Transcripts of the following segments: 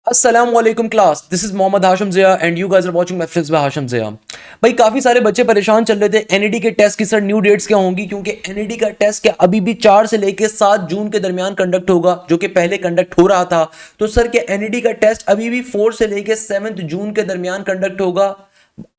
अस्सलामुअलैकुम class, this is Mohammad Hashim Zia and you guys are watching my physics by Hashim Zia. भाई काफ़ी सारे बच्चे परेशान चल रहे थे एनईडी के टेस्ट की। सर न्यू डेट्स क्या होंगी, क्योंकि एनईडी का टेस्ट क्या अभी भी 4 से लेकर 7 जून के दरमियान कंडक्ट होगा, जो कि पहले कंडक्ट हो रहा था। तो सर क्या एनईडी का टेस्ट अभी भी 4 से लेकर 7 जून के दरमियान कंडक्ट होगा?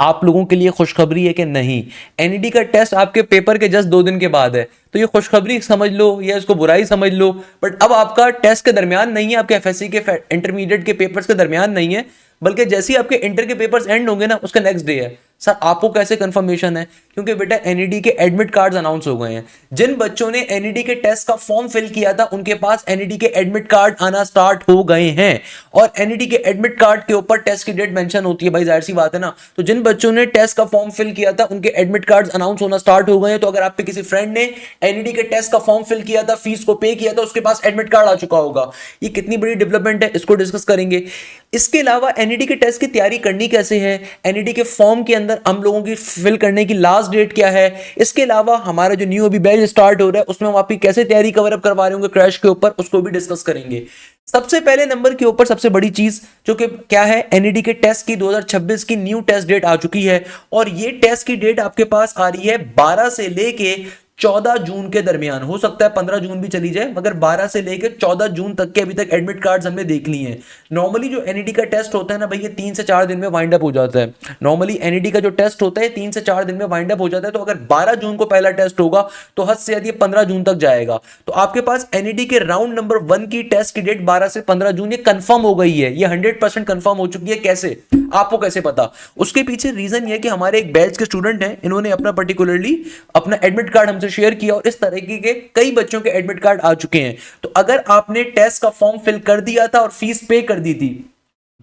आप लोगों के लिए खुशखबरी है कि नहीं, एनईडी का टेस्ट आपके पेपर के जस्ट 2 दिन के बाद है। तो ये खुशखबरी समझ लो या इसको बुराई समझ लो, बट अब आपका टेस्ट के दरमियान नहीं है, आपके एफएससी के इंटरमीडिएट के पेपर्स के दरमियान नहीं है, बल्कि जैसे ही आपके इंटर के पेपर्स एंड होंगे ना, उसका नेक्स्ट डे है। सर आपको कैसे कंफर्मेशन है? क्योंकि बेटा एनईडी के एडमिट कार्ड्स अनाउंस हो गए हैं। जिन बच्चों ने एनईडी के टेस्ट का फॉर्म फिल किया था उनके पास एनईडी के एडमिट कार्ड आना स्टार्ट हो गए हैं, और एनईडी के एडमिट कार्ड के ऊपर टेस्ट की डेट मेंशन होती है। भाई जाहिर सी बात है ना। तो जिन बच्चों ने टेस्ट का फॉर्म फिल किया था उनके एडमिट कार्ड्स अनाउंस होना स्टार्ट हो गए हैं। तो अगर आपके किसी फ्रेंड ने एनईडी के टेस्ट का फॉर्म फिल किया था, फीस को पे किया था, उसके पास एडमिट कार्ड आ चुका होगा। ये कितनी बड़ी डेवलपमेंट है, इसको डिस्कस करेंगे। इसके अलावा एनईडी के टेस्ट की तैयारी करनी कैसे है, एनईडी के फॉर्म के अंदर हम लोगों की फिल करने की लास्ट डेट क्या है, इसके अलावा हमारा जो न्यू अभी बैच स्टार्ट हो रहा है उसमें हम आपकी कैसे तैयारी कवर अप करवा रहे होंगे क्रैश के ऊपर, उसको भी डिस्कस करेंगे। सबसे पहले नंबर के ऊपर सबसे बड़ी चीज जो कि क्या है, एनईडी के टेस्ट की 2026 की न्यू टेस्ट डेट आ चुकी है, और ये टेस्ट की डेट आपके पास आ रही है 12 से लेके 14 जून के दरमियान। हो सकता है 15 जून भी चली जाए, मगर 12 से लेकर 14 जून तक के अभी तक एडमिट कार्ड्स हमने देख लिए हैं। नॉर्मली जो एनईडी का टेस्ट होता है ना भाई, ये 3 से 4 दिन में वाइंड अप हो जाता है। नॉर्मली एनईडी का जो टेस्ट होता है 3 से 4 दिन में वाइंड अप हो जाता है। तो अगर 12 जून को पहला टेस्ट होगा तो हद से ज्यादा 15 जून तक जाएगा। तो आपके पास एनईडी के राउंड नंबर 1 की टेस्ट की डेट 12 से 15 जून ये कंफर्म हो गई है, ये 100% कंफर्म हो चुकी है। कैसे, आपको कैसे पता? उसके पीछे रीजन ये कि हमारे एक बैच के स्टूडेंट हैं, इन्होंने अपना पर्टिकुलरली अपना एडमिट कार्ड हमसे शेयर किया, और इस तरीके के कई बच्चों के एडमिट कार्ड आ चुके हैं। तो अगर आपने टेस्ट का फॉर्म फिल कर दिया था और फीस पे कर दी थी,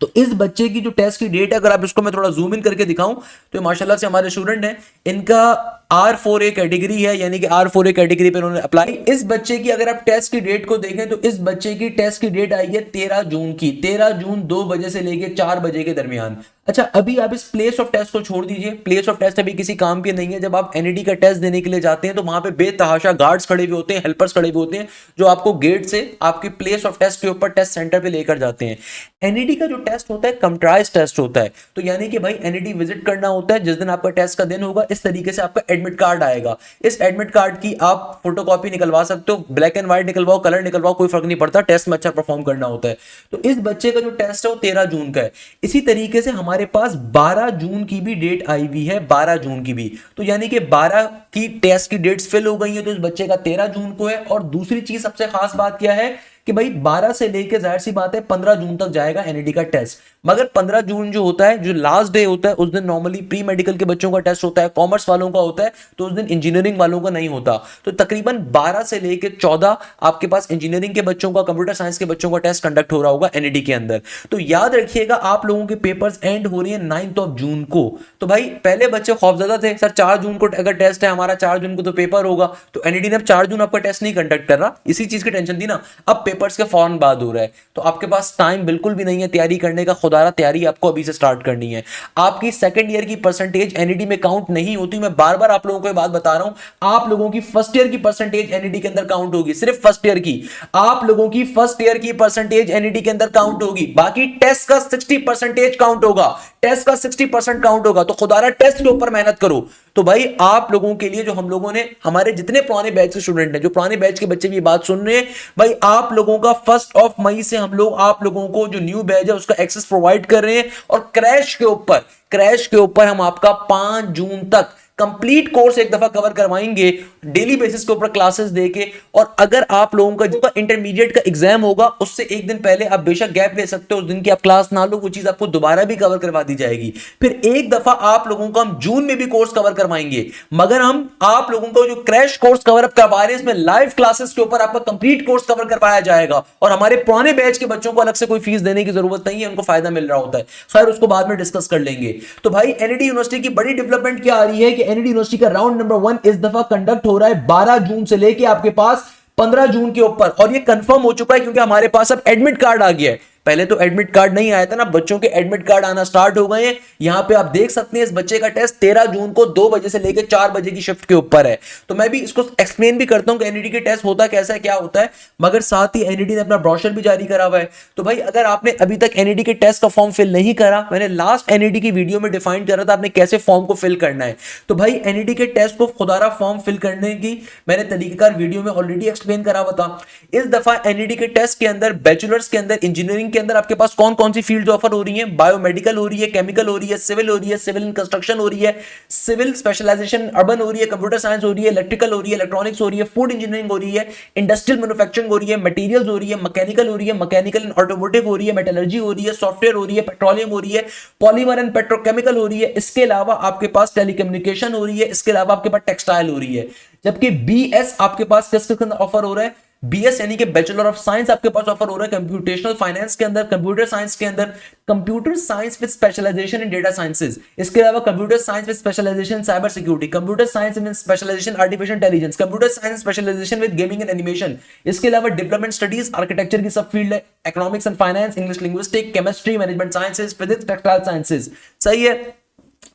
तो इस बच्चे की जो टेस्ट की डेट है, अगर आप इसको मैं थोड़ा जूम इन करके दिखाऊं, तो माशाल्लाह से हमारे स्टूडेंट हैं, इनका R4A कैटेगरी है, यानी कि R4A कैटेगरी पे उन्होंने अप्लाई। इस बच्चे की अगर आप टेस्ट की डेट को देखें तो इस बच्चे की टेस्ट की डेट आई है 13 जून की, 13 जून 2 बजे से लेकर 4 बजे के दरमियान। अच्छा, अभी आप इस प्लेस ऑफ टेस्ट को छोड़ दीजिए, प्लेस ऑफ टेस्ट अभी किसी काम की नहीं है। जब आप एनईडी का टेस्ट देने के लिए जाते हैं तो वहां पे बेतहाशा गार्ड्स खड़े हुए होते हैं, हेल्पर्स खड़े हुए होते हैं, जो आपको गेट से आपकी प्लेस ऑफ टेस्ट के ऊपर टेस्ट सेंटर पे लेकर जाते हैं। एनईडी का जो टेस्ट होता है कंप्यूटराइज्ड टेस्ट होता है, तो यानी कि भाई एनईडी विजिट करना होता है। जिस दिन आपका टेस्ट का दिन होगा, इस तरीके से आपका एडमिट कार्ड आएगा। इस एडमिट कार्ड की आप फोटोकॉपी निकलवा सकते हो, ब्लैक एंड व्हाइट निकलवाओ, कलर निकलवाओ, कोई फर्क नहीं पड़ता, टेस्ट में अच्छा परफॉर्म करना होता है। तो इस बच्चे का जो टेस्ट है वो 13 जून का है। इसी तरीके से हमारे पास 12 जून की भी डेट आई हुई है, 12 जून की भी। तो यानी कि 12 की टेस्ट की डेट्स फिल हो गई है, तो इस बच्चे का 13 जून को है। और दूसरी चीज सबसे खास बात क्या है कि भाई 12 से लेके जाहिर सी बात है 15 जून तक जाएगा एनईडी का टेस्ट। मगर 15 जून जो होता है, जो लास्ट डे होता है, उस दिन नॉर्मली प्री मेडिकल के बच्चों का टेस्ट होता है, कॉमर्स वालों का होता है, तो उस दिन इंजीनियरिंग वालों का नहीं होता। तो तकरीबन 12 से लेके 14 आपके पास इंजीनियरिंग के बच्चों का, कंप्यूटर साइंस के बच्चों का टेस्ट कंडक्ट हो रहा होगा एनईडी के अंदर। तो याद रखिएगा, आप लोगों के पेपर्स एंड हो रही है 9 जून को। तो भाई पहले बच्चे खौफजदा थे, सर 4 जून को अगर टेस्ट है हमारा, 4 जून को तो पेपर होगा। तो एनईडी ने अब 4 जून आपका टेस्ट नहीं कंडक्ट कर रहा, इसी चीज की टेंशन थी ना। अब पेपर्स के फौरन बाद हो रहा है, तो आपके पास टाइम बिल्कुल भी नहीं है तैयारी करने का। खुदारा तैयारी आपको अभी से स्टार्ट करनी है। आपकी सेकंड ईयर की परसेंटेज एनईडी में काउंट नहीं होती। मैं बार बार आप लोगों को ये बात बता रहा हूं, आप लोगों की फर्स्ट ईयर की परसेंटेज एनईडी के अंदर काउंट होगी, सिर्फ फर्स्ट ईयर की। आप लोगों की फर्स्ट ईयर की परसेंटेज एनईडी के अंदर काउंट होगी, बाकी टेस्ट का 60% काउंट होगा, टेस्ट का 60% काउंट होगा। तो खुदारा टेस्ट के ऊपर मेहनत करो। तो भाई आप लोगों के लिए, जो हम लोगों ने, हमारे जितने पुराने बैच के स्टूडेंट हैं, जो पुराने बैच के बच्चे भी बात सुन रहे हैं, भाई आप लोगों का 1 मई से हम लोग आप लोगों को जो न्यू बैच है उसका एक्सेस प्रोवाइड कर रहे हैं। और क्रैश के ऊपर हम आपका 5 जून तक कंप्लीट कोर्स एक दफा कवर करवाएंगे, डेली बेसिस के ऊपर क्लासेस देके। और अगर आप लोगों का जो इंटरमीडिएट का एग्जाम होगा उससे एक दिन पहले आप बेशक गैप ले सकते हो, उस दिन की आप क्लास ना लो, वो चीज आपको दोबारा भी कवर करवा दी जाएगी। फिर एक दफा आप लोगों को हम जून में भी कोर्स कवर करवाएंगे। मगर हम आप लोगों को जो क्रैश कोर्स कवर अप करवा रहे हैं, इसमें लाइव क्लासेस के ऊपर आपका कंप्लीट कोर्स कवर करवाया जाएगा। और हमारे पुराने बैच के बच्चों को अलग से कोई फीस देने की जरूरत नहीं है, उनको फायदा मिल रहा होता है। खैर उसको बाद में डिस्कस कर लेंगे। तो भाई एनईडी यूनिवर्सिटी की बड़ी डेवलपमेंट क्या आ रही है कि एनईडी यूनिवर्सिटी का राउंड नंबर 1 इस दफा कंडक्ट हो रहा है 12 जून से लेके आपके पास 15 जून के ऊपर। और ये कंफर्म हो चुका है क्योंकि हमारे पास अब एडमिट कार्ड आ गया है। पहले तो एडमिट कार्ड नहीं आया था ना, बच्चों के एडमिट कार्ड आना स्टार्ट हो गए हैं। यहाँ पे आप देख सकते हैं इस बच्चे का टेस्ट 13 जून को 2 बजे से लेकर 4 बजे की शिफ्ट के ऊपर है। तो मैं भी इसको एक्सप्लेन भी करता हूं कि एनईडी के टेस्ट होता कैसा है, क्या होता है, मगर साथ ही एनईडी ने अपना ब्रोशर भी जारी करा हुआ है। तो भाई अगर आपने अभी तक एनईडी के टेस्ट का फॉर्म फिल नहीं करा, मैंने लास्ट एनईडी की वीडियो में डिफाइन करा था आपने कैसे फॉर्म को फिल करना है। तो भाई एनईडी के टेस्ट को खुदारा फॉर्म फिल करने की मैंने तरीकेकार वीडियो में ऑलरेडी एक्सप्लेन करा हुआ था। इस दफा एनईडी के टेस्ट के अंदर बैचलर्स के अंदर इंजीनियरिंग के अंदर आपके पास कौन कौन सी फील्ड ऑफर हो रही है, बायोमेडिकल हो रही है, केमिकल हो रही है, सिविल हो रही है, सिविल इन कंस्ट्रक्शन हो रही है, सिविल स्पेशलाइजेशन अर्बन हो रही है, कंप्यूटर साइंस हो रही है, इलेक्ट्रिकल हो रही है, इलेक्ट्रॉनिक्स हो रही है, फूड इंजीनियरिंग हो रही है, इंडस्ट्रियल मैन्युफैक्चरिंग हो रही है, मटेरियल्स हो रही है, मैकेनिकल हो रही है, मैकेनिकल एंड ऑटोमोटिव हो रही है, मेटलर्जी हो रही है, सॉफ्टवेयर हो रही है, पेट्रोलियम हो रही है, पॉलीमर एंड पेट्रोकेमिकल हो रही है। इसके अलावा आपके पास टेलीकम्युनिकेशन हो रही है, इसके अलावा आपके पास टेक्सटाइल हो रही है। जबकि बीएस आपके पास किसके अंदर ऑफर हो रहा है, बीएस यानी कि बैचलर ऑफ साइंस आपके पास ऑफर हो रहा है कंप्यूटेशनल फाइनेंस के अंदर, कंप्यूटर साइंस के अंदर, computer science with specialization in data sciences, इसके अलावा computer science with specialization in cyber security, computer science with specialization artificial intelligence, computer science specialization with gaming and animation, इसके अलावा development studies, architecture की सब field है, economics and finance, English linguistic, chemistry, management sciences, physics, textile sciences. सही है।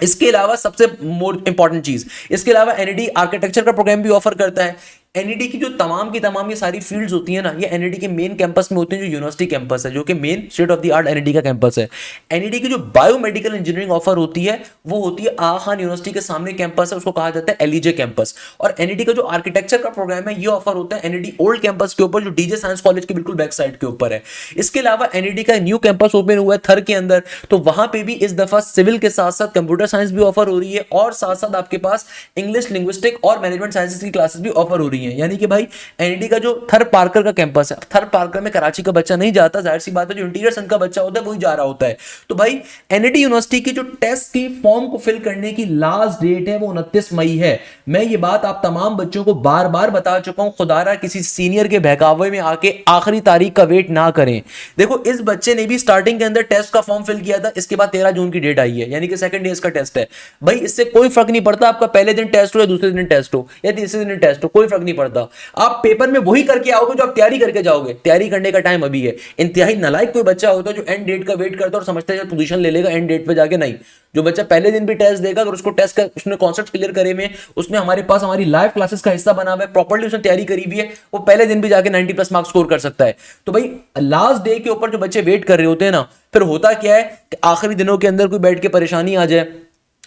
इसके अलावा सबसे मोर इंपॉर्टेंट चीज, इसके अलावा एनईडी आर्किटेक्चर का प्रोग्राम भी ऑफर करता है। एनईडी की जो तमाम की तमाम ये सारी फील्ड्स होती है ना, ये एनईडी के मेन कैंपस में होती हैं, जो यूनिवर्सिटी कैंपस है, जो कि main state of the art NED का कैंपस है। एनईडी की जो बायोमेडिकल इंजीनियरिंग ऑफर होती है वो होती है आगा खान यूनिवर्सिटी के सामने कैंपस है, उसको कहा जाता है एलईजे कैंपस। और एनईडी का जो आर्किटेक्चर का प्रोग्राम है ये ऑफर होता है एनईडी ओल्ड कैंपस के ऊपर, जो डीजे साइंस कॉलेज के बिल्कुल बैक साइड के ऊपर है। इसके अलावा एनईडी का न्यू कैंपस ओपन हुआ है थर के अंदर, तो वहां पे भी इस दफा सिविल के साथ साथ कंप्यूटर साइंस भी ऑफर हो रही है, और साथ साथ आपके पास इंग्लिश लिंग्विस्टिक और मैनेजमेंट साइंसेज की क्लासेस भी ऑफर हो रही है। यानी कि भाई एनईडी का जो थर पार्कर का कैंपस है, थर पार्कर में कराची का बच्चा नहीं जाता, जाहिर सी बात है जो इंटीरियर सन का बच्चा होता है वही जा रहा होता है। तो भाई एनईडी यूनिवर्सिटी की जो टेस्ट की फॉर्म को फिल करने की लास्ट डेट है वो 29 मई है। मैं ये बात आप तमाम बच्चों को बार बार बता चुका हूं, खुदारा किसी सीनियर के बहकावे में आके आखिरी तारीख का वेट ना करें। देखो इस बच्चे ने भी स्टार्टिंग के अंदर टेस्ट का फॉर्म फिल किया था, इसके बाद 13 जून की डेट आई है, यानी कि सेकंड ईयर का टेस्ट है। भाई इससे कोई फर्क नहीं पड़ता आपका पहले दिन टेस्ट हो या दूसरे दिन टेस्ट हो या तीसरे दिन टेस्ट हो, कोई फर्क नहीं पड़ता। आप पेपर में वही करके आओगे जो आप तैयारी करके जाओगे। तैयारी करने का टाइम अभी है। इंतहाई नालायक कोई बच्चा होता है जो एंड डेट का वेट करता है और समझता है पोजीशन ले लेगा एंड डेट पे जाके, नहीं। जो बच्चा पहले दिन भी टेस्ट देगा, अगर उसको टेस्ट का उसने कॉन्सेप्ट क्लियर करे में, उसने हमारे पास हमारी लाइव क्लासेस का हिस्सा बना हुआ है, प्रॉपर्ली उसने तैयारी करी हुई है, वो पहले दिन भी जाके 90+ मार्क्स स्कोर कर सकता है। तो भाई लास्ट डे के ऊपर जो बच्चे वेट कर रहे होते हैं ना, फिर होता क्या है कि आखिरी दिनों के अंदर कोई बैठ के परेशानी आ जाए,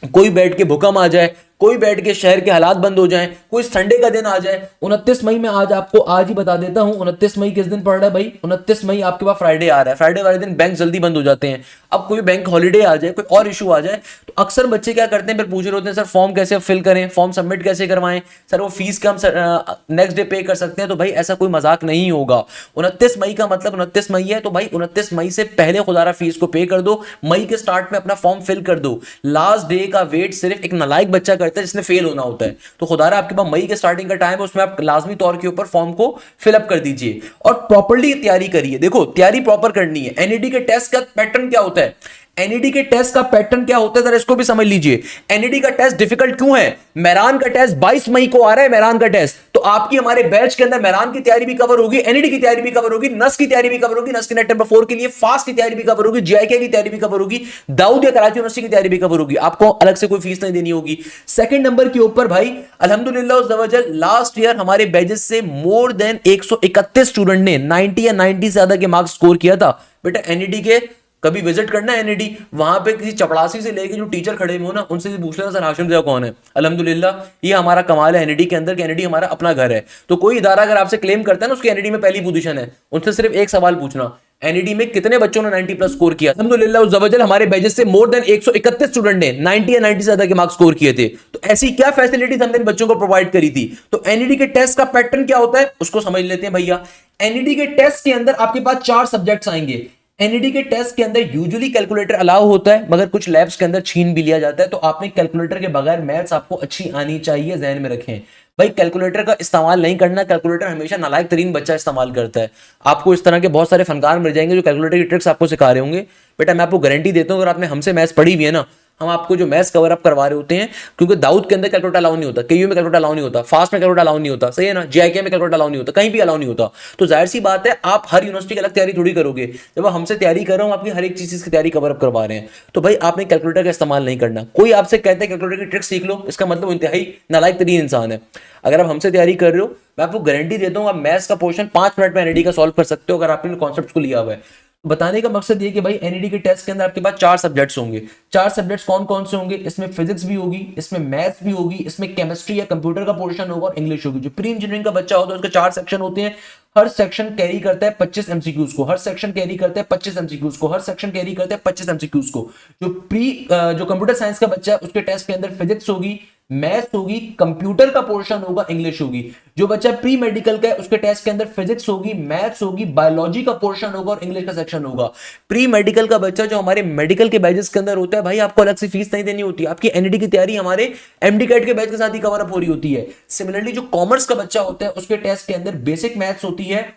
कोई बैठ के भूकंप आ जाए, कोई बैठ के शहर के हालात बंद हो जाएं, कोई संडे का दिन आ जाए। 29 मई में आज आपको आज ही बता देता हूं, 29 मई किस दिन पड़ रहा है भाई, 29 मई आपके पास फ्राइडे आ रहा है। फ्राइडे वाले दिन बैंक जल्दी बंद हो जाते हैं। अब कोई बैंक हॉलीडे आ जाए, कोई और इशू आ जाए, तो अक्सर बच्चे क्या करते हैं, फिर पूछ रहे होते हैं सर फॉर्म कैसे फिल करें, फॉर्म सबमिट कैसे करवाएं, सर वो फीस का हम नेक्स्ट डे पे कर सकते हैं। तो भाई ऐसा कोई मजाक नहीं होगा। 29 मई का मतलब 29 मई है, तो भाई 29 मई से पहले खुदारा फीस को पे कर दो, मई के स्टार्ट में अपना फॉर्म फिल कर दो। लास्ट डे का वेट सिर्फ एक नालायक बच्चा करता है जिसने फेल होना होता है। तो खुदारा आपके पास मई के स्टार्टिंग का टाइम है, उसमें आप लाजमी तौर के ऊपर फॉर्म को फिलअप कर दीजिए और प्रॉपर्ली तैयारी करिए। देखो तैयारी प्रॉपर करनी है। एनईडी के टेस्ट का पैटर्न क्या होता है, एनईडी के टेस्ट का पैटर्न क्या होता है जरा इसको भी समझ लीजिए। एनईडी का टेस्ट डिफिकल्ट क्यों है, मेहरान का टेस्ट 22 मई को आ रहा है, मेहरान का टेस्ट, तो आपकी हमारे बैच के अंदर मेहरान की तैयारी भी कवर होगी, एनईडी की तैयारी भी कवर होगी, नस की तैयारी भी कवर होगी, नस के नेट नंबर 4 के लिए, फास्ट की तैयारी भी कवर होगी, जीआईके की तैयारी भी कवर होगी, दाऊद या कराची यूनिवर्सिटी की तैयारी भी कवर होगी। आपको अलग से कोई फीस नहीं देनी होगी। सेकंड नंबर के ऊपर भाई अल्हम्दुलिल्लाह लास्ट ईयर हमारे बैचेस से मोर देन 131 स्टूडेंट ने 90 या 90 से ज्यादा के मार्क्स स्कोर किया था। बेटा एनईडी के कभी विजिट करना है एनईडी, वहां पे किसी चपड़ासी से लेके जो टीचर खड़े हुए हो ना, उनसे पूछ लेना सर हाशिम ज़िया कौन है। अल्हम्दुलिल्लाह ये हमारा कमाल है एनईडी के अंदर कि एनईडी हमारा अपना घर है। तो कोई इदारा अगर आपसे क्लेम करता है ना उसकी एनईडी में पहली पोजीशन है, उनसे सिर्फ एक सवाल पूछना, एनईडी में कितने बच्चों ने 90+ स्कोर किया। अल्हम्दुलिल्लाह उस जवजल हमारे बैचेस से मोर देन 131 स्टूडेंट ने 90 या 90 से ज्यादा के मार्क्स स्कोर किए थे। तो ऐसी क्या फैसिलिटीज हमने बच्चों को प्रोवाइड करी थी। तो एनईडी के टेस्ट का पैटर्न क्या होता है उसको समझ लेते हैं भैया। एनईडी के टेस्ट के अंदर आपके पास 4 सब्जेक्ट्स आएंगे। एनईडी के टेस्ट के अंदर यूजुअली कैलकुलेटर अलाउ होता है, मगर कुछ लैब्स के अंदर छीन भी लिया जाता है। तो आपने कैलकुलेटर के बगैर मैथ्स आपको अच्छी आनी चाहिए, ध्यान में रखें भाई। कैलकुलेटर का इस्तेमाल नहीं करना, कैलकुलेटर हमेशा नालायक तरीन बच्चा इस्तेमाल करता है। आपको इस तरह के बहुत सारे फनकार मिल जाएंगे जो कैलकुलेटर की ट्रिक्स आपको सिखा रहे होंगे। बेटा मैं आपको गारंटी देता हूँ अगर आपने हमसे मैथ्स पढ़ी हुई है ना, हम आपको जो मैथ्स कवर अप करवा रहे होते हैं, क्योंकि दाऊद के अंदर कैलकुलेटर अलाउ नहीं होता, केयू में कैलकुलेटर अलाउ नहीं होता, फास्ट में कैलकुलेटर अलाउ नहीं होता, सही है ना, जीआईके में कैलकुलेटर अलाउ नहीं होता, कहीं भी अलाउ नहीं होता। तो जाहिर सी बात है आप हर यूनिवर्सिटी की अलग तैयारी थोड़ी करोगे। जब आप हमसे तैयारी कर रहे हो, हम आपकी हर एक चीज की तैयारी कवर अप करवा रहे हैं, तो भाई आपने कैलकुलेटर का इस्तेमाल नहीं करना। कोई आपसे कहता है कैलकुलेटर की ट्रिक सीख लो, इसका मतलब इंतहाई नालायक तरीन इंसान है। अगर आप हमसे तैयारी कर रहे हो, मैं आपको गारंटी देता हूँ आप मैथ्स का पोर्शन 5 मिनट में एनईडी का सॉल्व कर सकते हो, अगर आपने कॉन्सेप्ट को लिया हुआ है। बताने का मकसद ये कि भाई एनईडी के टेस्ट के अंदर आपके पास 4 सब्जेक्ट्स होंगे। 4 सब्जेक्ट्स कौन कौन से होंगे? इसमें फिजिक्स भी होगी, इसमें मैथ्स भी होगी, इसमें केमिस्ट्री या कंप्यूटर का पोर्शन होगा और इंग्लिश होगी। जो प्री इंजीनियरिंग का बच्चा होता है उसके 4 सेक्शन होते हैं। हर सेक्शन कैरी करता है 25 एमसीक्यूज को, हर सेक्शन कैरी करता है 25 एमसीक्यूज को, हर सेक्शन कैरी करता है 25 एमसीक्यूज को। जो कंप्यूटर साइंस का बच्चा है उसके टेस्ट के अंदर फिजिक्स होगी, मैथ्स होगी, कंप्यूटर का पोर्शन होगा, इंग्लिश होगी। जो बच्चा प्री मेडिकल का है उसके टेस्ट के अंदर फिजिक्स होगी, मैथ्स होगी, बायोलॉजी का पोर्शन होगा और इंग्लिश का सेक्शन होगा। प्री मेडिकल का बच्चा जो हमारे मेडिकल के बैचेस के अंदर होता है, भाई आपको अलग से फीस नहीं देनी होती, आपकी एनईडी की तैयारी हमारे एमडी कैट के बैच के साथ ही कवर अप हो रही होती है। सिमिलरली जो कॉमर्स का बच्चा होता है उसके टेस्ट के अंदर बेसिक मैथ्स होती है,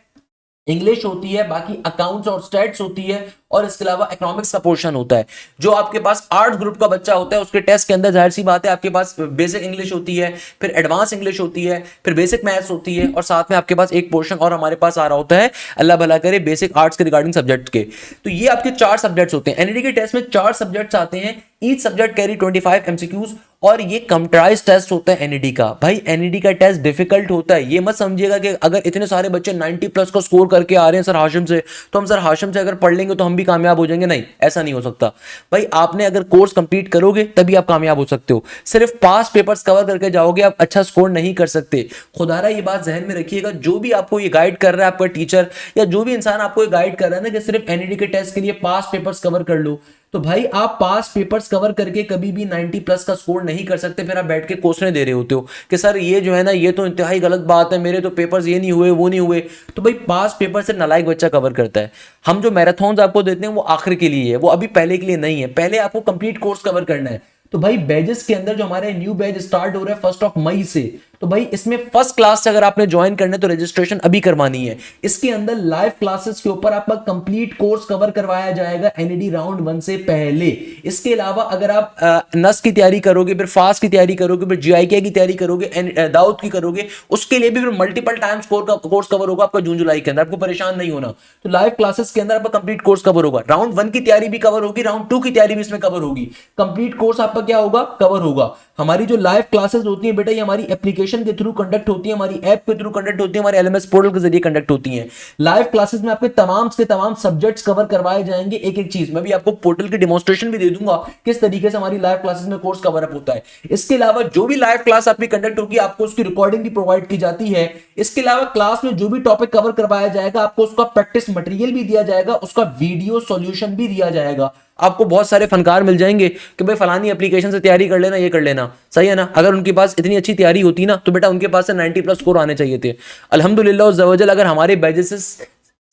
इंग्लिश होती है, बाकी अकाउंट्स और स्टैट्स होती है और इसके अलावा इकोनॉमिक्स का पोर्शन होता है। जो आपके पास आर्ट्स ग्रुप का बच्चा होता है उसके टेस्ट के अंदर जाहिर सी बात है आपके पास बेसिक इंग्लिश होती है, फिर एडवांस इंग्लिश होती है, फिर बेसिक मैथ्स होती है और साथ में आपके पास एक पोर्शन और हमारे पास आ रहा होता है, अल्लाह भला करे, बेसिक आर्ट्स के रिगार्डिंग सब्जेक्ट के। तो ये आपके 4 सब्जेक्ट्स होते हैं। एनईडी के टेस्ट में 4 सब्जेक्ट्स आते हैं, ईच सब्जेक्ट कैरी 25 एमसीक्यूज और ये कंप्यूटराइज्ड टेस्ट होता है एनईडी का। भाई एनईडी का टेस्ट डिफिकल्ट होता है, ये मत समझिएगा कि अगर इतने सारे बच्चे 90 प्लस का स्कोर करके आ रहे हैं सर हाशिम से, तो हम सर हाशिम से अगर पढ़ लेंगे तो हम भी कामयाब हो जाएंगे। नहीं, ऐसा नहीं हो सकता। भाई आपने अगर कोर्स कंप्लीट करोगे तभी आप कामयाब हो सकते हो। सिर्फ पास पेपर्स कवर करके जाओगे आप अच्छा स्कोर नहीं कर सकते। खुदारा ये बात जहन में रखिएगा, जो भी आपको ये गाइड कर रहा है, आपका टीचर या जो भी इंसान आपको ये गाइड कर रहा है ना कि सिर्फ एनईडी के टेस्ट के लिए पास पेपर्स कवर कर लो, तो भाई आप पास पेपर्स कवर करके कभी भी 90 प्लस का स्कोर नहीं कर सकते। फिर आप बैठ के क्वेश्चन दे रहे होते हो कि सर ये जो है ना ये तो इंतहाई गलत बात है, मेरे तो पेपर्स ये नहीं हुए वो नहीं हुए। तो भाई पास पेपर से नालायक बच्चा कवर करता है। हम जो मैराथन आपको देते हैं वो आखिर के लिए है, वो अभी पहले के लिए नहीं है। पहले आपको कंप्लीट कोर्स कवर करना है। तो भाई बैजेस के अंदर जो हमारे न्यू बैच स्टार्ट हो रहा है 1 मई से, तो भाई इसमें फर्स्ट क्लास से अगर आपने ज्वाइन करना है तो रजिस्ट्रेशन अभी करवानी है। इसके अंदर लाइव क्लासेस के ऊपर आपका कंप्लीट कोर्स कवर करवाया जाएगा एनईडी राउंड 1 से पहले। इसके अलावा अगर आप नस की तैयारी करोगे, फिर फास्ट की तैयारी करोगे, फिर जीआईके की तैयारी करोगे, दाऊद की करोगे, उसके लिए भी फिर मल्टीपल टाइम्स कोर्स कवर होगा आपका जून जुलाई के अंदर। आपको परेशान नहीं होना। तो लाइव क्लासेस के अंदर आपका कंप्लीट कोर्स कवर होगा। राउंड 1 की तैयारी भी कवर होगी, राउंड 2 की तैयारी भी इसमें कवर होगी। कंप्लीट कोर्स आपका क्या होगा? कवर होगा। हमारी जो लाइव क्लासेस होती है बेटा, ये हमारी एप्लीकेशन के थ्रू कंडक्ट होती है, हमारी ऐप के थ्रू कंडक्ट होती है, हमारे एलएमएस पोर्टल के जरिए कंडक्ट होती हैं। लाइव क्लासेस में आपके तमाम के तमाम सब्जेक्ट्स कवर करवाए जाएंगे, एक एक चीज। मैं भी आपको पोर्टल की डेमोन्स्ट्रेशन भी दे दूंगा किस तरीके से हमारी लाइव क्लासेस में कोर्स कवर अप होता है। इसके अलावा जो भी लाइव क्लास आपकी कंडक्ट होगी आपको उसकी रिकॉर्डिंग भी प्रोवाइड की जाती है। इसके अलावा क्लास में जो भी टॉपिक कवर करवाया जाएगा आपको उसका प्रैक्टिस मटेरियल भी दिया जाएगा, उसका वीडियो सॉल्यूशन भी दिया जाएगा। आपको बहुत सारे फनकार मिल जाएंगे कि भाई फलानी एप्लीकेशन से तैयारी कर लेना, ये कर लेना, सही है ना। अगर उनके पास इतनी अच्छी तैयारी होती ना तो बेटा उनके पास से 90 प्लस स्कोर आने चाहिए थे। अल्हम्दुलिल्लाह उज़्ज़वजल अगर हमारे बैचेस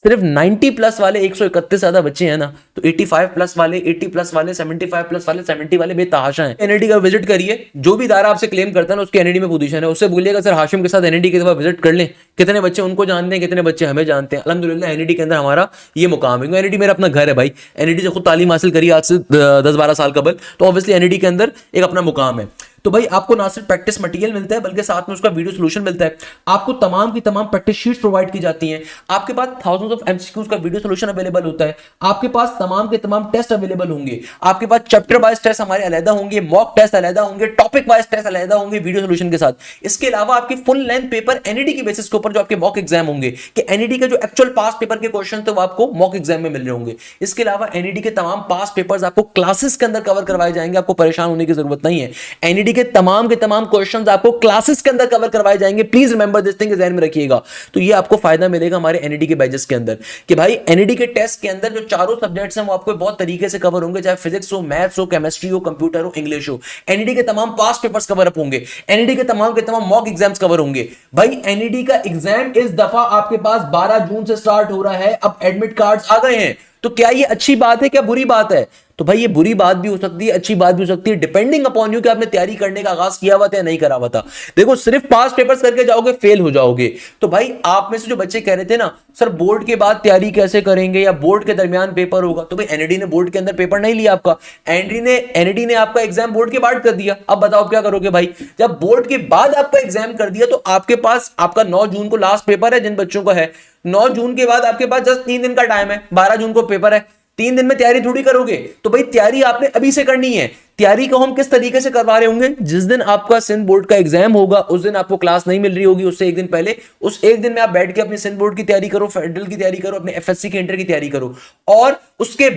सिर्फ 90 प्लस वाले 131 ज्यादा बच्चे हैं ना, तो 85 प्लस वाले, 80 प्लस वाले, 75 प्लस वाले, 70 वाले बेतहाशा हैं। एनईडी का विजिट करिए, जो भी इदारा आपसे क्लेम करता है ना उसके एनईडी में पोजीशन है, उससे बोलिएगा सर हाशिम के साथ एनईडी की दफा विजिट कर लें। कितने बच्चे उनको जानते हैं, कितने बच्चे हमें जानते हैं। अल्हम्दुलिल्लाह एनईडी के अंदर हमारा ये मुकाम है। एनईडी मेरा अपना घर है भाई। एनईडी से खुद तालीम हासिल करी आज से 10-12 साल कबल, तो ऑब्वियसली एनईडी के अंदर एक अपना मुकाम है। तो भाई आपको ना सिर्फ प्रैक्टिस मटेरियल मिलता है बल्कि साथ में उसका वीडियो सॉल्यूशन मिलता है। आपको तमाम की तमाम प्रैक्टिस शीट्स प्रोवाइड की जाती हैं। आपके पास थाउजेंड्स ऑफ एमसीक्यूज का वीडियो सॉल्यूशन अवेलेबल होता है। आपके पास तमाम के तमाम टेस्ट अवेलेबल होंगे। आपके पास चैप्टर वाइज टेस्ट हमारे अलग होंगे, मॉक टेस्ट अलग होंगे, टॉपिक वाइज टेस्ट अलग होंगे वीडियो सॉल्यूशन के साथ। इसके अलावा आपके फुल लेंथ पेपर एनईडी की बेसिस के ऊपर जो आपके मॉक एग्जाम होंगे कि एनईडी के जो एक्चुअल पास पेपर के क्वेश्चन थे वो आपको मॉक एग्जाम में मिल रहे होंगे। इसके अलावा एनईडी के तमाम पास पेपर्स आपको क्लासेस के अंदर कवर करवाए जाएंगे। आपको परेशान होने की जरूरत नहीं है। एनईडी के तमाम क्वेश्चंस आपको क्लासेस के अंदर कवर करवाए जाएंगे। प्लीज रिमेंबर दिस थिंग, ध्यान में रखिएगा। तो ये आपको फायदा मिलेगा हमारे एनईडी के बैचेस के अंदर कि भाई एनईडी के टेस्ट के अंदर जो चारों सब्जेक्ट्स हैं वो आपको बहुत तरीके से कवर होंगे, चाहे फिजिक्स हो, मैथ्स हो, केमिस्ट्री हो, कंप्यूटर हो, इंग्लिश हो। एनईडी के तमाम पास्ट पेपर्स कवर अप होंगे। एनईडी के तमाम मॉक एग्जाम्स कवर होंगे। भाई एनईडी का एग्जाम इस दफा आपके पास 12 जून से स्टार्ट हो रहा है। अब एडमिट कार्ड्स आ गए हैं। तो क्या ये अच्छी बात है, क्या बुरी बात है? तो भाई ये बुरी बात भी हो सकती है, अच्छी बात भी हो सकती है, डिपेंडिंग अपॉन यू कि आपने तैयारी करने का आगाज किया हुआ था या नहीं करा हुआ था। देखो सिर्फ पास पेपर्स करके जाओगे फेल हो जाओगे। तो भाई आप में से जो बच्चे कह रहे थे ना सर बोर्ड के बाद तैयारी कैसे करेंगे या बोर्ड के दरमियान पेपर होगा, तो भाई एनईडी ने बोर्ड के अंदर पेपर नहीं लिया आपका, एनईडी ने आपका एग्जाम बोर्ड के बाद कर दिया। अब बताओ क्या करोगे भाई, जब बोर्ड के बाद आपका एग्जाम कर दिया तो आपके पास आपका 9 जून को लास्ट पेपर है जिन बच्चों का है, 9 जून के बाद आपके पास जस्ट 3 दिन का टाइम है, 12 जून को पेपर है, 3 दिन में तैयारी थोड़ी करोगे। तो भाई तैयारी आपने अभी से करनी है। तैयारी को हम किस तरीके से करवा रहे होंगे, जिस दिन आपका सिंध बोर्ड का एग्जाम होगा उस दिन आपको क्लास नहीं मिल रही होगी, उससे एक दिन पहले उस एक दिन में आप बैठ के अपने सिंध बोर्ड की तैयारी करो, फेडरल की तैयारी करो, अपने एफएससी के इंटर की तैयारी करो। और उसके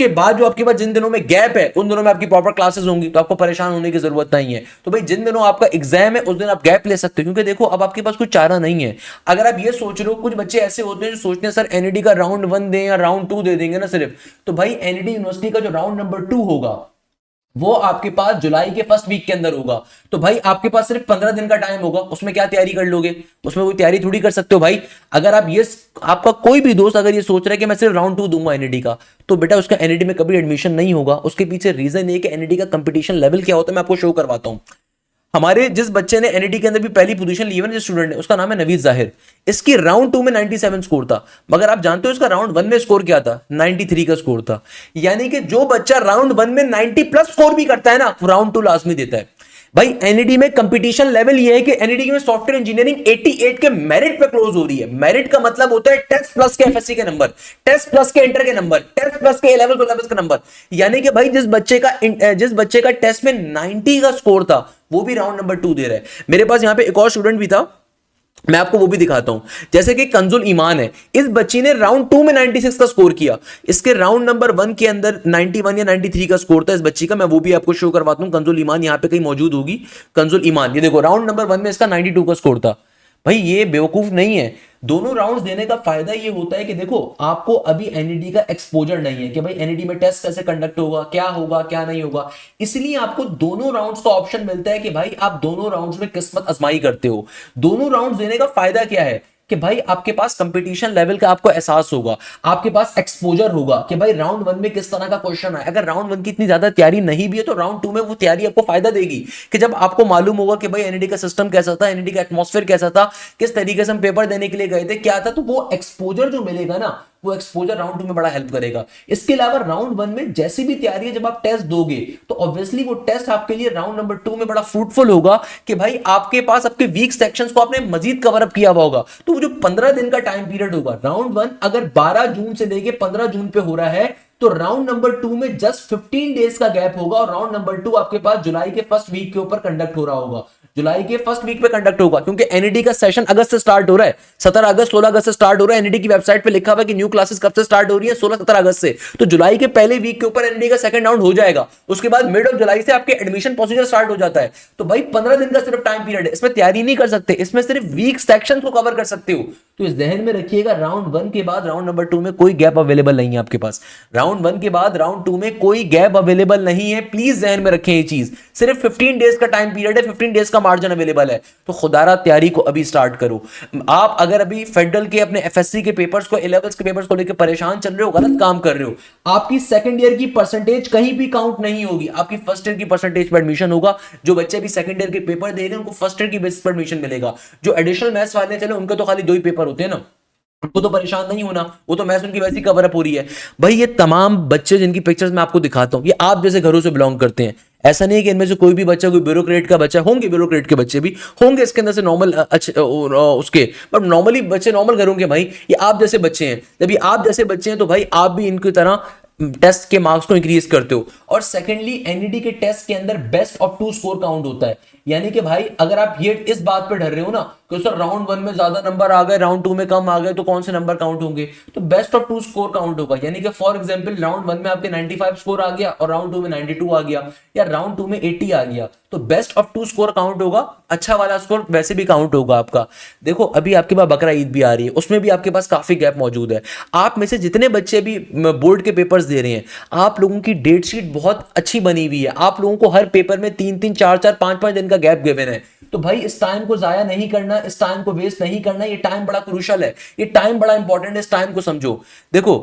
बाद जो आपके पास जिन दिनों में गैप है उन दिनों में आपकी प्रॉपर क्लासेस होंगी, तो आपको परेशान होने की जरूरत नहीं है। तो भाई जिन दिनों आपका एग्जाम है उस दिन आप गैप ले सकते हो, क्योंकि देखो अब आपके पास कोई चारा नहीं है। अगर आप ये सोच रहे हो, कुछ बच्चे ऐसे होते हैं जो सोचते हैं सर एनईडी का राउंड 1 दें या राउंड 2 दे देंगे ना सिर्फ, तो भाई एनईडी यूनिवर्सिटी का जो राउंड नंबर 2 होगा वो आपके पास जुलाई के फर्स्ट वीक के अंदर होगा। तो भाई आपके पास सिर्फ 15 दिन का टाइम होगा, उसमें क्या तैयारी कर लोगे, उसमें कोई तैयारी थोड़ी कर सकते हो भाई। अगर आप ये आपका कोई भी दोस्त अगर ये सोच रहा है कि मैं सिर्फ राउंड 2 दूंगा एनईडी का, तो बेटा उसका एनईडी में कभी एडमिशन नहीं होगा। उसके पीछे रीजन ये कि एनईडी का कंपटीशन लेवल क्या होता है मैं आपको शो करवाता हूं। हमारे जिस बच्चे ने एनईटी के अंदर भी पहली पोजीशन ली है ना, जिस स्टूडेंट ने, उसका नाम है नवीद जाहिर। इसकी राउंड 2 में 97 स्कोर था, मगर आप जानते हो इसका राउंड 1 में स्कोर क्या था, 93 का स्कोर था। यानी कि जो बच्चा राउंड 1 में 90 प्लस स्कोर भी करता है ना, वो राउंड 2 लास्ट में देता है। भाई एनईडी में कंपटीशन लेवल ये है कि एनईडी में सॉफ्टवेयर इंजीनियरिंग 88 के मेरिट पे क्लोज हो रही है। मेरिट का मतलब होता है टेस्ट प्लस के एफएससी के नंबर, टेस्ट प्लस के इंटर के नंबर, टेस्ट प्लस के ए लेवल का नंबर। यानी कि भाई जिस बच्चे का टेस्ट में 90 का स्कोर था वो भी राउंड नंबर 2 दे रहा है। मेरे पास यहां पे एक और स्टूडेंट भी था, मैं आपको वो भी दिखाता हूं। जैसे कि कंजुल ईमान है, इस बच्ची ने राउंड 2 में 96 का स्कोर किया। इसके राउंड नंबर 1 के अंदर 91 या 93 का स्कोर था इस बच्ची का, मैं वो भी आपको शो करवाता हूं। कंजुल ईमान यहां पे कहीं मौजूद होगी, कंजुल ईमान, ये देखो राउंड नंबर 1 में इसका 92 का स्कोर था। भाई ये बेवकूफ नहीं है। दोनों राउंड्स देने का फायदा ये होता है कि देखो आपको अभी एनईडी का एक्सपोजर नहीं है कि भाई एनईडी में टेस्ट कैसे कंडक्ट होगा क्या नहीं होगा, इसलिए आपको दोनों राउंड्स का ऑप्शन मिलता है कि भाई आप दोनों राउंड्स में किस्मत आजमाई करते हो। दोनों राउंड्स देने का फायदा क्या है कि भाई आपके पास कंपटीशन लेवल का आपको एहसास होगा, आपके पास एक्सपोजर होगा कि भाई राउंड 1 में किस तरह का क्वेश्चन है। अगर राउंड 1 की इतनी ज्यादा तैयारी नहीं भी है तो राउंड 2 में वो तैयारी आपको फायदा देगी कि जब आपको मालूम होगा कि भाई एनईडी का सिस्टम कैसा था, एनईडी का एटमॉस्फेयर कैसा था, किस तरीके से हम पेपर देने के लिए गए थे, क्या था, तो वो एक्सपोजर जो मिलेगा ना, वो एक्सपोजर राउंड 2 में बड़ा हेल्प करेगा। इसके अलावा राउंड 1 में जैसी भी तैयारी है, जब आप टेस्ट दोगे तो ऑब्वियसली वो टेस्ट आपके लिए राउंड नंबर 2 में बड़ा फ्रूटफुल होगा कि भाई आपके पास आपके वीक सेक्शंस को आपने मजीद कवर अप किया हुआ होगा। तो वो जो 15 दिन का टाइम पीरियड होगा, राउंड 1 अगर 12 जून से लेके 15 जून पे हो रहा है तो राउंड नंबर 2 में जस्ट 15 डेज का गैप होगा और राउंड नंबर 2 आपके पास जुलाई के फर्स्ट वीक के ऊपर कंडक्ट हो रहा होगा, जुलाई के फर्स्ट वीक पे कंडक्ट होगा। क्योंकि एनईडी का सेशन अगस्त से स्टार्ट हो रहा है, 17 अगस्त 16 अगस्त से स्टार्ट हो रहा है। एनईडी की वेबसाइट पे लिखा हुआ है कि न्यू क्लासेस कब से स्टार्ट हो रही है, 16-17 अगस्त से। तो जुलाई के पहले वीक के ऊपर एनईडी का सेकंड राउंड हो जाएगा, उसके बाद मिड ऑफ जुलाई से आपके एडमिशन प्रोसीजर स्टार्ट हो जाता है। तो भाई 15 दिन का सिर्फ टाइम पीरियड है, इसमें तैयारी नहीं कर सकते, इसमें सिर्फ वीक सेक्शन को कवर कर सकते हो। तो इस जहन में रखिएगा राउंड 1 के बाद राउंड नंबर 2 में कोई गैप अवेलेबल नहीं है आपके पास। राउंड 1 के बाद राउंड 2 में कोई गैप अवेलेबल नहीं है, प्लीज जहन में रखें ये चीज। सिर्फ 15 डेज का टाइम पीरियड है, 15 डेज का मार्जिन अवेलेबल है। तो खुदारा तैयारी को अभी स्टार्ट करो। आप अगर अभी फेडरल के अपने एफएससी के पेपर्स को, ए लेवल्स के पेपर्स को लेकर परेशान चल रहे हो, गलत काम कर रहे हो, आपकी सेकंड ईयर की परसेंटेज कहीं भी काउंट नहीं होगी, आपकी फर्स्ट ईयर की परसेंटेज पर एडमिशन होगा। जो बच्चे भी सेकंड ईयर के पेपर दे रहे हैं उनको फर्स्ट ईयर की बेसिस पर एडमिशन मिलेगा। जो एडिशनल मैथ्स वाले चले उनके तो खाली 2 ही पेपर होते हैं ना, उनको तो परेशान नहीं होना, वो तो मैथ्स उनकी वैसी कवर अप हो रही है। भाई ये तमाम बच्चे जिनकी पिक्चर्स मैं आपको दिखाता हूं, ये आप जैसे घरों से बिलोंग करते हैं। ऐसा नहीं है कि इनमें से कोई भी बच्चा कोई ब्यूरोक्रेट का बच्चा, होंगे ब्यूरोक्रेट के बच्चे भी होंगे इसके अंदर से नॉर्मल उसके, पर नॉर्मली बच्चे नॉर्मल घरों के। भाई ये आप जैसे बच्चे हैं, जब ये आप जैसे बच्चे हैं तो भाई आप भी इनकी तरह टेस्ट के मार्क्स को इंक्रीज करते हो। और सेकेंडली एनईडी के टेस्ट के अंदर बेस्ट ऑफ 2 स्कोर काउंट होता है। यानी कि भाई अगर आप ये इस बात पे डर रहे हो ना कि सर राउंड 1 में ज्यादा नंबर आ गए, राउंड 2 में कम आ गए, तो कौन से नंबर काउंट होंगे, तो बेस्ट ऑफ 2 स्कोर काउंट होगा। यानी कि फॉर एग्जांपल राउंड 1 में आपके 95 स्कोर आ गया और राउंड 2 में 92 आ गया, या राउंड 2 में 80 आ गया, तो बेस्ट ऑफ 2 स्कोर काउंट होगा। अच्छा वाला स्कोर वैसे भी काउंट होगा आपका। देखो अभी आपके पास बकरा ईद भी आ रही है, उसमें भी आपके पास काफी गैप मौजूद है। आप में से जितने बच्चे भी बोर्ड के पेपर्स दे रहे हैं, आप लोगों की डेट शीट बहुत अच्छी बनी हुई है। आप लोगों को हर पेपर में 3-3, 4-4, 5-5 दिन का गैप गिवन है। तो भाई इस टाइम को जाया नहीं करना, इस टाइम को वेस्ट नहीं करना। ये टाइम बड़ा क्रूशल है, ये टाइम बड़ा इंपॉर्टेंट है, इस टाइम को समझो। देखो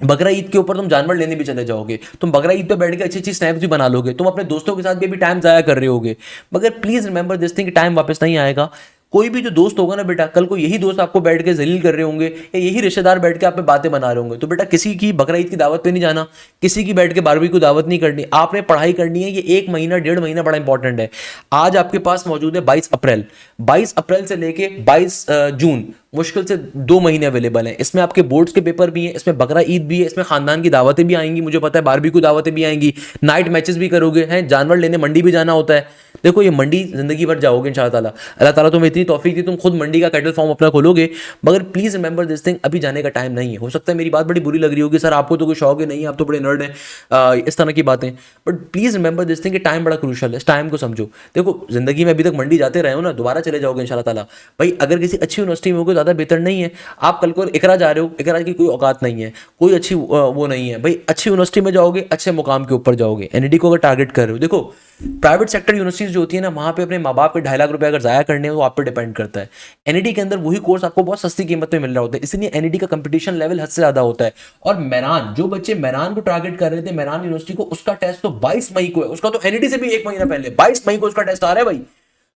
बकरा ईद के ऊपर तुम जानवर लेने भी चले जाओगे, तुम बकरा ईद पे बैठ के अच्छी अच्छी स्नैप्स भी बना लोगे, तुम अपने दोस्तों के साथ भी अभी टाइम जाया कर रहे होगे, मगर please remember this thing, time वापस नहीं आएगा। कोई भी जो दोस्त होगा ना बेटा, कल को यही दोस्त आपको बैठ के जलील कर रहे होंगे, या यही रिश्तेदार बैठ के आप पे बातें बना रहे होंगे। तो बेटा किसी की बकरा ईद की दावत पे नहीं जाना, किसी की बैठ के बारहवीं को दावत नहीं करनी, आपने पढ़ाई करनी है। ये एक महीना 1.5 महीना बड़ा इंपॉर्टेंट है। आज आपके पास मौजूद है 22 अप्रैल, 22 अप्रैल से लेके 22 जून, मुश्किल से 2 महीने अवेलेबल हैं। इसमें आपके बोर्ड्स के पेपर भी हैं, इसमें बकरा ईद भी है, इसमें खानदान की दावतें भी आएंगी, मुझे पता है बारहवीं को दावतें भी आएंगी, नाइट मैचेस भी करोगे, हैं जानवर लेने मंडी भी जाना होता है। देखो ये मंडी जिंदगी भर जाओगे इंशाल्लाह ताला, अल्लाह ताला तुम्हें इतनी तौफीक दी, तुम खुद मंडी का कैटल फार्म अपना खोलोगे। मगर प्लीज रिमेंबर दिस थिंग, अभी जाने का टाइम नहीं है। हो सकता है मेरी बात बड़ी बुरी लग रही होगी, सर आपको तो कोई शौक ही नहीं है, आप तो बड़े नर्ड हैं, इस तरह की बातें, but please remember this thing कि टाइम बड़ा क्रूशल है, इस टाइम को समझो। देखो जिंदगी में अभी तक मंडी जाते रहे हो ना, दोबारा चले जाओगे इंशाल्लाह ताला। भाई अगर किसी अच्छी यूनिवर्सिटी में होगे ज़्यादा बेहतर नहीं है। आप कल को इकरा जा रहे हो, इकरा की कोई औकात नहीं है, कोई अच्छी वो नहीं है। भाई अच्छी यूनिवर्सिटी में जाओगे, अच्छे मुकाम के ऊपर जाओगे। एनईडी को अगर टारगेट कर रहे हो, देखो प्राइवेट सेक्टर यूनिवर्सिटीज जो होती है ना, वहाँ पे अपने माँ बाप के 2.5 लाख रुपए अगर जाया करने हैं तो आप पे डिपेंड करता है। एनईडी के अंदर वही कोर्स आपको बहुत सस्ती कीमत में मिल रहा होता है, इसलिए एनईडी का कंपटीशन लेवल हद से ज्यादा होता है। और मेरान, जो बच्चे मेरान को टारगेट कर रहे थे, मेरान यूनिवर्सिटी को, उसका टेस्ट तो 22 मई को है, उसका तो एनईडी से भी 1 महीना पहले 22 मई को उसका टेस्ट आ रहा है भाई।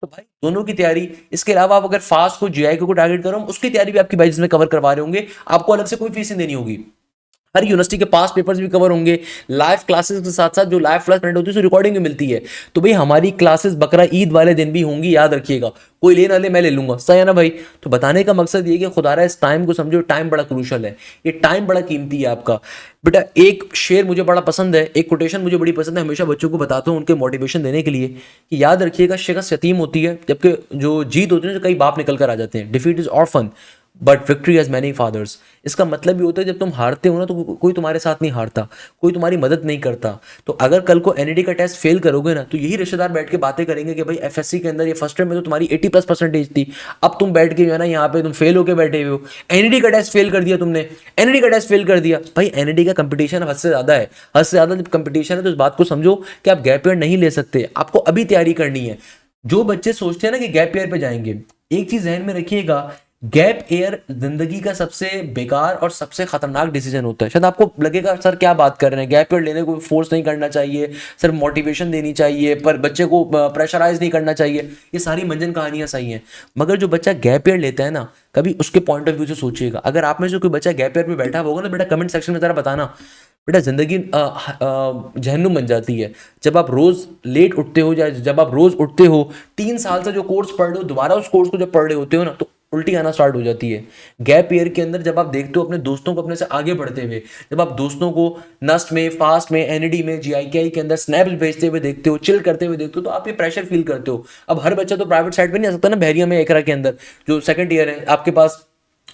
तो भाई दोनों की तैयारी, इसके अलावा आप अगर फास्ट को जीआई को टारगेट करो, उसकी तैयारी भी आपकी बैच में कवर करवा रहे होंगे, आपको अलग से कोई फीस नहीं देनी होगी। हर यूनिवर्सिटी के पास पेपर्स भी कवर होंगे, लाइव क्लासेस के साथ साथ जो लाइव क्लास प्रिंट होती है उसकी रिकॉर्डिंग भी मिलती है। तो भाई हमारी क्लासेस बकरा ईद वाले दिन भी होंगी, याद रखिएगा। कोई ले ना ले, मैं ले लूंगा, सही है ना भाई। तो बताने का मकसद ये कि खुदारा इस टाइम को समझो, टाइम बड़ा क्रूशल है, ये टाइम बड़ा कीमती है आपका। बेटा एक शेर मुझे बड़ा पसंद है, एक कोटेशन मुझे बड़ी पसंद है, हमेशा बच्चों को बताता हूँ उनके मोटिवेशन देने के लिए, कि याद रखिएगा शिकस्त यतीम होती है, जबकि जो जीत होती है तो कई बाप निकल कर आ जाते हैं। Defeat is orphan but victory has many fathers. इसका मतलब ये होता है जब तुम हारते हो ना तो कोई तुम्हारे साथ नहीं हारता, कोई तुम्हारी मदद नहीं करता। तो अगर कल को एनईडी का टेस्ट फेल करोगे ना, तो यही रिश्तेदार बैठ के बातें करेंगे कि भाई एफएससी के अंदर ये फर्स्ट ईयर में तो तुम्हारी 80+ परसेंटेज थी, अब तुम बैठ के जो है ना यहाँ पे तुम फेल होके बैठे हुए हो, एनईडी का टेस्ट फेल कर दिया तुमने, एनईडी का टेस्ट फेल कर दिया। भाई एनईडी का कंपटीशन हद से ज्यादा है, हद से ज्यादा जब कंपटीशन है तो इस बात को समझो कि आप गैप ईयर नहीं ले सकते, आपको अभी तैयारी करनी है। जो बच्चे सोचते हैं ना कि गैप ईयर पे जाएंगे, एक चीज ध्यान में रखिएगा, गैप एयर जिंदगी का सबसे बेकार और सबसे खतरनाक डिसीजन होता है। शायद आपको लगेगा सर क्या बात कर रहे हैं, गैप ईयर लेने को फोर्स नहीं करना चाहिए, सर मोटिवेशन देनी चाहिए, पर बच्चे को प्रेशराइज नहीं करना चाहिए, ये सारी मंजन कहानियां सही हैं। मगर जो बच्चा गैप ईयर लेता है ना, कभी उसके पॉइंट ऑफ व्यू से सोचिएगा। अगर आप में से कोई बच्चा गैप ईयर में बैठा होगा ना बेटा, कमेंट सेक्शन में जरा बताना। बेटा जिंदगी जहन्नुम बन जाती है जब आप रोज लेट उठते हो, या जब आप रोज उठते हो, 3 साल से जो कोर्स पढ़ रहे हो, दोबारा उस कोर्स को जब पढ़ रहे होते हो ना, तो उल्टी आना स्टार्ट हो जाती है। गैप ईयर के अंदर जब आप देखते हो अपने दोस्तों को अपने से आगे बढ़ते हुए, जब आप दोस्तों को नस्ट में, फास्ट में, एनईडी में, जीआईकेआई के अंदर स्नैप्स भेजते हुए देखते हो, चिल करते हुए देखते हो, तो आप ये प्रेशर फील करते हो। अब हर बच्चा तो प्राइवेट साइड पे नहीं आ सकता ना, बहरिया में एकरा के अंदर जो सेकंड ईयर है आपके पास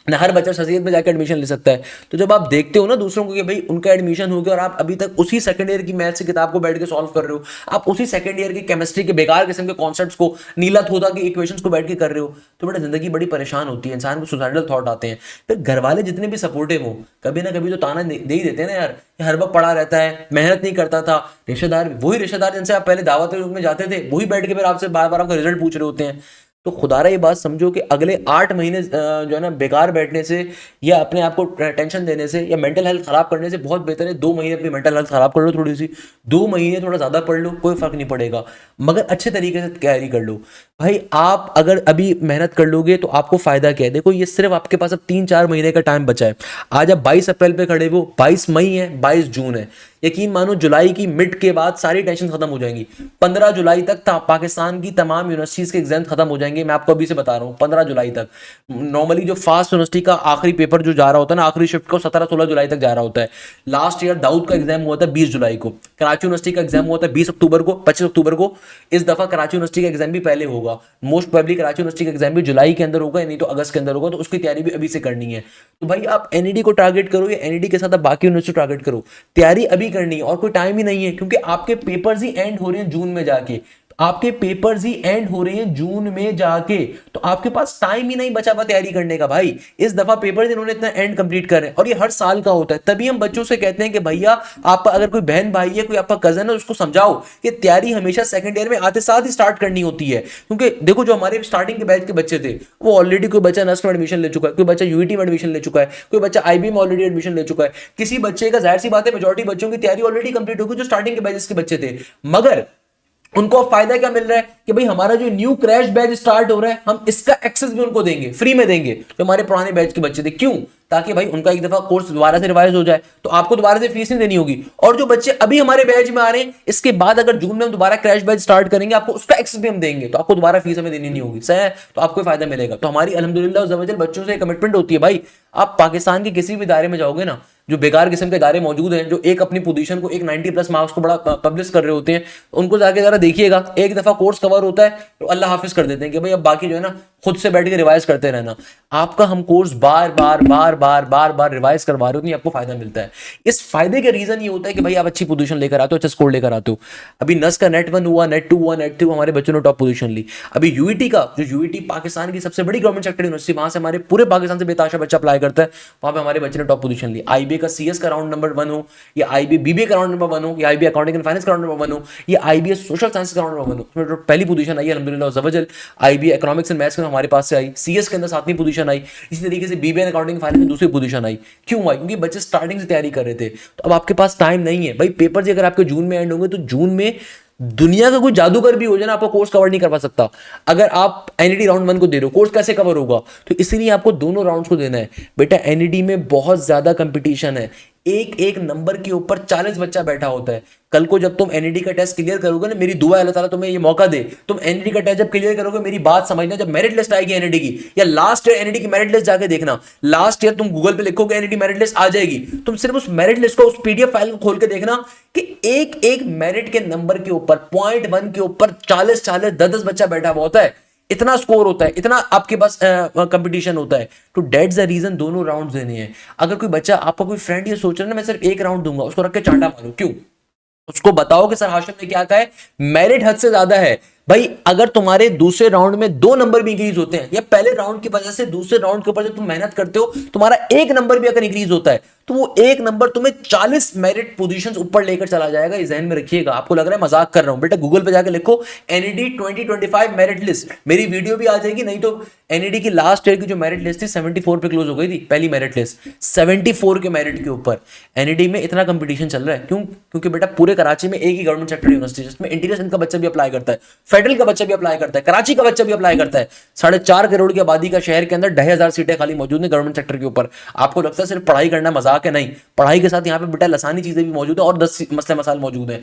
ना, हर बच्चा शरीयत में जाकर एडमिशन ले सकता है। तो जब आप देखते हो ना दूसरों को कि भाई उनका एडमिशन हो गया और आप अभी तक उसी सेकंड ईयर की मैथ्स की किताब को बैठ के सॉल्व कर रहे हो, आप उसी सेकंड ईयर की केमिस्ट्री के बेकार किस्म के कॉन्सेप्ट्स को, नीला थोदा की इक्वेशंस को बैठ के कर रहे हो, तो बेटा जिंदगी बड़ी परेशान होती है, इंसान को सुसाइडल थॉट आते हैं। फिर घर वाले जितने भी सपोर्टिव हो, कभी ना कभी तो ताना दे ही देते हैं ना, यार हर वक्त पड़ा रहता है, मेहनत नहीं करता था। रिश्तेदार, वही रिश्तेदार जिनसे आप पहले दावत में जाते थे, वही बैठ के फिर आपसे बार बार आपका रिजल्ट पूछ रहे होते हैं। तो खुदारा ये बात समझो कि अगले 8 महीने जो है ना बेकार बैठने से, या अपने आप को टेंशन देने से, या मेंटल हेल्थ खराब करने से बहुत बेहतर है 2 महीने अपनी मेंटल हेल्थ खराब कर लो थोड़ी सी, 2 महीने थोड़ा ज़्यादा पढ़ लो, कोई फर्क नहीं पड़ेगा, मगर अच्छे तरीके से तैयारी कर लो। भाई आप अगर अभी मेहनत कर लोगे तो आपको फायदा क्या है, देखो ये सिर्फ आपके पास अब 3-4 महीने का टाइम बचा है। आज आप 22 अप्रैल पे खड़े हो, 22 मई है, 22 जून है, यकीन मानो जुलाई की मिड के बाद सारी टेंशन खत्म हो जाएंगी। 15 जुलाई तक पाकिस्तान की तमाम यूनिवर्सिटीज के एग्जाम खत्म हो जाएंगे, मैं आपको अभी से बता रहा हूँ 15 जुलाई तक। नॉर्मली जो फास्ट यूनिवर्सिटी का आखिरी पेपर जो जा रहा होता है ना, आखिरी शिफ्ट को 17-16 जुलाई तक जा रहा होता है। लास्ट ईयर दाऊद का एग्जाम हुआ था 20 जुलाई को, कराची यूनिवर्सिटी का एग्जाम हुआ था 20 अक्टूबर को, 25 अक्टूबर को। इस दफा कराची यूनिवर्सिटी का एग्जाम भी पहले होगा, मोस्ट प्रोबेबली कराची यूनिवर्सिटी का एग्जाम भी जुलाई के अंदर होगा, नहीं तो अगस्त के अंदर होगा, तो उसकी तैयारी भी अभी से करनी है। तो भाई आप एनईडी को टारगेट करो, या एनईडी के साथ आप बाकी यूनिवर्सिटी टारगेट करो, तैयारी अभी करनी है और कोई टाइम ही नहीं है, क्योंकि आपके पेपर्स ही एंड हो रहे हैं जून में जाके। आपके पेपर्स ही एंड हो रहे हैं जून में जाके, तो आपके पास टाइम ही नहीं बचा हुआ तैयारी करने का भाई। इस दफा पेपर इन्होंने इतना एंड कंप्लीट कर रहे हैं और ये हर साल का होता है। तभी हम बच्चों से कहते हैं कि भैया आप अगर कोई बहन भाई है, कोई आपका कजन है, उसको समझाओ कि तैयारी हमेशा सेकंड ईयर में आते साथ ही स्टार्ट करनी होती है। क्योंकि देखो जो हमारे स्टार्टिंग के बैच के बच्चे थे वो ऑलरेडी, कोई बच्चा नर्स में एडमिशन ले चुका है, कोई बच्चा यूईटी में एडमिशन ले चुका है, कोई बच्चा आईबी में ऑलरेडी एडमिशन ले चुका है। किसी बच्चे का जाहिर सी बात है मेजॉरिटी बच्चों की तैयारी ऑलरेडी कंप्लीट होगी जो स्टार्टिंग के बैचेस के बच्चे थे। मगर उनको फायदा क्या मिल रहा है कि भाई हमारा जो न्यू क्रैश बैच स्टार्ट हो रहा है हम इसका एक्सेस भी उनको देंगे, फ्री में देंगे, जो हमारे पुराने बैच के बच्चे थे। क्यों? ताकि भाई उनका एक दफा कोर्स दोबारा से रिवाइज हो जाए, तो आपको दोबारा से फीस नहीं देनी होगी। और जो बच्चे अभी हमारे बैच में आ रहे हैं, इसके बाद अगर जून में हम दोबारा क्रैश बैच स्टार्ट करेंगे, आपको उसका एक्सेस भी हम देंगे, तो आपको दोबारा फीस हमें देनी नहीं होगी। सही है? तो आपको फायदा मिलेगा। तो हमारी अल्हम्दुलिल्लाह बच्चों से कमिटमेंट होती है भाई, आप पाकिस्तान के किसी भी इदारे में जाओगे ना, जो बेकार किस्म के इदारे मौजूद हैं, जो एक अपनी पोजीशन को एक 90+ मार्क्स को बड़ा पब्लिश कर रहे होते हैं, उनको जाके जरा देखिएगा, एक दफा कोर्स कवर होता है तो अल्लाह हाफिज कर देते हैं कि भाई अब बाकी जो है ना खुद से बैठ के रिवाइज करते रहना। आपका हम कोर्स बार बार बार बार बार बार रिवाइज करवा रहे हो, नहीं आपको फायदा मिलता है। इस फायदे का रीजन ये होता है कि भाई आप अच्छी पोजीशन लेकर आते हो, अच्छा स्कोर लेकर आते हो। अभी नस का नेट 1 हुआ, नेट 2 हुआ, नेट 3 हमारे बच्चों ने टॉप पोजीशन ली। अभी यूईटी का, जो यूईटी पाकिस्तान की सबसे बड़ी गवर्नमेंट सेक्टर यूनिवर्सिटी, वहां से हमारे पूरे पाकिस्तान से बेताशा बच्चा अप्लाई करता है, वहां पे हमारे बच्चे ने टॉप पोजीशन ली। आईबी का सीएस का राउंड नंबर 1 हो, या आईबी बीबीए का राउंड नंबर 1 हो, या आईबी अकाउंटिंग एंड फाइनेंस का राउंड नंबर 1 हो, या आईबी सोशल साइंस का राउंड नंबर 1 हो, उसमें पहली पोजीशन आई अल्हम्दुलिल्लाह ज़वजल। आईबी इकोनॉमिक्स एंड मैथ्स के हमारे पास से आई, सीएस के अंदर 7वीं पोजीशन आई। इसी तरीके से बीबीए एंड अकाउंटिंग फाइनेंस में दूसरी पोजीशन आई। क्यों आई? क्योंकि बच्चे स्टार्टिंग से तैयारी कर रहे थे। तो अब आपके पास टाइम नहीं है भाई। पेपर जी अगर आपके जून में एंड होंगे तो जून में दुनिया का कोई जादूगर भी हो जाए ना, आपका कोर्स कवर नहीं कर पा सकता। अगर आप एनईडी राउंड 1 को दे रहे हो, कोर्स कैसे कवर होगा? तो इसीलिए आपको दोनों राउंड्स को देना है बेटा। एनईडी में बहुत ज्यादा कंपटीशन है, एक एक नंबर के ऊपर 40 बच्चा बैठा होता है। कल को जब तुम एनईडी का टेस्ट क्लियर करोगे ना, मेरी दुआ है अल्लाह ताला तुम्हें ये मौका दे, तुम एनईडी का टेस्ट जब क्लियर करोगे, मेरी बात समझना, जब मेरिट लिस्ट आएगी एनईडी की, या लास्ट ईयर एनईडी की मेरिट लिस्ट जाके देखना, लास्ट ईयर तुम गूगल पे लिखोगे एनईडी मेरिट लिस्ट आ जाएगी, तुम सिर्फ उस मेरिट लिस्ट को, उस पीडीएफ फाइल को खोल के देखना कि एक एक मेरिट के नंबर के ऊपर, पॉइंट 1 के ऊपर 40 40 10 बच्चा बैठा हुआ होता है। इतना स्कोर होता है, इतना आपके पास कंपटीशन होता है। तो डेट्स द रीजन दोनों राउंड्स देने हैं। अगर कोई बच्चा, आपका कोई फ्रेंड ये सोच रहा है ना मैं सिर्फ एक राउंड दूंगा, उसको रख के चांटा मारो। क्यों? उसको बताओ कि सर हाशिम ने क्या कहा है, मेरिट हद से ज्यादा है। भाई अगर तुम्हारे दूसरे राउंड में 2 नंबर भी इंक्रीज होते हैं, या पहले राउंड की वजह से दूसरे राउंड के ऊपर जब तुम मेहनत करते हो, तुम्हारा 1 नंबर भी अगर इंक्रीज होता है, तो वो 1 नंबर तुम्हें 40 मेरिट पोजीशंस ऊपर लेकर चला जाएगा। ये ध्यान में रखिएगा। आपको लग रहा है मजाक कर रहा हूं, बेटा गूगल पे जाके लिखो एनईडी 2025 मेरिट लिस्ट, मेरी वीडियो भी आ जाएगी। नहीं तो एनईडी की लास्ट ईयर की जो मेरिट लिस्ट थी 74 पे क्लोज हो गई थी, पहली मेरिट लिस्ट 74 के मेरिट के ऊपर। एनईडी में इतना कंपटीशन चल रहा है क्यों? क्योंकि बेटा पूरे कराची में एक ही गवर्नमेंट सेक्टर यूनिवर्सिटी, जिसमें इंटीरियर सिंध का बच्चा भी अप्लाई करता है, फेडरल का बच्चा भी अप्लाई करता है, कराची का बच्चा भी अप्लाई करता है। 4.5 करोड़ की आबादी का शहर के अंदर 2,500 सीटें खाली मौजूद है गवर्नमेंट सेक्टर के ऊपर। आपको लगता है सिर्फ पढ़ाई करना मजाक है? नहीं, पढ़ाई के साथ यहाँ पे बेटा लसानी चीजें भी मौजूद है और 10 मसले मसाइल मौजूद हैं।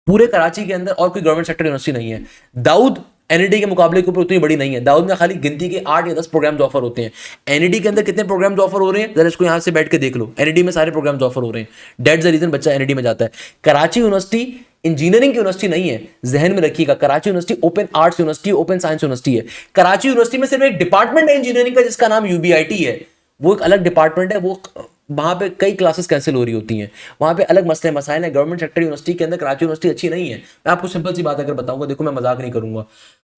पूरे कराची के अंदर और कोई गवर्नमेंट सेक्टर यूनिवर्सिटी नहीं है। दाऊद एनईडी के मुकाबले के ऊपर उतनी बड़ी नहीं है। दाऊद में खाली गिनती के 8 या 10 प्रोग्राम्स ऑफर होते हैं। एनईडी के अंदर कितने प्रोग्राम्स ऑफर हो रहे हैं, जरा इसको यहाँ से बैठ के देख लो। एनईडी में सारे प्रोग्राम्स ऑफर हो रहे हैं। डेट्स द रीजन बच्चा एनईडी में जाता है। कराची यूनिवर्सिटी इंजीनियरिंग की यूनिवर्सिटी नहीं है, जहन में रखिएगा। Karachi university open arts university, open science university है। कराची यूनिवर्सिटी में सिर्फ एक डिपार्टमेंट है इंजीनियरिंग का जिसका नाम यूबीआईटी है। वो एक अलग डिपार्टमेंट है, वो वहां पे कई क्लासेस कैंसिल हो रही होती हैं, वहां पे अलग मसले मसाइल हैं। गवर्नमेंट सेक्टर यूनिवर्सिटी के अंदर कराची यूनिवर्सिटी अच्छी नहीं है। मैं आपको सिंपल सी बात अगर बताऊंगा, देखो मैं मजाक नहीं करूंगा,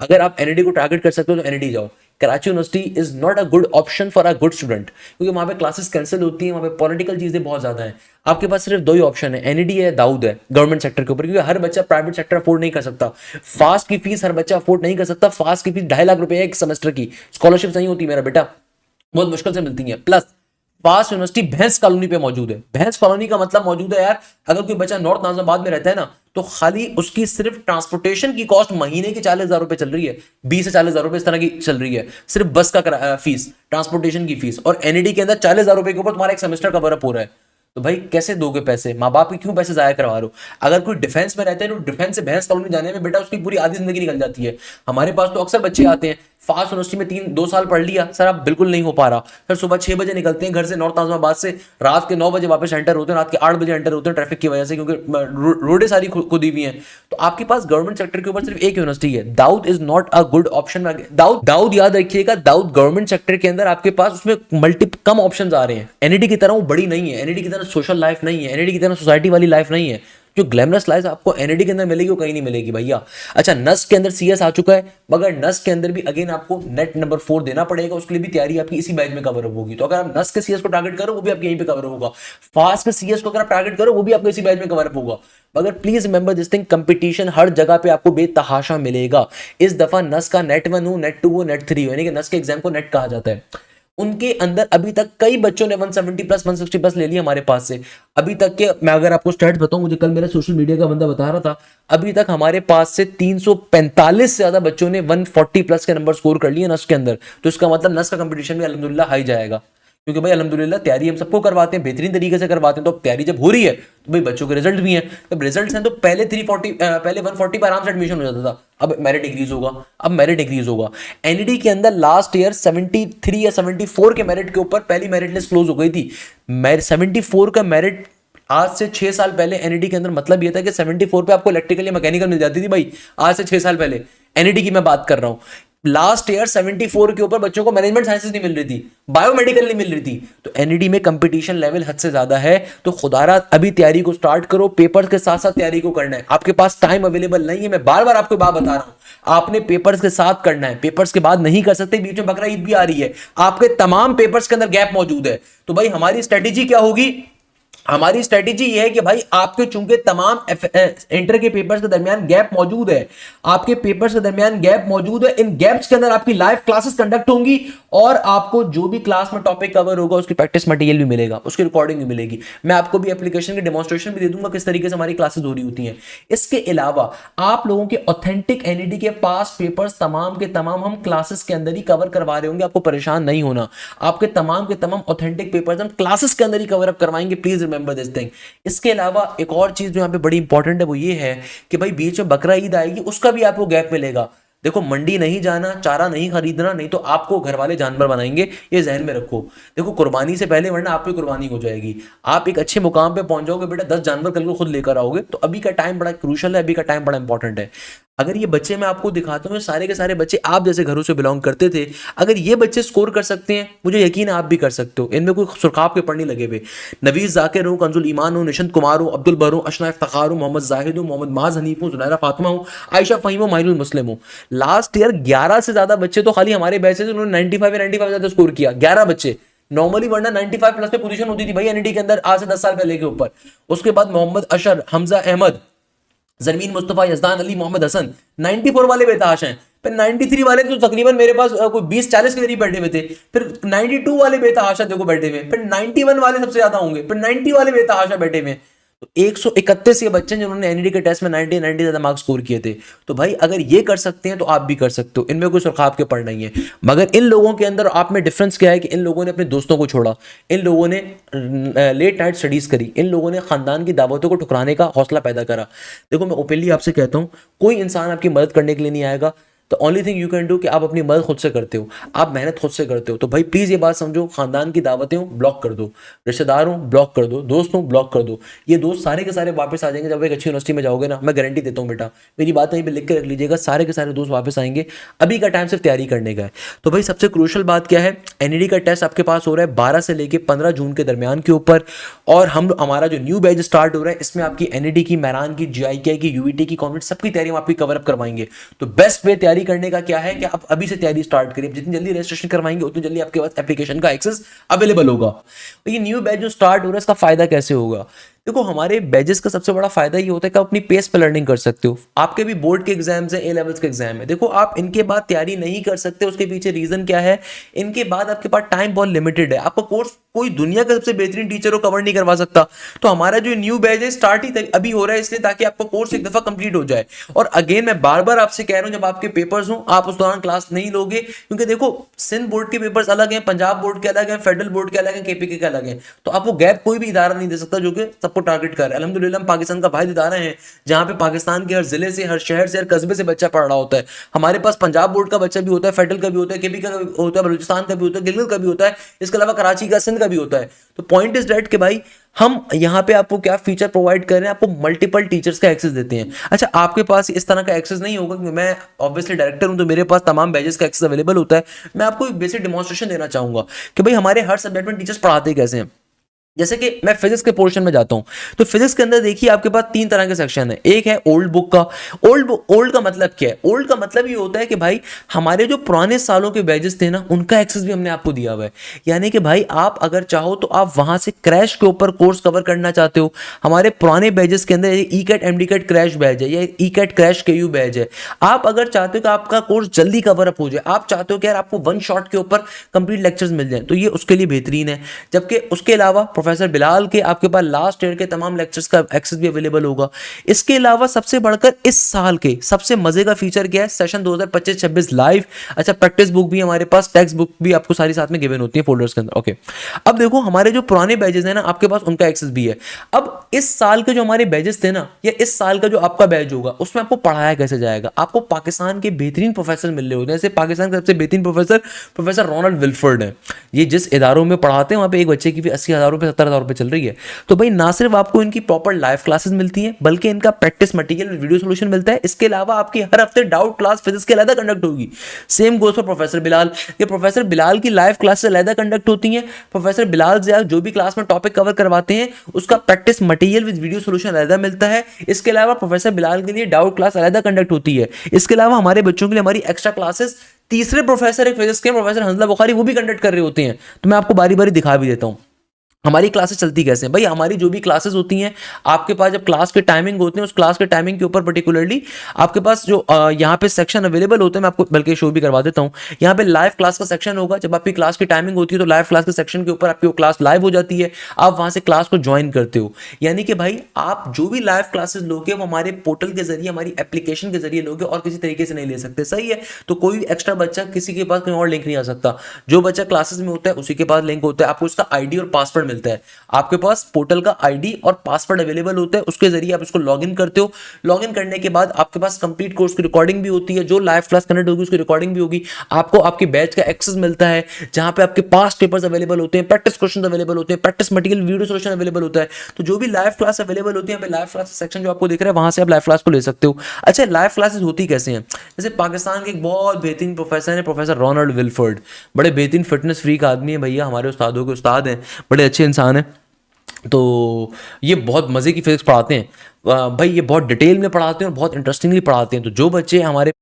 अगर आप एनईडी को टारगेट कर सकते हो तो एनईडी जाओ। Karachi university is not a good option for a good student, क्योंकि वहां पे क्लासेस कैंसिल होती हैं, वहां पे पॉलिटिकल चीजें बहुत ज्यादा हैं। आपके पास सिर्फ 2 ही ऑप्शन है, एनईडी है, दाऊद है, गवर्नमेंट सेक्टर के ऊपर, क्योंकि हर बच्चा प्राइवेट सेक्टर अफोर्ड नहीं कर सकता। फास्ट की फीस हर बच्चा अफोर्ड नहीं कर सकता। फास्ट की फीस 2.5 लाख रुपए है एक सेमेस्टर की। स्कॉलरशिप नहीं होती मेरा बेटा, बहुत मुश्किल से मिलती है। प्लस फास्ट यूनिवर्सिटी भैंस कॉलोनी पे मौजूद है। भैंस कॉलोनी का मतलब मौजूद है यार, अगर कोई बच्चा नॉर्थ नाजिमाबाद में रहता है ना, तो खाली उसकी सिर्फ ट्रांसपोर्टेशन की कॉस्ट महीने की 40,000 रुपए चल रही है, 20 से 40,000 रुपए इस तरह की चल रही है, सिर्फ बस का फीस, ट्रांसपोर्टेशन की फीस। और एनईडी के अंदर 40,000 रुपए के ऊपर तुम्हारा एक सेमेस्टर कवर अप हो रहा है। तो भाई कैसे दोगे पैसे? माँ बाप के क्यों पैसे जाया करवा रहे हो? अगर कोई डिफेंस में रहता है तो डिफेंस से भैंस कॉलोनी जाने में बेटा उसकी पूरी आधी जिंदगी निकल जाती है। हमारे पास तो अक्सर बच्चे आते हैं, फास्ट यूनिवर्सिटी में 2 साल पढ़ लिया सर, अब बिल्कुल नहीं हो पा रहा सर। सुबह 6 बजे निकलते हैं घर से नॉर्थ नाजिमाबाद से, रात के 9 बजे वापस एंटर होते हैं, रात के 8 बजे एंटर होते हैं ट्रैफिक की वजह से, क्योंकि रोडें सारी खुदी हुई हैं। तो आपके पास गवर्नमेंट सेक्टर के ऊपर सिर्फ एक यूनिवर्सिटी है। Daud is not a good option. Daud याद रखिएगा, दाऊद गवर्नमेंट सेक्टर के अंदर आपके पास उसमें कम ऑप्शन आ रहे हैं। एनईडी की तरह वो बड़ी नहीं है, एनईडी की तरह सोशल लाइफ नहीं है, एनईडी की तरह सोसाइटी वाली लाइफ नहीं है। जो ग्लैमरस लाइफ आपको एनईडी के अंदर मिलेगी वो कहीं नहीं मिलेगी भैया। अच्छा, नस्ट के अंदर सीएस आ चुका है, मगर नस्ट के अंदर भी अगेन आपको नेट नंबर 4 देना पड़ेगा, उसके लिए भी तैयारी आपकी इसी बैच में कवर अप होगी। तो अगर आप नस्ट के सीएस को टारगेट करो वो भी आपके यहीं पे कवर अप होगा, फास्ट के सीएस को अगर आप टारगेट करो वो भी आपको इसी बैच में कवर अप होगा। मगर please remember this thing, competition हर जगह पे आपको बेतहाशा मिलेगा। इस दफा नस का नेट 1 हो, नेट 2 हो, नेट 3 हो, यानी कि नस के एग्जाम को नेट कहा जाता है, उनके अंदर अभी तक कई बच्चों ने 170 प्लस 160 प्लस ले लिया हमारे पास से। अभी तक के मैं अगर आपको स्टैट्स बताऊं, मुझे कल मेरा सोशल मीडिया का बंदा बता रहा था, अभी तक हमारे पास से 345 से ज्यादा बच्चों ने 140 प्लस के नंबर स्कोर कर लिए नस के अंदर। तो इसका मतलब नस का कंपटीशन भी अल्हम्दुलिल्लाह हाई जाएगा, क्योंकि भाई अल्हम्दुलिल्लाह तैयारी हम सबको करवाते हैं, बेहतरीन तरीके से करवाते हैं। तो अब तैयारी जब हो रही है तो भाई बच्चों के रिजल्ट भी हैं, जब रिजल्ट्स हैं तो पहले 340 पहले 140 पर आराम से एडमिशन हो जाता था, अब मेरिट इंक्रीज होगा, अब मेरिट इंक्रीज होगा। एनईडी के अंदर लास्ट ईयर 73 या 74 के मेरिट के ऊपर पहली मेरिट लिस्ट क्लोज हो गई थी। 74 का मेरिट आज से 6 साल पहले एनईडी के अंदर मतलब ये था कि 74 पे आपको इलेक्ट्रिकल या मैकेनिकल मिल जाती थी भाई, आज से 6 साल पहले एनईडी की मैं बात कर रहा हूं। लास्ट ईयर 74 के ऊपर बच्चों को मैनेजमेंट साइंसेस नहीं मिल रही थी, बायोमेडिकल नहीं मिल रही थी। तो एनईडी में कंपटीशन लेवल हद से ज्यादा है। तो खुदारा अभी तैयारी को स्टार्ट करो, पेपर्स के साथ साथ तैयारी को करना है। आपके पास टाइम अवेलेबल नहीं है, मैं बार बार आपको बात बता रहा हूं, आपने पेपर्स के साथ करना है, पेपर्स के बाद नहीं कर सकते। बीच में बकरा ईद भी आ रही है, आपके तमाम पेपर्स के अंदर गैप मौजूद है। तो भाई हमारी स्ट्रेटेजी क्या होगी? हमारी स्ट्रेटेजी ये है कि भाई आपके चूंकि तमाम इंटर के पेपर्स के दरमियान गैप मौजूद है, आपके पेपर्स के दरमियान गैप मौजूद है, इन गैप्स के अंदर आपकी लाइव क्लासेस कंडक्ट होंगी और आपको जो भी क्लास में टॉपिक कवर होगा उसकी प्रैक्टिस मटेरियल भी मिलेगा, उसकी रिकॉर्डिंग भी मिलेगी। मैं आपको भी एप्लीकेशन की डेमोन्स्ट्रेशन भी दे दूंगा किस तरीके से हमारी क्लासेस हो रही होती हैं। इसके अलावा आप लोगों के ऑथेंटिक एनईडी के पास पेपर्स तमाम के तमाम हम क्लासेस के अंदर ही कवर करवा रहे होंगे, आपको परेशान नहीं होना। आपके तमाम के तमाम ऑथेंटिक पेपर्स हम क्लासेस के अंदर ही कवर अप करवाएंगे, प्लीज रिमेंबर दिस थिंग। इसके अलावा एक और चीज जो यहाँ पे बड़ी इंपॉर्टेंट है वो ये है कि भाई बीच में बकरा ईद आएगी, उसका भी आपको गैप मिलेगा। देखो, मंडी नहीं जाना, चारा नहीं खरीदना, नहीं तो आपको घर वाले जानवर बनाएंगे, ये जहन में रखो। देखो, कुर्बानी से पहले वरना आपकी कुर्बानी हो जाएगी। आप एक अच्छे मुकाम पे पहुंच जाओगे बेटा, 10 जानवर कल को खुद लेकर आओगे। तो अभी का टाइम बड़ा क्रूशल है, अभी का टाइम बड़ा इंपॉर्टेंट है। अगर ये बच्चे मैं आपको दिखाता हूँ, सारे के सारे बच्चे आप जैसे घरों से बिलोंग करते थे, अगर ये बच्चे स्कोर कर सकते हैं, मुझे यकीन है आप भी कर सकते हो। इनमें कोई सुरखाब के पढ़ नहीं लगे हुए। नवीज जाकिर हो, कंजुल ईमान हो, निशंत कुमार हो, अब्दुल बर हो, अशना इफ्तिखार हो, मोहम्मद जाहिद हो, मोहम्मद माज हनीफ हो, जुनैरा फातिमा हो, आयशा फहीम हो, माहिनुल मुस्लिम हो। लास्ट ईयर 11 से ज्यादा बच्चे तो खाली हमारे बैच से उन्होंने 95 या 95 ज्यादा स्कोर किया, 11 बच्चे। नॉर्मली वरना 95 प्लस पे पोजीशन होती थी भाई एनईडी के अंदर आज से 10 साल पहले के ऊपर। उसके बाद मोहम्मद अशर, हमजा अहमद, जरमीन मुस्तफा, यजदान अली, मोहम्मद हसन, 94 वाले बेताश हैं। फिर 93 वाले तो तकरीबन मेरे पास कोई 20-40 के करीब बैठे हुए थे। फिर 92 वाले बेतहाशा देखो बैठे हुए। फिर 91 वाले सबसे ज्यादा होंगे, फिर 90 वाले बेतहाशा बैठे हुए। तो 131 ये बच्चे जिन्होंने एनईडी के टेस्ट में 90 ज्यादा मार्क्स स्कोर किए थे। तो भाई अगर ये कर सकते हैं तो आप भी कर सकते हो, इनमें कोई सुरखाब के पढ़ नहीं है। मगर इन लोगों के अंदर आप में डिफरेंस क्या है कि इन लोगों ने अपने दोस्तों को छोड़ा, इन लोगों ने लेट नाइट स्टडीज करी, इन लोगों ने खानदान की दावतों को ठुकराने का हौसला पैदा करा। देखो, मैं ओपनली आपसे कहता हूँ, कोई इंसान आपकी मदद करने के लिए नहीं आएगा। तो only thing you can do कि आप अपनी मदद खुद से करते हो, आप मेहनत खुद से करते हो। तो भाई प्लीज ये बात समझो, खानदान की दावतें हो ब्लॉक कर दो, रिश्तेदार हो ब्लॉक कर दो, दोस्त हो ब्लॉक कर दो। ये दोस्त सारे के सारे वापस आ जाएंगे जब एक अच्छी यूनिवर्सिटी में जाओगे ना, मैं गारंटी देता हूँ बेटा, मेरी बात यहीं पे लिख के रख लीजिएगा, सारे के सारे दोस्त वापस आएंगे। अभी का टाइम सिर्फ तैयारी करने का है। तो भाई सबसे क्रूशल बात क्या है, एनईडी का टेस्ट आपके पास हो रहा है 12 से लेकर 15 जून के दरमियान के ऊपर। और हमारा जो न्यू बैच स्टार्ट हो रहा है, इसमें आपकी एनईडी की, मैरान की, जीआईके की, यूईटी की, कॉन्वेंट सबकी तैयारी हम आपकी कवर अप करवाएंगे। तो बेस्ट वे तैयारी करने का क्या है कि आप अभी से तैयारी स्टार्ट करिए। जितनी जल्दी रजिस्ट्रेशन करवाएंगे उतनी जल्दी आपके पास एप्लीकेशन का एक्सेस अवेलेबल होगा। तो ये न्यू बैच जो स्टार्ट हो रहा है, इसका फायदा कैसे होगा? देखो, हमारे बैचेस का सबसे बड़ा फायदा ये होता है कि आप अपनी पेस पे लर्निंग कर सकते हो। आपके भी बोर्ड के एग्जाम्स हैं, ए लेवल्स के एग्जाम है। देखो, आप इनके बाद तैयारी नहीं कर सकते, उसके पीछे रीजन क्या है? इनके बाद आपके पास टाइम बहुत लिमिटेड है। आपका कोर्स कोई दुनिया का सबसे बेहतरीन टीचर को कवर नहीं करवा सकता। तो हमारा जो न्यू बैच है स्टार्ट ही अभी हो रहा है, इसलिए ताकि आपका कोर्स एक दफा कंप्लीट हो जाए। और अगेन मैं बार बार आपसे कह रहा हूं, जब आपके पेपर्स हो आप उस दौरान क्लास नहीं लोगे, क्योंकि देखो सिंध बोर्ड के पेपर्स अलग हैं, पंजाब बोर्ड के अलग हैं, फेडरल बोर्ड के अलग हैं, केपीके के अलग हैं। तो आपको गैप कोई भी इदारा नहीं दे सकता जो कि सबको टारगेट कर रहा है। अल्हम्दुलिल्लाह हम पाकिस्तान का वाहिद इदारा है जहां पे पाकिस्तान के हर जिले से, हर शहर से, हर कस्बे से बच्चा पढ़ रहा होता है। हमारे पास पंजाब बोर्ड का बच्चा भी होता है, फेडरल का भी होता है, केपी का भी होता है, बलूचिस्तान का भी होता है, गिलगित का भी होता है, इसके अलावा कराची का, सिंध का भी होता है। तो पॉइंट इज दैट कि भाई हम यहाँ पे आपको क्या फीचर प्रोवाइड कर रहे हैं, आपको मल्टीपल टीचर्स का एक्सेस देते हैं। अच्छा, आपके पास इस तरह का एक्सेस नहीं होगा क्योंकि मैं ऑब्वियसली डायरेक्टर हूं, तो मेरे पास तमाम बैचेस का एक्सेस अवेलेबल होता है। मैं आपको एक बेसिक डेमोन्स्ट्रेशन देना चाहूंगा कि भाई हमारे हर सब्जेक्ट में टीचर्स पढ़ाते कैसे हैं। जैसे कि मैं फिजिक्स के पोर्शन में जाता हूं, तो फिजिक्स के अंदर देखिए आपके पास तीन तरह के सेक्शन है। एक है ओल्ड बुक का। ओल्ड का मतलब क्या है? ओल्ड का मतलब ये होता है कि भाई हमारे जो पुराने सालों के बैजेस थे ना, उनका एक्सेस भी हमने आपको दिया हुआ है। यानी कि भाई आप अगर चाहो तो आप वहां से क्रैश के ऊपर कोर्स कवर करना चाहते हो, हमारे पुराने बैजेस के अंदर E cat M D cat crash batch है या ई कैट क्रैश के यू बैच है, आप अगर चाहते हो कि आपका कोर्स जल्दी कवर अप हो जाए, आप चाहते हो कि यार आपको वन शॉट के ऊपर कंप्लीट लेक्चर्स मिल जाए, तो ये उसके लिए बेहतरीन है। जबकि उसके अलावा प्रोफेसर बिलाल के आपके पास लास्ट ईयर के तमाम लेक्चर्स का एक्सेस भी अवेलेबल होगा। इसके अलावा सबसे बढ़कर इस साल के सबसे मजे का फीचर क्या है? Session 2025-26 live. अच्छा, प्रैक्टिस बुक भी हमारे पास, टेक्स्ट बुक भी आपको सारी साथ में गिवन होती है फोल्डर्स के अंदर। ओके, अब देखो हमारे जो पुराने बैजेस हैं ना आपके पास, उनका एक्सेस भी है। अब इस साल के जो हमारे बैजेस थे ना, या इस साल का जो आपका बैच होगा, उसमें आपको पढ़ाया कैसे जाएगा? आपको पाकिस्तान के बेहतरीन प्रोफेसर मिल रहे होते हैं। जैसे पाकिस्तान के सबसे बेहतरीन प्रोफेसर प्रोफेसर रोनाल्ड विल्फर्ड है। ये जिस इदारों में पढ़ाते हैं वहाँ पे एक बच्चे की भी 80,000 रुपये 70,000 रुपये चल रही है। तो भाई ना सिर्फ आपको इनकी प्रॉपर लाइव क्लासेस मिलती हैं, बल्कि इनका प्रैक्टिस मटेरियल वीडियो सोल्यूशन मिलता है। इसके अलावा आपकी हर हफ्ते डाउट क्लास फिजिक्स के अलग कंडक्ट होगी। Same goes for professor Bilal. ये प्रोफेसर बिलाल की लाइव क्लासेस अलग कंडक्ट होती हैं। प्रोफेसर बिलाल जो भी क्लास में टॉपिक कवर करवाते हैं, उसका practice material with video solution अलग मिलता है। इसके अलावा प्रोफेसर बिलाल के लिए डाउट क्लास अलग कंडक्ट होती है। इसके अलावा हमारे बच्चों के लिए हमारी एक्स्ट्रा क्लासेस तीसरे प्रोफेसर एक फिजिक्स के प्रोफेसर हंसला बुखारी वो भी कंडक्ट कर रहे होते हैं। तो मैं आपको बारी बारी दिखा भी देता हूं हमारी क्लासेस चलती कैसे हैं। भाई हमारी जो भी क्लासेस होती हैं, आपके पास जब क्लास के टाइमिंग होते हैं, उस क्लास के टाइमिंग के ऊपर पर्टिकुलरली आपके पास जो यहाँ पे सेक्शन अवेलेबल होते हैं, मैं आपको बल्कि शो भी करवा देता हूँ। यहाँ पे लाइव क्लास का सेक्शन होगा। जब आपकी क्लास की टाइमिंग होती है तो लाइव क्लास के सेक्शन के ऊपर आपकी वो क्लास लाइव हो जाती है, आप वहाँ से क्लास को ज्वाइन करते हो। यानी कि भाई आप जो भी लाइव क्लासेस लोगे वो हमारे पोर्टल के जरिए, हमारी एप्लीकेशन के जरिए लोगे, और किसी तरीके से नहीं ले सकते। सही है? तो कोई एक्स्ट्रा बच्चा किसी के पास कहीं और लिंक नहीं आ सकता। जो बच्चा क्लासेस में होता है उसी के पास लिंक होता है, आपको उसका आईडी और पासवर्ड मिलता है। आपके पास पोर्टल का आईडी और पासवर्ड अवेलेबल होता है, उसके जरिए आप इसको लॉगिन करते हो। लॉगिन करने के बाद आपके पास कंप्लीट कोर्स की रिकॉर्डिंग भी होती है। जो लाइव क्लास कनेक्ट होगी उसकी रिकॉर्डिंग भी होगी। आपको आपके बैच का एक्सेस मिलता है, जहां पे आपके पास्ट पेपर्स अवेलेबल होते हैं, प्रैक्टिस क्वेश्चन अवेलेबल होते हैं, practice material video solution available होता है। तो जो भी लाइव क्लास अवेलेबल होती है, लाइव क्लास सेक्शन जो आपको दिख रहा है, वहां से आप लाइव क्लास को ले सकते हो। अच्छा, लाइव क्लासेस होती कैसे हैं? जैसे पाकिस्तान के एक बहुत बेहतरीन प्रोफेसर है प्रोफेसर रोनाल्ड विल्फर्ड, बड़े बेहतरीन फिटनेस फ्रीक आदमी है भैया, हमारे उस्तादों के उस्ताद हैं, बड़े अच्छे इंसान हैं। तो ये बहुत मज़े की फिजिक्स पढ़ाते हैं। भाई ये बहुत डिटेल में पढ़ाते हैं और बहुत इंटरेस्टिंगली पढ़ाते हैं। तो जो बच्चे हमारे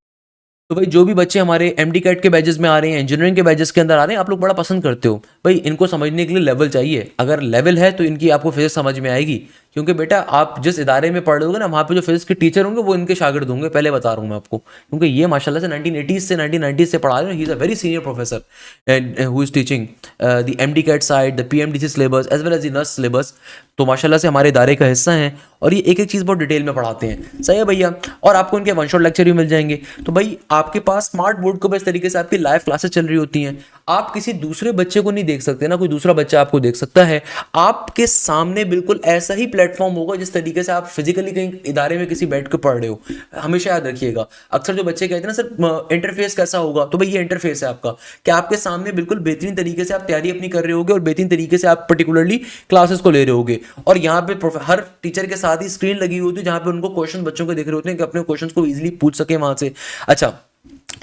तो भाई जो भी बच्चे हमारे एमडी कैट के बैचेस में आ रहे हैं, इंजीनियरिंग के बैचेस के अंदर आ रहे हैं, आप लोग बड़ा पसंद करते हो। भाई इनको समझने के लिए लेवल चाहिए। अगर लेवल है तो इनकी आपको फिजिक्स समझ में आएगी, क्योंकि बेटा आप जिस इदारे में पढ़ रहे होगे ना, वहाँ पे जो फिजिक्स के टीचर होंगे वो इनके शागिर्द होंगे, पहले बता रहा हूँ मैं आपको। क्योंकि ये माशाल्लाह से 1980s से 1990s से पढ़ा रहे हैं। He is a very senior professor and who is teaching the MD cat side, the PMDC syllabus as well as the nurse syllabus. तो माशाल्लाह से हमारे इदारे का हिस्सा हैं और ये एक एक चीज़ बहुत डिटेल में पढ़ाते हैं। सही है भैया? और आपको इनके वन शॉट लेक्चर भी मिल जाएंगे। तो भाई आपके पास स्मार्ट बोर्ड के ऊपर इस तरीके से आपकी लाइव क्लासेस चल रही होती हैं। आप किसी दूसरे बच्चे को नहीं देख सकते ना, कोई दूसरा बच्चा आपको देख सकता है। आपके सामने बिल्कुल ऐसा ही प्लेटफॉर्म होगा जिस तरीके से आप फिजिकली कहीं इदारे में किसी बैठ के पढ़ रहे हो। हमेशा याद रखिएगा, अक्सर जो बच्चे कहते हैं ना सर इंटरफेस कैसा होगा, तो भाई ये इंटरफेस है आपका कि आपके सामने बिल्कुल बेहतरीन तरीके से आप तैयारी अपनी कर रहे होगे और बेहतरीन तरीके से आप पर्टिकुलरली क्लासेस को ले रहे होगे। और यहाँ पे हर टीचर के साथ ही स्क्रीन लगी होती है जहाँ पे उनको क्वेश्चन बच्चों को देख रहे होते हैं कि अपने क्वेश्चन को इजीली पूछ सके वहां से। अच्छा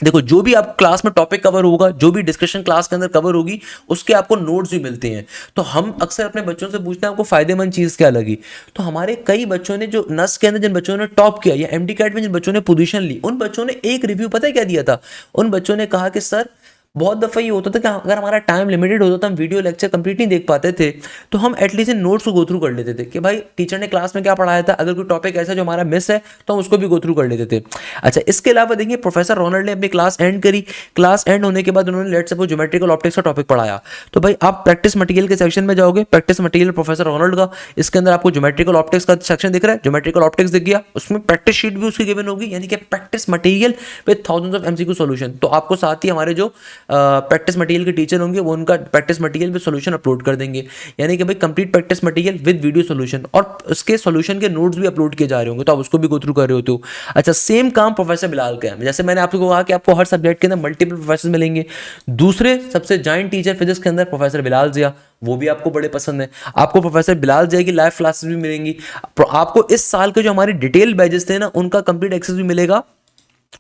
देखो, जो भी आप क्लास में टॉपिक कवर होगा, जो भी डिस्कशन क्लास के अंदर कवर होगी, उसके आपको नोट्स भी मिलते हैं। तो हम अक्सर अपने बच्चों से पूछते हैं आपको फायदेमंद चीज़ क्या लगी। तो हमारे कई बच्चों ने जो नस के अंदर जिन बच्चों ने टॉप किया या एमडी कैट में जिन बच्चों ने पोजीशन ली, उन बच्चों ने एक रिव्यू पता है क्या दिया था? उन बच्चों ने कहा कि सर बहुत दफ़ा ये होता था कि अगर हमारा टाइम लिमिटेड होता तो हम वीडियो लेक्चर कंप्लीट नहीं देख पाते थे, तो हम एटलीस्ट इन नोट्स को गो थ्रू कर लेते थे कि भाई टीचर ने क्लास में क्या पढ़ाया था, अगर कोई टॉपिक ऐसा जो हमारा मिस है तो हम उसको भी गो थ्रू कर लेते थे। अच्छा, इसके अलावा देखिए प्रोफेसर रोनाल्ड ने अपनी क्लास एंड करी। क्लास एंड होने के बाद उन्होंने लेट्स सपोज ज्योमेट्रिकल ऑप्टिक्स का टॉपिक पढ़ाया। तो भाई आप प्रैक्टिस मटेरियल के सेक्शन में जाओगे, प्रैक्टिस मटेरियल प्रोफेसर रोनाल्ड का, इसके अंदर आपको ज्योमेट्रिकल ऑप्टिक्स का सेक्शन दिख रहा है। ज्योमेट्रिकल ऑप्टिक्स दिख गया, उसमें प्रैक्टिस शीट भी उसकी गिवन होगी, यानी कि practice material with thousands of MCQ solution. तो आपको साथ ही हमारे जो प्रैक्टिस मटेरियल के टीचर होंगे वो उनका practice material with solution upload कर देंगे, यानी कि भाई complete practice material with video solution, और उसके सॉल्यूशन के नोट्स भी अपलोड किए जा रहे होंगे, तो आप उसको भी गो थ्रू कर रहे होते हो। अच्छा, सेम काम प्रोफेसर बिलाल का है। जैसे मैंने आपको कहा कि आपको हर सब्जेक्ट के अंदर मल्टीपल प्रोफेसर मिलेंगे। दूसरे सबसे जाइंट टीचर फिजिक्स के अंदर प्रोफेसर बिलाल जिया, वो भी आपको बड़े पसंद है। आपको प्रोफेसर बिलाल जिया की लाइव क्लासेस भी मिलेंगी। आपको इस साल के जो हमारे डिटेल बैचेस थे ना, उनका कंप्लीट एक्सेस भी मिलेगा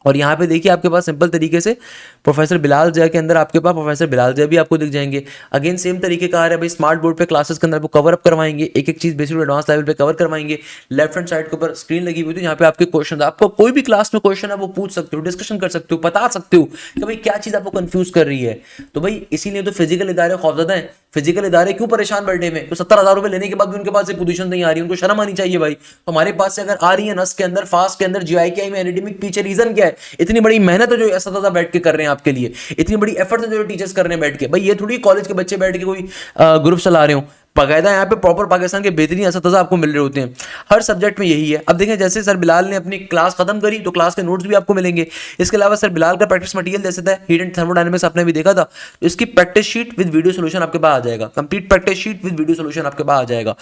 और यहाँ पे देखिए आपके पास सिंपल तरीके से प्रोफेसर बिलाल जय के अंदर आपके पास प्रोफेसर बिलाल जय भी आपको दिख जाएंगे। अगेन सेम तरीके का आ रहा है भाई, स्मार्ट बोर्ड पे क्लासेस के अंदर आपको कवर अप करवाएंगे, एक एक चीज बेसिक एडवांस लेवल पे कवर करवाएंगे। लेफ्ट हैंड साइड के ऊपर स्क्रीन लगी हुई थी, यहाँ पे आपके क्वेश्चन, आपको कोई भी क्लास में क्वेश्चन है वो पूछ सकते हो, डिस्कशन कर सकते हो, बता सकते हो कि भाई क्या चीज आपको कंफ्यूज कर रही है। तो भाई इसीलिए तो फिजिकल इदारे खौफजदा हैं। फिजिकल इदारे क्यों परेशान बैठे में, तो 70,000 रुपए लेने के बाद भी उनके पास पोजीशन नहीं आ रही, उनको शर्म आनी चाहिए भाई। तो हमारे पास से अगर आ रही है नस के अंदर, फास्ट के अंदर, जीआईकेआई में, एनडीएमई, पीछे रीजन क्या है? इतनी बड़ी मेहनत है जो असतता बैठ के कर रहे हैं आपके लिए, इतनी बड़ी एफर्ट है जो टीचर्स कर रहे हैं बैठ के। भाई ये थोड़ी कॉलेज के बच्चे बैठ के कोई ग्रुप चला रहे हो, बाकायदा यहाँ पे प्रॉपर पाकिस्तान के बेहतरीन असतज़ा आपको मिल रहे होते हैं। हर सब्जेक्ट में यही है। अब देखें जैसे सर बिलाल ने अपनी क्लास खत्म करी तो क्लास के नोट्स भी आपको मिलेंगे। इसके अलावा सर बिलाल का प्रैक्टिस मटेरियल जैसे था हीट एंड थर्मोडायनेमिक्स आपने भी देखा था, तो इसकी practice sheet with video solution आपके पास आ जाएगा, complete practice sheet with video solution आपके पास आ जाएगा।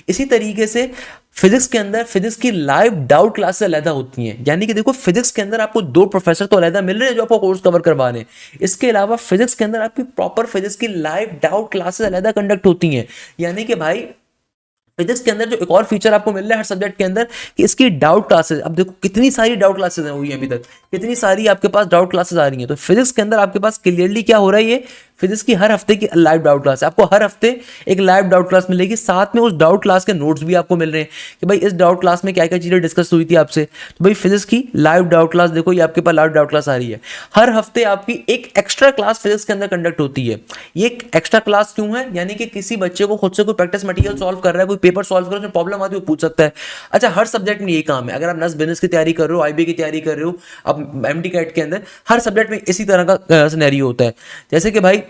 इसी तरीके से फिजिक्स के अंदर फिजिक्स की लाइव डाउट क्लासेस अलग होती हैं, यानी कि देखो फिजिक्स के अंदर आपको 2 प्रोफेसर तो अलग मिल रहे हैं जो आपको कोर्स कवर करवा रहे हैं। इसके अलावा फिजिक्स के अंदर आपकी प्रॉपर फिजिक्स की लाइव डाउट क्लासेस अलग कंडक्ट होती हैं। यानी कि भाई फिजिक्स के अंदर जो एक और फीचर आपको मिल रहा है हर सब्जेक्ट के अंदर कि इसकी डाउट क्लासेस, अब देखो कितनी सारी डाउट क्लासेस हैं हुई हैं अभी तक, कितनी सारी आपके पास डाउट क्लासेस आ रही हैं। तो फिजिक्स के अंदर आपके पास क्लियरली क्या हो रहा है, ये फिजिक्स की हर हफ्ते की लाइव डाउट क्लास है। आपको हर हफ्ते एक लाइव डाउट क्लास मिलेगी, साथ में उस डाउट क्लास के नोट्स भी आपको मिल रहे हैं कि भाई इस डाउट क्लास में क्या क्या चीजें डिस्कस हुई थी आपसे। तो भाई फिजिक्स की लाइव डाउट क्लास देखो, ये आपके पास लाइव डाउट क्लास आ रही है। हर हफ्ते आपकी एक एक्स्ट्रा क्लास फिजिक्स के अंदर कंडक्ट होती है। ये एक एक्स्ट्रा क्लास क्यों है, यानी कि किसी बच्चे को खुद से कोई प्रैक्टिस मटेरियल सॉल्व कर रहा है, कोई पेपर सॉल्व कर रहा है, प्रॉब्लम आती है वो पूछ सकता है। अच्छा, हर सब्जेक्ट में यही काम है। अगर आप नस बिजनेस की तैयारी कर रहे हो, आईबी की तैयारी कर रहे हो, अब एमडी कैट के अंदर हर सब्जेक्ट में इसी तरह का सिनेरियो होता है। जैसे कि भाई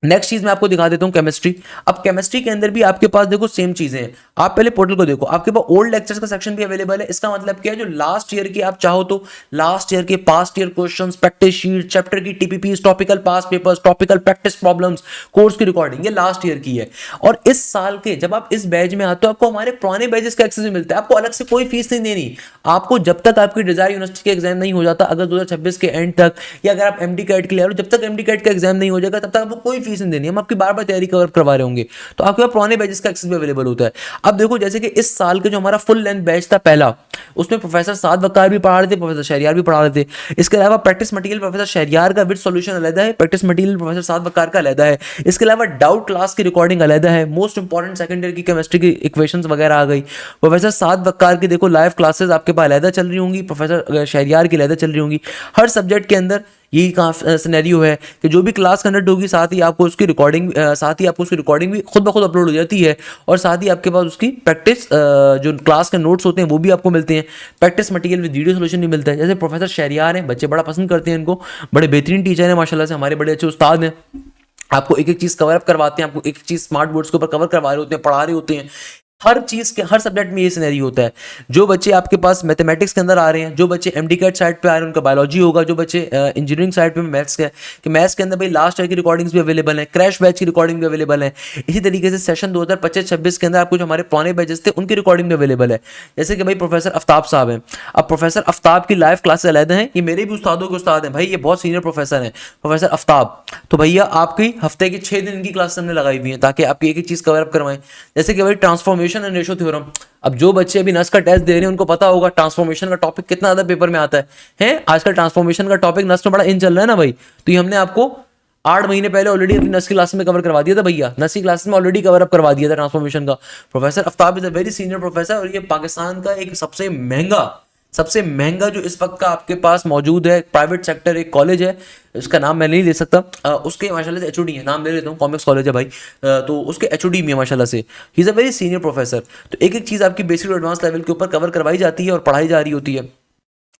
नेक्स्ट चीज मैं आपको दिखा देता हूं, केमिस्ट्री। अब केमिस्ट्री के अंदर भी आपके पास देखो सेम चीजें हैं। आप पहले पोर्टल को देखो, आपके पास ओल्ड लेक्चर्स का सेक्शन भी अवेलेबल है। इसका मतलब क्या है, जो लास्ट ईयर के आप चाहो तो लास्ट ईयर के past year questions, practice sheet, chapter की TPPs, topical past papers, topical practice problems, course की रिकॉर्डिंग, ये लास्ट ईयर की है। और इस साल के जब आप इस बैच में आते हो, आपको हमारे पुराने बैचेस का एक्सेस भी मिलता है। आपको अलग से कोई फीस नहीं देनी। आपको जब तक आपकी डिजायर यूनिवर्सिटी के एग्जाम नहीं हो जाता, अगर 2026 के एंड तक, या अगर आप एमडी कैट के लिए आ रहे हो, जब तक एमडी कैट का एग्जाम नहीं हो जाएगा तब तक आपको कोई फीस नहीं देनी। हम आपकी बार बार तैयारी कवर करवा रहे होंगे, तो आपके पास पुराने बैचेस का एक्सेस भी अवेलेबल होता है। अब देखो जैसे कि इस साल के जो हमारा फुल लेंथ बैच था पहला, उसमें प्रोफेसर साद वकार भी पढ़ा रहे थे, प्रोफेसर शहरियार भी पढ़ा रहे थे। इसके अलावा प्रैक्टिस मटेरियल प्रोफेसर शहरियार का विद सॉल्यूशन अलग है, प्रैक्टिस मटेरियल प्रोफेसर साद वकार का अलग है। इसके अलावा डाउट क्लास की रिकॉर्डिंग अलग है। मोस्ट इंपॉर्टेंट सेकंड ईयर की केमिस्ट्री की इक्वेशंस वगैरह आ गई। प्रोफेसर साद वकार की देखो लाइव क्लासेस आपके पास अलग चल रही होंगी, प्रोफेसर शहरियार की अलग चल रही होंगी। हर सब्जेक्ट के अंदर यही सिनेरियो है कि जो भी क्लास कंडक्ट होगी साथ ही आपको उसकी रिकॉर्डिंग भी खुद ब खुद अपलोड हो जाती है। और साथ ही आपके पास उसकी प्रैक्टिस जो क्लास के नोट्स होते हैं वो भी आपको मिलते हैं। Practice material with video solution भी मिलता है। जैसे प्रोफेसर शहरियार हैं, बच्चे बड़ा पसंद करते हैं इनको, बड़े बेहतरीन टीचर हैं माशाल्लाह से, हमारे बड़े अच्छे उस्ताद हैं। आपको एक एक चीज कवर अप करवाते हैं, आपको एक चीज स्मार्ट बोर्ड्स के ऊपर कवर करवा रहे होते हैं, पढ़ा रहे होते हैं। हर चीज के हर सब्जेक्ट में ये सिनेरियो होता है। जो बच्चे आपके पास मैथमेटिक्स के अंदर आ रहे हैं, जो बच्चे एमडी कैट साइड पे आ रहे हैं, उनका बायोलॉजी होगा। जो बच्चे इंजीनियरिंग साइड पे मैथ्स के, कि मैथ्स के अंदर भाई लास्ट ईयर की रिकॉर्डिंग्स भी अवेलेबल है, क्रैश बैच की रिकॉर्डिंग भी अवेलेबल है। इसी तरीके से सेशन 2025-26 के अंदर आपको जो हमारे पुराने बैचेस थे उनकी रिकॉर्डिंग भी अवेलेबल है। जैसे कि भाई प्रोफेसर आफ्ताब साहब हैं, अब प्रोफेसर आफ्ताब की लाइव क्लासेस अलग हैं। ये मेरे भी उस्तादों के उस्ताद हैं भाई, ये बहुत सीनियर प्रोफेसर हैं प्रोफेसर आफ्ताब। तो भैया आपकी हफ्ते की 6 दिन इनकी क्लास हमने लगाई हुई है ताकि आपकी एक एक चीज कवर अप करवाएं। जैसे कि भाई ट्रांसफॉर्मेशन एंड रेशो थ्योरम, अब जो बच्चे अभी नस का टेस्ट दे रहे हैं उनको पता होगा ट्रांसफॉर्मेशन का टॉपिक कितना ज्यादा पेपर में आता है। आजकल ट्रांसफॉर्मेशन का टॉपिक नस में बड़ा इन चल रहा है ना भाई, तो ये हमने आपको 8 महीने पहले ऑलरेडी अपनी नस की क्लास में कवर करवा दिया था भैया, नस की क्लास में ऑलरेडी कवर अप करवा दिया था ट्रांसफॉर्मेशन का। Professor Aftab is a very senior professor, और ये पाकिस्तान का एक सबसे महंगा जो इस वक्त का आपके पास मौजूद है प्राइवेट सेक्टर एक कॉलेज है, उसका नाम मैं नहीं ले सकता, उसके माशाल्लाह से एचओडी है, नाम ले लेता हूँ, कॉमिक्स कॉलेज है भाई, तो उसके एचओडी में माशाल्लाह से ही is a very senior professor. तो एक एक चीज़ आपकी बेसिक और एडवांस लेवल के ऊपर कवर करवाई जाती है और पढ़ाई जा रही होती है।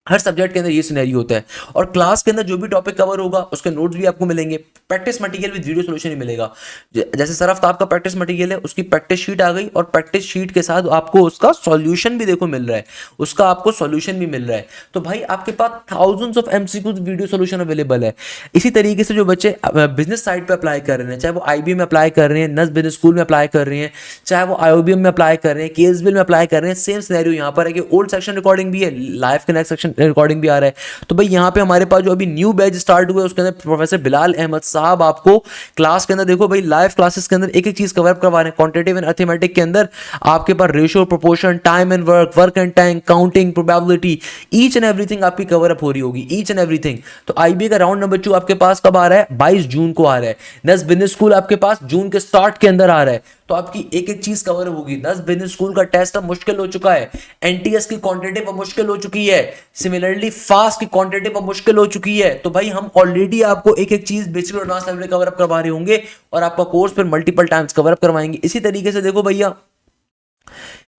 हर सब्जेक्ट के अंदर ये सिनेरियो होता है। और क्लास के अंदर जो भी टॉपिक कवर होगा उसके नोट्स भी आपको मिलेंगे, practice material with video solution ही मिलेगा। जैसे सर आफ्ताब का प्रैक्टिस मटेरियल है, उसकी प्रैक्टिस शीट आ गई और प्रैक्टिस शीट के साथ आपको उसका सॉल्यूशन भी देखो मिल रहा है, उसका आपको सॉल्यूशन भी मिल रहा है। तो भाई आपके पास thousands of MCQs video solution available है। इसी तरीके से जो बच्चे बिजनेस साइड पे अप्लाई कर रहे हैं, चाहे वो आईबीएम में अप्लाई कर रहे हैं, नस बिजनेस स्कूल में अप्लाई कर रहे हैं, चाहे वो आईओबीएम में अप्लाई कर रहे हैं, केएसबीएल में अप्लाई कर रहे हैं, सेम सिनेरियो यहाँ पर है कि ओल्ड सेक्शन रिकॉर्डिंग भी है, लाइव के नेक्स्ट सेक्शन रिकॉर्डिंग भी आ रहा है। तो भाई यहाँ पे हमारे पास जो अभी न्यू बैच स्टार्ट हुआ है उसके अंदर प्रोफेसर बिलाल अहमद साहब आपको क्लास के अंदर देखो भाई लाइव क्लासेस के अंदर एक एक चीज कवर करवा रहे हैं। क्वांटिटेटिव एंड अर्थमेटिक के अंदर आपके पास ratio, proportion, time and work, work and time, counting, probability, each and everything आपकी कवर अप हो रही होगी, ईच एंड एवरीथिंग। तो आईबीए का राउंड नंबर 2 आपके पास कब आ रहा है? 22 जून को आ रहा है। 10 बिजनेस स्कूल आपके पास जून के स्टार्ट के अंदर आ रहा है। तो आपकी एक एक चीज कवर होगी। 10 बिजनेस स्कूल का टेस्ट अब मुश्किल हो चुका है, एनटीएस की क्वांटिटेटिव अब मुश्किल हो चुकी है, सिमिलरली फास्ट की क्वांटिटेटिव अब मुश्किल हो चुकी है। तो भाई हम ऑलरेडी आपको एक एक चीज बेसिक और एडवांस लेवल कवर अप करवा रहे होंगे और आपका कोर्स फिर मल्टीपल टाइम्स कवर अप करवाएंगे। इसी तरीके से देखो भैया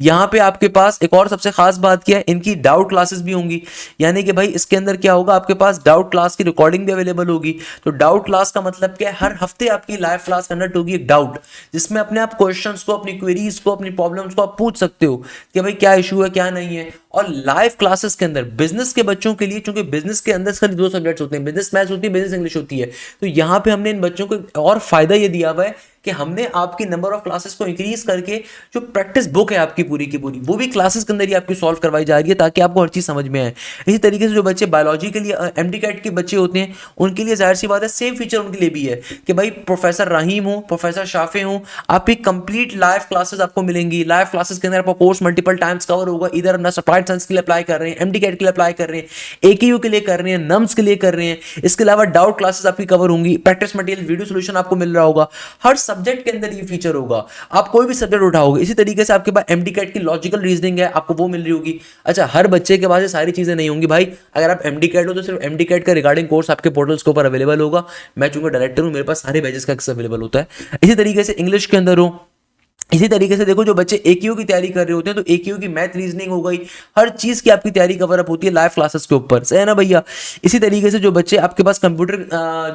यहां पे आपके पास एक और सबसे खास बात क्या है, इनकी डाउट क्लासेस भी होंगी। यानी कि भाई इसके अंदर क्या होगा, आपके पास डाउट क्लास की रिकॉर्डिंग भी अवेलेबल होगी। तो डाउट क्लास का मतलब क्या है, हर हफ्ते आपकी लाइव क्लास कंडक्ट होगी एक डाउट, जिसमें अपने आप क्वेश्चंस को, अपनी क्वेरीज को, अपनी प्रॉब्लम्स को आप पूछ सकते हो कि भाई क्या इशू है क्या नहीं है। और लाइव क्लासेस के अंदर बिजनेस के बच्चों के लिए, क्योंकि बिजनेस के अंदर खाली 2 सब्जेक्ट्स होते हैं, बिजनेस मैथ्स होती है, बिजनेस इंग्लिश होती है। तो यहाँ पे हमने इन बच्चों को और फायदा ये दिया हुआ है कि हमने आपकी नंबर ऑफ क्लासेस को इंक्रीज करके जो प्रैक्टिस बुक है आपकी पूरी की पूरी, वो भी क्लासेस के अंदर ही आपकी सॉल्व करवाई जा रही है ताकि आपको हर चीज समझ में आए। इसी तरीके से जो बच्चे बायोलॉजी के लिए एमडी कैट के बच्चे होते हैं, उनके लिए जाहिर सी बात है सेम फीचर उनके लिए भी है कि भाई प्रोफेसर रहीम हो, प्रोफेसर शाफे हो, आपकी कंप्लीट लाइव क्लासेस आपको मिलेंगी। लाइव क्लासेस के अंदर आपका कोर्स मल्टीपल टाइम्स कवर होगा। इधर अपना अप्लाइड साइंस के लिए अप्लाई कर रहे हैं, एमडी कैट के लिए अप्लाई कर रहे हैं, एकेयू के लिए कर रहे हैं, नम्स के लिए कर रहे हैं। इसके अलावा डाउट क्लासेस आपकी कवर होंगी, प्रैक्टिस मटेरियल, वीडियो सोल्यूशन आपको मिल रहा होगा। हर सब्जेक्ट के अंदर ये फीचर होगा, आप कोई भी सब्जेक्ट उठाओगे। इसी तरीके से आपके पास एमडी कैट की लॉजिकल रीजनिंग है, आपको वो मिल रही होगी। अच्छा, हर बच्चे के पास ये सारी चीजें नहीं होंगी भाई। अगर आप एमडी कैट हो तो सिर्फ एमडी कैट का रिगार्डिंग कोर्स आपके पोर्टल्स के ऊपर अवेलेबल होगा। मैं चूंकि डायरेक्टर हूं, मेरे पास सारे बैचेस का एक्सेस अवेलेबल होता है। इसी तरीके से इंग्लिश के अंदर हो, इसी तरीके से देखो जो बच्चे एकेयू की तैयारी कर रहे होते हैं तो एकेयू की मैथ रीजनिंग हो गई, हर चीज की आपकी तैयारी कवर अप होती है लाइव क्लासेस के ऊपर, सही है ना भैया। इसी तरीके से जो बच्चे आपके पास कंप्यूटर,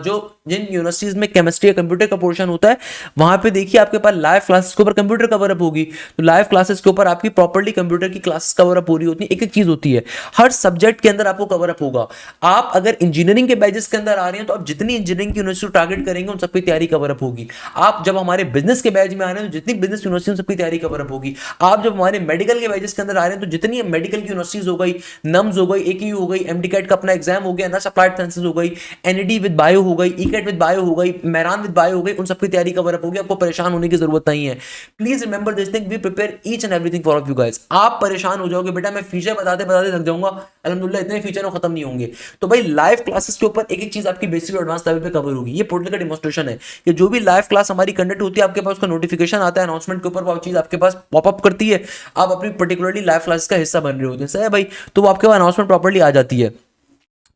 जो जिन यूनिवर्सिटीज में केमिस्ट्री या कंप्यूटर का पोर्शन होता है, वहां पे देखिए आपके पास लाइव क्लासेस के ऊपर कंप्यूटर कवर अप होगी। तो लाइव क्लासेस के ऊपर आपकी प्रॉपर्ली कंप्यूटर की क्लासेस कवर अप हो रही होती है, एक एक चीज होती है, हर सब्जेक्ट के अंदर आपको कवर अप होगा। आप अगर इंजीनियरिंग के बैचेस के अंदर आ रहे हैं तो आप जितनी इंजीनियरिंग की यूनिवर्सिटी टारगेट करेंगे उन सबकी तैयारी कवर अप होगी। आप जब हमारे बिजनेस के बैच में आ रहे हैं तो जितनी बिजनेस यूनिवर्सिटी सबकी तैयारी कवर अप होगी। आप जब हमारे मेडिकल के बैचेस के अंदर आ रहे हैं तो जितनी मेडिकल की यूनिवर्सिटीज हो गई, नम्स हो गई, एकेयू हो गई, एमडीकैट का अपना एग्जाम हो गया, नर्स अप्लाइड साइंसेज हो गई, एनईडी विद बायो हो गई, ईकैट विद बायो हो गई, मेहरान विद बायो हो गई, उन सबकी तैयारी कवर अप होगी। आपको परेशान होने की जरूरत नहीं है। Please remember this thing, we prepare each and everything for of you guys. आप परेशान हो जाओगे बेटा, मैं फीचर बताते बताते थक जाऊंगा, अल्हम्दुलिल्लाह इतने फीचर खत्म नहीं होंगे। तो भाई लाइव क्लासेस के ऊपर एक एक चीज आपकी बेसिक और एडवांस लेवल पे कवर होगी। ये पोर्टल का डेमोंस्ट्रेशन है कि जो भी लाइव क्लास हमारी कंडक्ट होती है आपके पास उसका नोटिफिकेशन आता है, अनाउंसमेंट के ऊपर वो चीज आपके पास पॉपअप करती है, आप अपनी पर्टिकुलरली लाइव क्लासेस का हिस्सा बन रहे होते हैं, सही है भाई। तो वो आपके पास अनाउंसमेंट प्रॉपर्ली आ जाती है।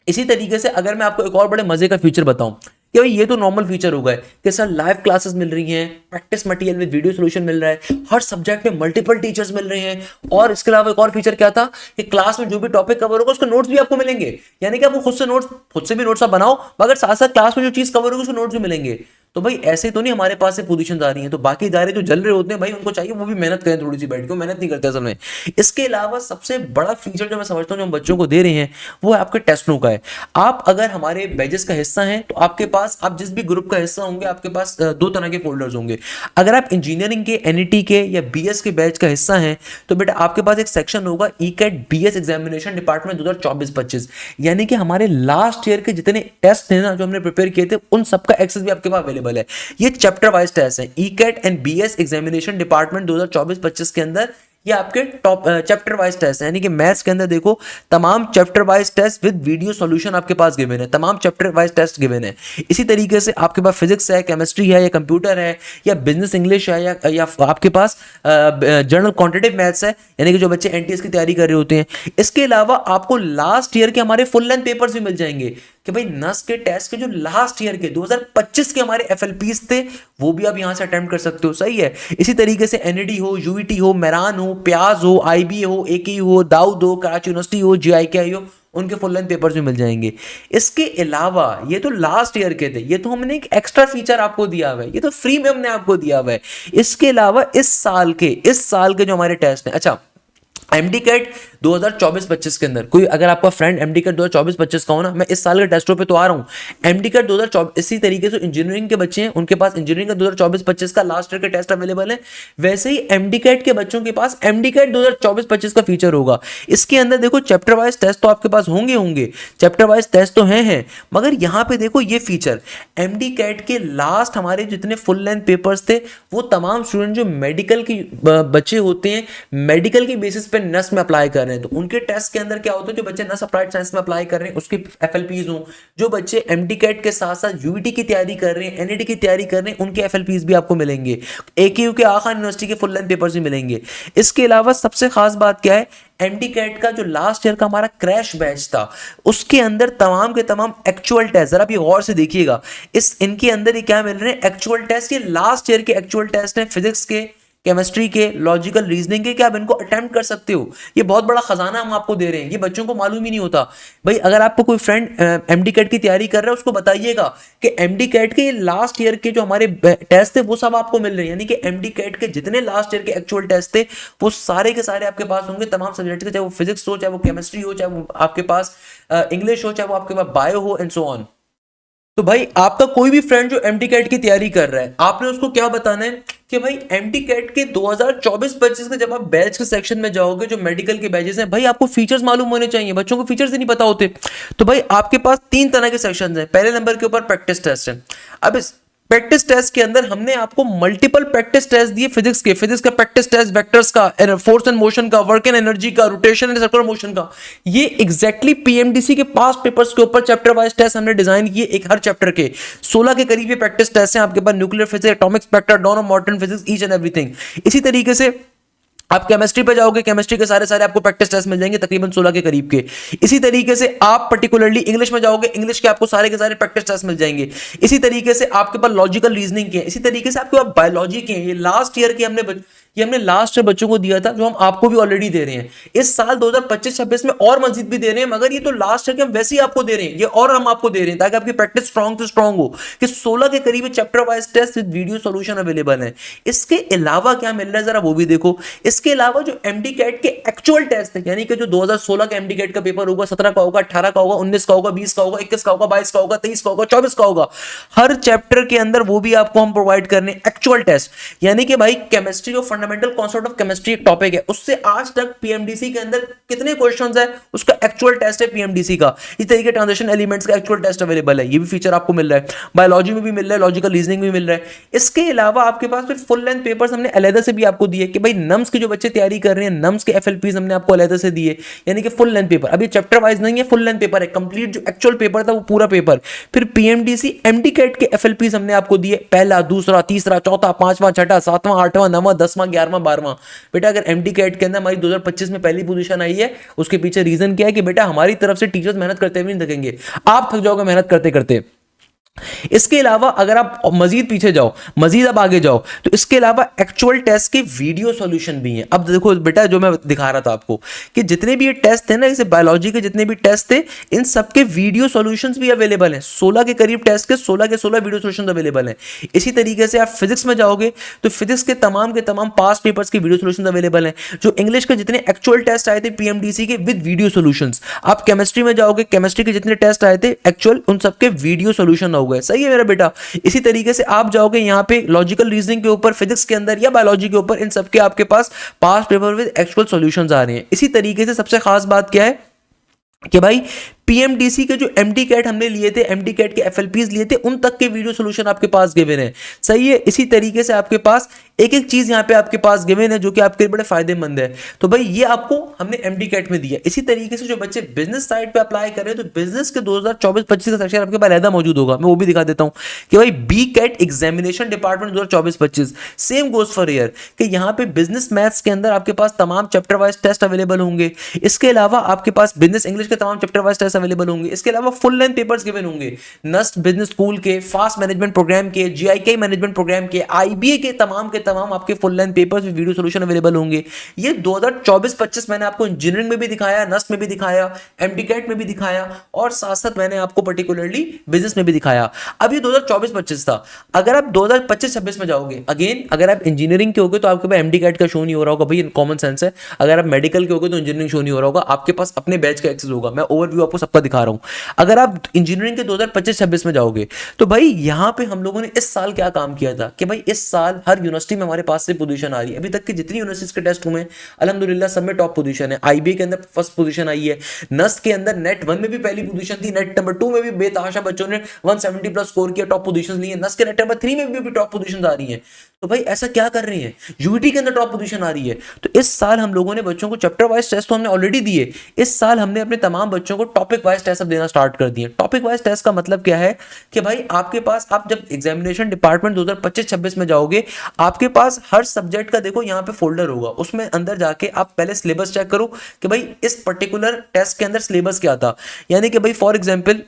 इसी तरीके से अगर मैं आपको एक और बड़े मजे का फीचर बताऊं कि भाई ये तो नॉर्मल फीचर हो गए कि सर लाइव क्लासेस मिल रही हैं, practice material with video solution मिल रहा है, हर सब्जेक्ट में मल्टीपल टीचर्स मिल रहे हैं, और इसके अलावा एक और फीचर क्या था कि क्लास में जो भी टॉपिक कवर होगा उसके नोट्स भी आपको मिलेंगे। यानी कि आपको खुद से भी नोट्स आप बनाओ, मगर साथ साथ क्लास में जो चीज कवर होगी उसके नोट्स भी मिलेंगे। तो भाई ऐसे तो नहीं हमारे पास से पोजीशन आ रही हैं, तो बाकी इदारे जो जल रहे होते हैं भाई उनको चाहिए वो भी मेहनत करें, थोड़ी सी बैठ के मेहनत नहीं करते असल में। इसके अलावा सबसे बड़ा फीचर जो मैं समझता हूँ जो हम बच्चों को दे रहे हैं वो है आपके टेस्टों का है। आप अगर हमारे बैचेस का हिस्सा हैं तो आपके पास, आप जिस भी ग्रुप का हिस्सा होंगे आपके पास 2 तरह के फोल्डर्स होंगे। अगर आप इंजीनियरिंग के, एनईटी के या बीएस के बैच का हिस्सा हैं तो बेटा आपके पास एक सेक्शन होगा ईकैट बीएस एग्जामिनेशन डिपार्टमेंट 2024-25, यानी कि हमारे लास्ट ईयर के जितने टेस्ट थे ना जो हमने प्रिपेयर किए थे उन सबका एक्सेस भी आपके पास अवेलेबल है। ये चैप्टर वाइज टेस्ट है, ईकैट एंड बीएस एग्जामिनेशन डिपार्टमेंट 2024-25 के अंदर ये आपके टॉप चैप्टर वाइज टेस्ट है। यानी कि मैथ्स के अंदर देखो तमाम chapter wise test with video solution आपके पास गिवन है, तमाम चैप्टर वाइज टेस्ट गिवन है। इसी तरीके से आपके पास फिजिक्स है, केमिस्ट्री है, या कंप्यूटर है, या बिजनेस इंग्लिश है, या आपके पास जनरल क्वांटिटेटिव मैथ्स है, यानी कि जो बच्चे एनटीएस की तैयारी कर रहे होते हैं। इसके अलावा आपको लास्ट ईयर के हमारे फुल लेंथ पेपर्स भी मिल जाएंगे कि भाई नस के टेस्ट के जो लास्ट ईयर के 2025 के हमारे एफएलपीस थे वो भी आप यहां से अटेम्प्ट कर सकते हो, सही है। इसी तरीके से एनईडी हो, यूईटी हो, मेरान हो, प्याज हो, आईबीए हो, एकेयू हो, दाऊद हो, कराची यूनिवर्सिटी हो, जीआईकेआई हो, उनके फुल लेंथ पेपर्स भी मिल जाएंगे। इसके अलावा ये तो लास्ट ईयर के थे, ये तो हमने एक एक्स्ट्रा फीचर आपको दिया हुआ है, ये तो फ्री में हमने आपको दिया हुआ है। इसके अलावा इस साल के जो हमारे टेस्ट हैं, अच्छा एमडी कैट 2024-25 के अंदर कोई अगर आपका फ्रेंड एमडी कैट 2024-25 का हो ना, मैं इस साल के टेस्टों पे तो आ रहा हूँ। एमडी कैट 2024 इसी तरीके से इंजीनियरिंग के बच्चे हैं, उनके पास इंजीनियरिंग का 2024-25 का लास्ट ईयर के टेस्ट अवेलेबल है। वैसे ही एमडी कैट के बच्चों के पास एमडी कैट 2024-25 का फीचर होगा। इसके अंदर देखो चैप्टर वाइज टेस्ट तो आपके पास होंगे, चैप्टर वाइज टेस्ट तो हैं, मगर यहाँ पे देखो ये फीचर एमडी कैट के लास्ट हमारे जितने फुल लेंथ पेपर्स थे, वो तमाम स्टूडेंट जो मेडिकल के बच्चे होते हैं, मेडिकल के बेसिस पे नस में अप्लाई कर रहे हैं, तो उनके टेस्ट के अंदर क्या होता है, जो बच्चे नस अप्लाइड साइंस में अप्लाई कर रहे हैं उसकी एफएलपीज हो, जो बच्चे एमडी कैट के साथ साथ यूईटी की तैयारी कर रहे हैं, एनईटी की तैयारी कर रहे हैं, उनके एफएलपीज भी आपको मिलेंगे। एकेयू के आखा यूनिवर्सिटी के फुल लेंथ पेपर्स भी मिलेंगे। इसके अलावा सबसे खास बात क्या है, एमडी कैट का जो लास्ट ईयर का हमारा क्रैश बैच था, उसके अंदर तमाम के तमाम एक्चुअल टेस्ट, जरा आप ये गौर से देखिएगा, इस इनके अंदर ये क्या मिल रहे हैं, एक्चुअल टेस्ट। ये लास्ट ईयर के एक्चुअल टेस्ट हैं, फिजिक्स के, केमिस्ट्री के, लॉजिकल रीजनिंग के, क्या आप इनको अटेम्प्ट कर सकते हो। ये बहुत बड़ा खजाना हम आपको दे रहे हैं, ये बच्चों को मालूम ही नहीं होता। भाई अगर आपको कोई फ्रेंड एमडी कैट की तैयारी कर रहा है, उसको बताइएगा कि एमडी कैट के लास्ट ईयर के जो हमारे टेस्ट थे वो सब आपको मिल रहे हैं, यानी कि एमडी कैट के जितने लास्ट ईयर के एक्चुअल टेस्ट थे वो सारे के सारे आपके पास होंगे, तमाम सब्जेक्ट के, चाहे वो फिजिक्स हो, चाहे वो केमिस्ट्री हो, चाहे वो आपके पास इंग्लिश हो, चाहे वो आपके पास बायो हो एंड सो ऑन। तो भाई आपका कोई भी फ्रेंड जो एमडी कैट की तैयारी कर रहा है, आपने उसको क्या बताना है कि भाई एमडी कैट के 2024-25 के जब आप बैच के सेक्शन में जाओगे, जो मेडिकल के बैचेस हैं, भाई आपको फीचर्स मालूम होने चाहिए। बच्चों को फीचर्स ही नहीं पता होते। तो भाई आपके पास 3 तरह के सेक्शंस हैं। पहले नंबर के ऊपर प्रैक्टिस टेस्ट है। अब इस प्रैक्टिस टेस्ट के अंदर हमने आपको मल्टीपल प्रैक्टिस टेस्ट दिए। फिजिक्स का प्रैक्टिस टेस्ट, वेक्टर्स का, फोर्स एंड मोशन का, वर्क एंड एनर्जी का, रोटेशन एंड सर्कुलर मोशन का, ये एग्जैक्टली पीएमडीसी के पास पेपर्स के ऊपर चैप्टर वाइज टेस्ट हमने डिजाइन किए। एक हर चैप्टर के 16 के करीब ये प्रैक्टिस टेस्ट हैं आपके पास। Nuclear physics, atomic spectra, dawn of modern physics, each and everything. इसी तरीके से आप केमिस्ट्री पे जाओगे, केमिस्ट्री के सारे सारे आपको प्रैक्टिस टेस्ट मिल जाएंगे, तकरीबन 16 के करीब के। इसी तरीके से आप पर्टिकुलरली इंग्लिश में जाओगे, इंग्लिश के आपको सारे के सारे प्रैक्टिस टेस्ट मिल जाएंगे। इसी तरीके से आपके पास लॉजिकल रीजनिंग के, इसी तरीके से आपके पास बायोलॉजी के। ये लास्ट ईयर के हमने लास्ट ईयर बच्चों को दिया था, जो हम आपको भी ऑलरेडी दे रहे हैं। इस साल 2025-26 में और मजीद भी दे रहे हैं, मगर ये तो लास्ट ईयर के हम वैसे ही आपको दे रहे हैं, ये और हम आपको दे रहे हैं ताकि आपकी प्रैक्टिस स्ट्रॉन्ग से स्ट्रॉन्ग हो। कि 16 के करीब chapter wise test with video solution available है। इसके अलावा क्या मिल रहा है, जरा वो भी देखो। इसके अलावा जो एमडी कैट के एक्चुअल टेस्ट है, यानी कि जो 2016 का एमडी कैट का पेपर होगा, 17 का होगा, 18 का होगा, 19 का होगा, 20 का होगा, 21 का होगा, 22 का होगा, 23 का होगा, 24 का होगा, हर चैप्टर के अंदर वो भी आपको हम प्रोवाइड करने एक्चुअल टेस्ट। यानी कि भाई केमिस्ट्री जो फंडामेंटल कॉन्सेप्ट ऑफ केमिस्ट्री एक टॉपिक है, उससे आज तक पीएमडीसी के अंदर कितने क्वेश्चंस है, उसका एक्चुअल टेस्ट है पीएमडीसी का। इस तरीके ट्रांजिशन एलिमेंट्स का एक्चुअल टेस्ट अवेलेबल है, ये भी फीचर आपको मिल रहा है। बायोलॉजी में भी मिल रहा है, लॉजिकल रीजनिंग भी मिल रहा है। इसके अलावा आपके पास फिर फुल लेंथ पेपर्स हमने अलग से भी आपको दिए कि भाई नम्स के जो बच्चे तैयारी कर रहे हैं, नम्स के एफएलपीज हमने आपको अलग से दिए, यानी कि फुल लेंथ पेपर। अभी चैप्टर वाइज नहीं है, फुल लेंथ पेपर है, कंप्लीट जो एक्चुअल पेपर था वो पूरा पेपर। फिर पीएमडीसी एमडी कैट के एफएलपीज हमने आपको दिए, पहला, दूसरा, तीसरा, चौथा, पांचवा, छठा, सातवां, आठवां, नवां, 10वां, 11वां, 12वां। बेटा अगर एमडी कैट के अंदर हमारी 2025 में पहली पोजीशन आई है, उसके पीछे रीजन क्या है कि बेटा हमारी तरफ से टीचर्स मेहनत करते हुए नहीं थकेंगे, आप थक जाओगे मेहनत करते करते। इसके अलावा अगर आप मजीद पीछे जाओ, मजीद अब आगे जाओ, तो इसके अलावा एक्चुअल टेस्ट के वीडियो सॉल्यूशन भी हैं। अब देखो बेटा, जो मैं दिखा रहा था आपको कि जितने भी ये टेस्ट थे ना, जैसे बायोलॉजी के जितने भी टेस्ट थे, इन सबके वीडियो सॉल्यूशंस भी अवेलेबल हैं। 16 के करीब टेस्ट के 16 के 16 वीडियो सॉल्यूशंस अवेलेबल हैं। इसी तरीके से आप फिजिक्स में जाओगे तो फिजिक्स के तमाम पास्ट पेपर्स के वीडियो सॉल्यूशंस अवेलेबल हैं। जो इंग्लिश के जितने एक्चुअल टेस्ट आए थे पीएमडीसी के विद वीडियो सॉल्यूशंस। आप केमिस्ट्री में जाओगे, केमिस्ट्री के जितने टेस्ट आए थे एक्चुअल, उन सबके वीडियो सॉल्यूशन हो गए। सही है मेरा बेटा। इसी तरीके से आप जाओगे यहाँ पे लॉजिकल रीजनिंग के ऊपर, फिजिक्स के अंदर या बायोलॉजी के ऊपर, इन सबके आपके पास past paper with actual solutions आ रहे हैं। इसी तरीके से सबसे खास बात क्या है कि भाई पीएमडीसी के जो एमडी कैट हमने लिए थे, एमडी कैट के एफएलपीज लिए थे, उन तक के वीडियो सॉल्यूशन आपके पास गिवन है। सही है। इसी तरीके से आपके पास एक एक चीज यहाँ पे आपके पास गिवन है जो कि आपके लिए बड़े फायदेमंद है। तो भाई ये आपको हमने एमडी कैट में दिया। इसी तरीके से जो बच्चे बिजनेस साइड पे अप्लाई कर रहे हैं, तो बिजनेस के 2024-25 का सेक्शन आपके पास अलग मौजूद होगा, मैं वो भी दिखा देता हूँ कि भाई B cat examination department 2024-25 same goes for year कि यहाँ पे बिजनेस मैथ्स के अंदर आपके पास तमाम चैप्टर वाइज टेस्ट अवेलेबल होंगे। इसके अलावा आपके पास बिजनेस इंग्लिश के तमाम चैप्टर वाइज टेस्ट अवेलेबल होंगे। इसके अलावा फुल लेंथ पेपर्स गिवन होंगे नस्ट बिजनेस स्कूल के, फास्ट मैनेजमेंट प्रोग्राम के, जीआईके मैनेजमेंट प्रोग्राम के, आईबीए के तमाम आपके फुल लेंथ पेपर्स में वीडियो सॉल्यूशन अवेलेबल होंगे। ये 2024-25 मैंने आपको इंजीनियरिंग में भी दिखाया, नस्ट में भी दिखाया, एमडीकैट में भी दिखाया और साथ साथ मैंने आपको पर्टिकुलरली बिजनेस में भी दिखाया। अब ये 2024-25 था। अगर आप 2025-26 में जाओगे, अगेन अगर आप इंजीनियरिंग के होगे तो आपके पास एमडीकैट का शो नहीं हो रहा होगा, भाई कॉमन सेंस है। अगर आप मेडिकल के होगे तो इंजीनियरिंग शो नहीं हो रहा होगा, आपके पास अपने बैच का एक्सेस होगा। मैं ओवरव्यू आपको सबका दिखा रहा हूं। अगर आप इंजीनियरिंग के 2025-26 में जाओगे तो भाई यहां पे हम लोगों ने इस साल क्या काम किया था कि भाई इस साल हर यूनिवर्सिटी में हमारे पास से पोजीशन आ रही है। अभी तक की जितनी यूनिवर्सिटीज के टेस्ट हुए अल्हम्दुलिल्लाह सब में टॉप पोजीशन है। आईबीए के अंदर फर्स्ट पोजीशन आई है, नस्ट के अंदर नेट 1 में भी पहली पोजीशन थी, नेट नंबर 2 में भी बेतहाशा बच्चों ने 170 प्लस स्कोर किया, टॉप पोजीशन ली है। नस्ट के नेट नंबर 3 में भी टॉप पोजीशन आ रही है। तो भाई ऐसा क्या कर रही है, यूईटी के अंदर टॉप पोजीशन आ रही है। तो इस साल हम लोगों ने बच्चों को चैप्टर वाइज टेस्ट तो हमने ऑलरेडी दिए, इस साल हमने अपने तमाम बच्चों को टॉपिक वाइज टेस्ट अब देना स्टार्ट कर दिए। टॉपिक वाइज टेस्ट का मतलब क्या है कि भाई आपके पास, आप जब एग्जामिनेशन डिपार्टमेंट 2025-26 में जाओगे, आपके पास हर सब्जेक्ट का देखो यहाँ पे फोल्डर होगा, उसमें अंदर जाके आप पहले सिलेबस चेक करो कि भाई इस पर्टिकुलर टेस्ट के अंदर सिलेबस क्या था। यानी कि भाई फॉर एग्जाम्पल